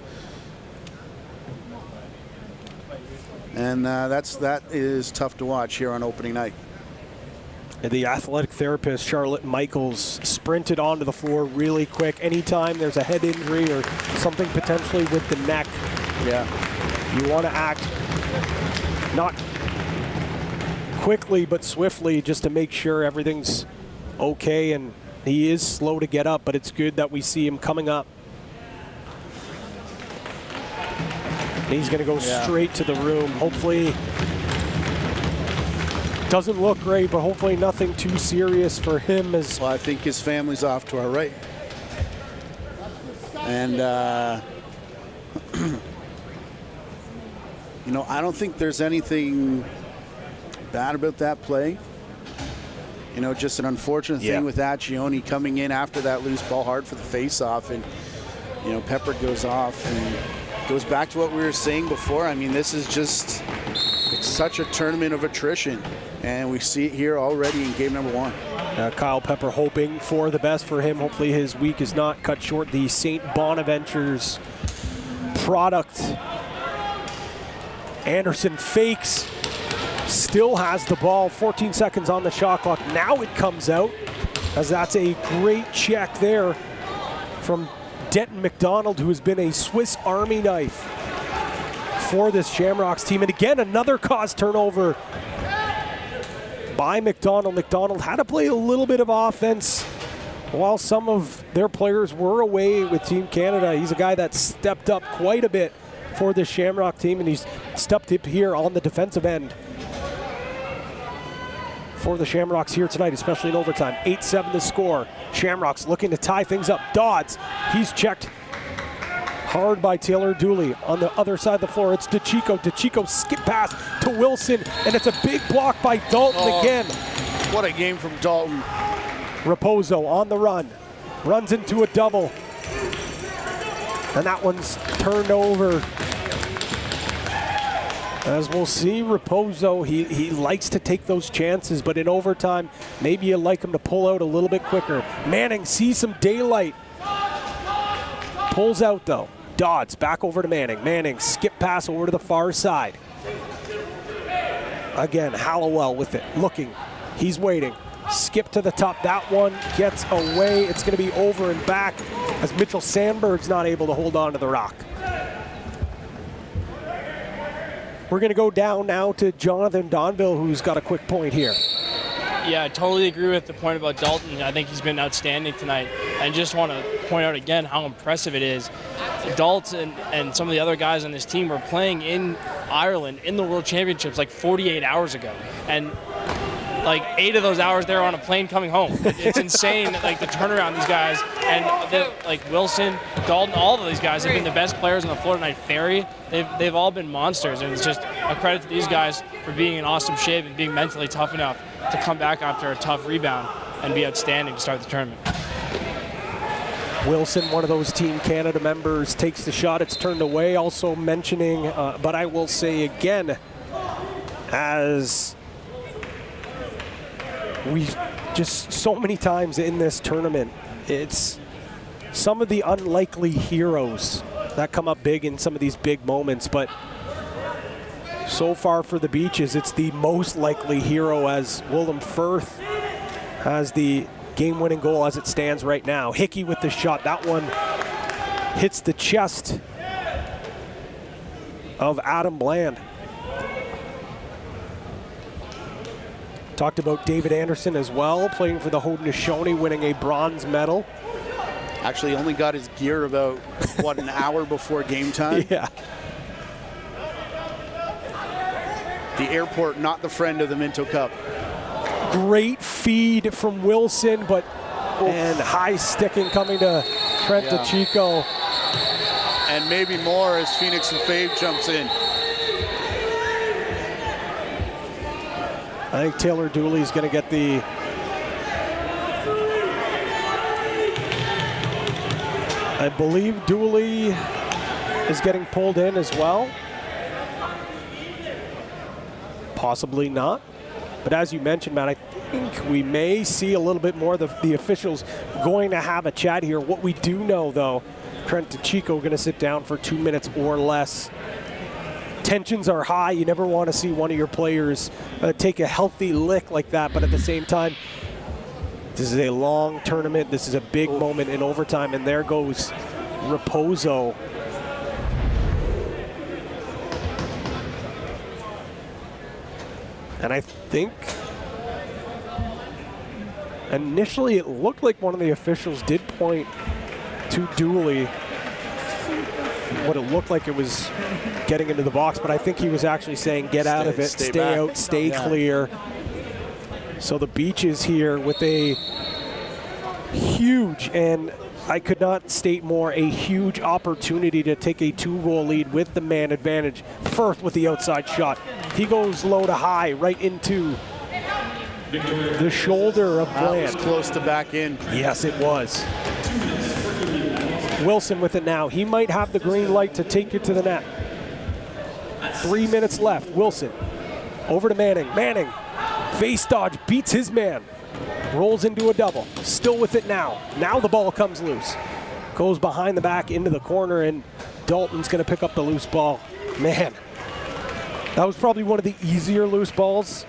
and that is tough to watch here on opening night. The athletic therapist, Charlotte Michaels, sprinted onto the floor really quick. Anytime there's a head injury or something potentially with the neck, you want to act not quickly but swiftly just to make sure everything's okay. And he is slow to get up, but it's good that we see him coming up. He's going to go straight to the room. Hopefully, doesn't look great, but hopefully nothing too serious for him. As well, I think his family's off to our right. And, I don't think there's anything bad about that play. Just an unfortunate thing with Accioni coming in after that loose ball hard for the face-off. And, Pepper goes off and goes back to what we were saying before. I mean, this is just, it's such a tournament of attrition. And we see it here already in game number 1. Kyle Pepper hoping for the best for him. Hopefully his week is not cut short. The St. Bonaventure's product. Anderson fakes. Still has the ball. 14 seconds on the shot clock. Now it comes out, as that's a great check there from Denton McDonald, who has been a Swiss Army knife for this Shamrocks team. And again, another cause turnover by McDonald. McDonald had to play a little bit of offense while some of their players were away with Team Canada. He's a guy that stepped up quite a bit for the Shamrock team, and he's stepped up here on the defensive end for the Shamrocks here tonight, especially in overtime. 8-7 the score. Shamrocks looking to tie things up. Dodds, he's checked hard by Taylor Dooley. On the other side of the floor, it's DeChico. DeChico skip pass to Wilson, and it's a big block by Dalton again. What a game from Dalton. Raposo on the run. Runs into a double. And that one's turned over. As we'll see, Raposo, he likes to take those chances, but in overtime, maybe you like him to pull out a little bit quicker. Manning sees some daylight. Pulls out though. Dodds back over to Manning. Manning skip pass over to the far side. Again, Hallowell with it, looking. He's waiting. Skip to the top. That one gets away. It's going to be over and back as Mitchell Sandberg's not able to hold on to the rock. We're going to go down now to Jonathan Donville, who's got a quick point here. Yeah, I totally agree with the point about Dalton. I think he's been outstanding tonight. And just want to point out again how impressive it is. Dalton and some of the other guys on this team were playing in Ireland in the World Championships like 48 hours ago. And like 8 of those hours they're on a plane coming home. It's insane, like the turnaround these guys. And like Wilson, Dalton, all of these guys have been the best players on the Florida Night Ferry. They've all been monsters, and it's just a credit to these guys for being in awesome shape and being mentally tough enough to come back after a tough rebound and be outstanding to start the tournament. Wilson, one of those Team Canada members, takes the shot. It's turned away. Also mentioning, but I will say again, as we just so many times in this tournament, it's some of the unlikely heroes that come up big in some of these big moments, but so far for the Beaches, it's the most likely hero, as Willem Firth has the game-winning goal as it stands right now. Hickey with the shot. That one hits the chest of Adam Bland. Talked about David Anderson as well, playing for the Haudenosaunee, winning a bronze medal. Actually only got his gear about, what, an hour before game time? Yeah. The airport, not the friend of the Minto Cup. Great feed from Wilson, but and high sticking coming to Trent DeChico. And maybe more as Phoenix Lefebvre jumps in. I think Taylor Dooley's going to get the I believe Dooley is getting pulled in as well. Possibly not. But as you mentioned, Matt, I think we may see a little bit more of the officials going to have a chat here. What we do know, though, Trent DeChico going to sit down for 2 minutes or less. Tensions are high. You never want to see one of your players take a healthy lick like that. But at the same time, this is a long tournament. This is a big moment in overtime. And there goes Raposo. And I think initially it looked like one of the officials did point to Dooley. What it looked like it was getting into the box, but I think he was actually saying get out of it, stay out, stay clear. So the Beaches here with a huge, and I could not state more, a huge opportunity to take a 2-goal lead with the man advantage. Firth with the outside shot. He goes low to high right into the shoulder of Bland. That was close to back in. Yes, it was. Wilson with it now. He might have the green light to take it to the net. 3 minutes left. Wilson over to Manning. Manning, face dodge, beats his man. Rolls into a double. Still with it now. Now the ball comes loose. Goes behind the back into the corner, and Dalton's going to pick up the loose ball. Man, that was probably one of the easier loose balls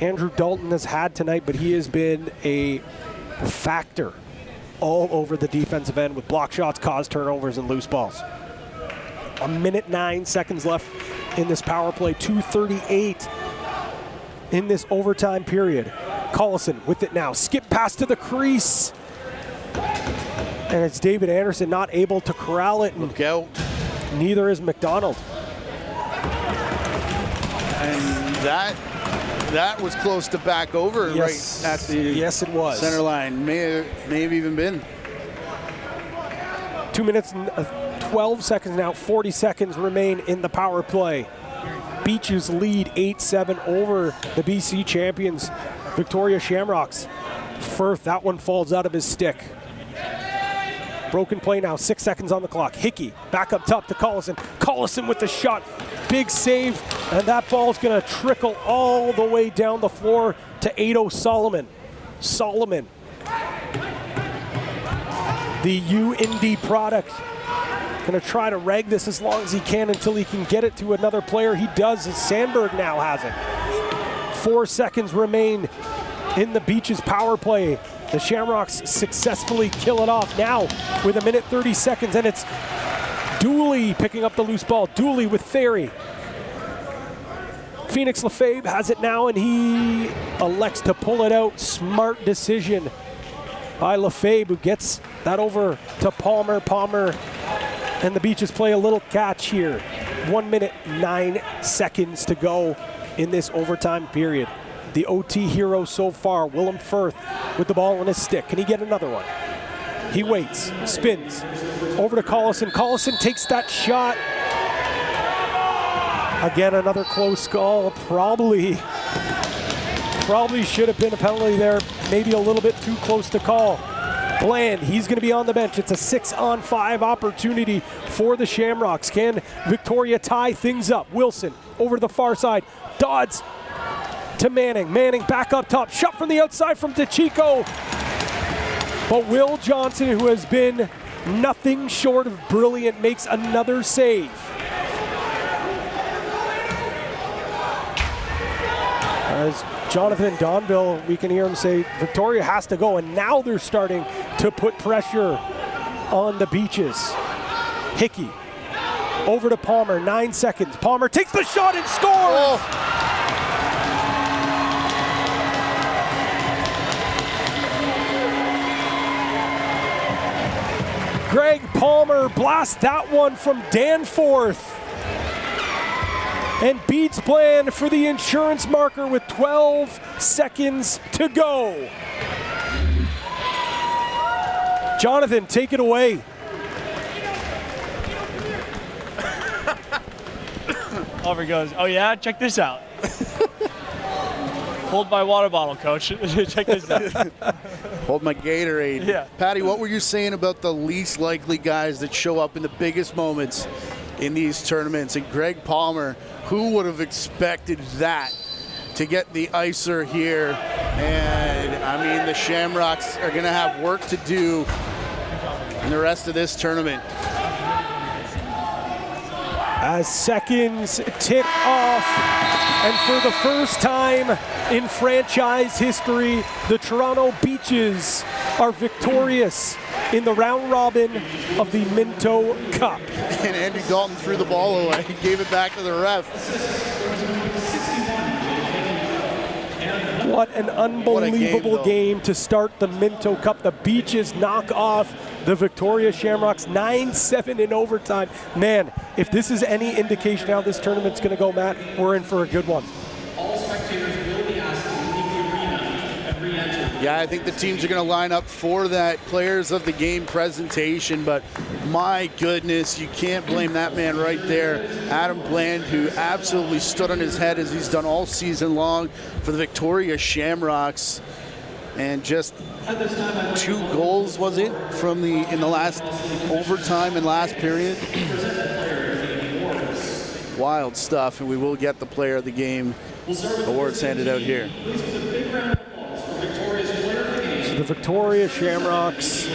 Andrew Dalton has had tonight, but he has been a factor all over the defensive end with block shots, cause turnovers, and loose balls. 1 minute 9 seconds left in this power play. 2:38 in this overtime period. Collison with it now. Skip pass to the crease. And it's David Anderson not able to corral it. Look out. Neither is McDonald. And that was close to back over right at the it was. Center line. May have even been. 2 minutes and 12 seconds now. 40 seconds remain in the power play. Beaches lead 8-7 over the BC champions, Victoria Shamrocks. Firth, that one falls out of his stick. Broken play now, 6 seconds on the clock. Hickey back up top to Collison. Collison with the shot. Big save, and that ball's gonna trickle all the way down the floor to Ado Solomon. Solomon, the UND product, gonna try to rag this as long as he can until he can get it to another player. He does, as Sandberg now has it. 4 seconds remain in the Beaches power play. The Shamrocks successfully kill it off now with 1 minute 30 seconds, and it's Dooley picking up the loose ball. Dooley with Ferry. Phoenix Lefebvre has it now, and he elects to pull it out. Smart decision by Lefebvre, who gets that over to Palmer. Palmer and the Beaches play a little catch here. 1 minute 9 seconds to go in this overtime period. The OT hero so far, Willem Firth, with the ball in his stick. Can he get another one? He waits, spins, over to Collison. Collison takes that shot. Again, another close call. Probably should have been a penalty there. Maybe a little bit too close to call. Bland, he's going to be on the bench. It's a 6-on-5 opportunity for the Shamrocks. Can Victoria tie things up? Wilson over to the far side. Dodds to Manning. Manning back up top. Shot from the outside from DeChico. But Will Johnson, who has been nothing short of brilliant, makes another save. As Jonathan Donville, we can hear him say, Victoria has to go, and now they're starting to put pressure on the Beaches. Hickey over to Palmer, 9 seconds. Palmer takes the shot and scores! Greg Palmer blasts that one from Danforth. And beats plan for the insurance marker with 12 seconds to go. Jonathan, take it away. Over he goes. Oh yeah, check this out. Hold my water bottle, coach. Check this out. Hold my Gatorade. Yeah. Patty, what were you saying about the least likely guys that show up in the biggest moments in these tournaments? And Greg Palmer, who would have expected that to get the icer here? And I mean, the Shamrocks are going to have work to do in the rest of this tournament. As seconds tick off, and for the first time in franchise history, the Toronto Beaches are victorious in the round robin of the Minto Cup. And Andy Dalton threw the ball away. He gave it back to the ref. What an unbelievable game to start the Minto Cup. The Beaches knock off the Victoria Shamrocks 9-7 in overtime. Man, if this is any indication how this tournament's going to go, Matt, we're in for a good one. All spectators will be asked to leave the arena and re-enter. Yeah, I think the teams are going to line up for that players of the game presentation, but my goodness, you can't blame that man right there, Adam Bland, who absolutely stood on his head as he's done all season long for the Victoria Shamrocks. And just 2 goals, was it, from in the last overtime and last period? Wild stuff, and we will get the player of the game awards handed out here. So the Victoria Shamrocks,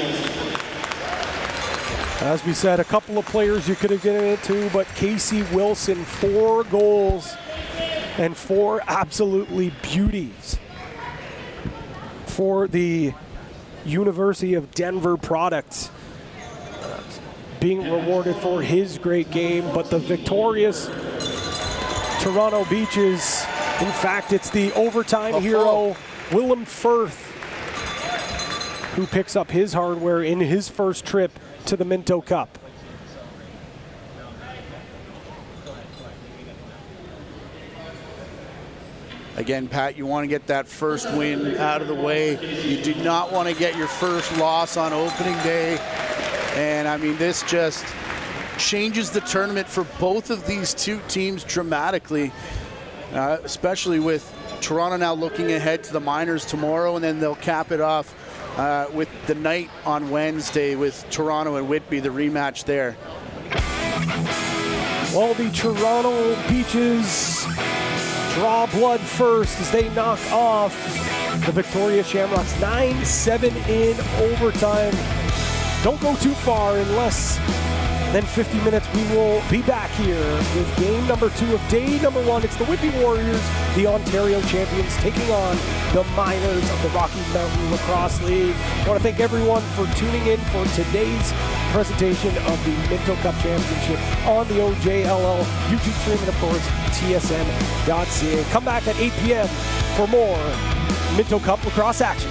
as we said, a couple of players you could have gotten into, but Casey Wilson, 4 goals and 4 absolutely beauties for the University of Denver products, being rewarded for his great game. But the victorious Toronto Beaches, in fact, it's the overtime hero, Willem Firth, who picks up his hardware in his first trip to the Minto Cup. Again, Pat, you want to get that first win out of the way. You do not want to get your first loss on opening day. And I mean, this just changes the tournament for both of these two teams dramatically, especially with Toronto now looking ahead to the minors tomorrow, and then they'll cap it off with the night on Wednesday with Toronto and Whitby, the rematch there. Well, the Toronto Beaches draw blood first as they knock off the Victoria Shamrocks 9-7 in overtime. Don't go too far. In less than 50 minutes, we will be back here with game number 2 of day number 1. It's the Whitby Warriors, the Ontario champions, taking on the minors of the Rocky Mountain Lacrosse League. I want to thank everyone for tuning in for today's presentation of the Minto Cup Championship on the OJLL YouTube stream and, of course, TSN.ca. Come back at 8 p.m. for more Minto Cup lacrosse action.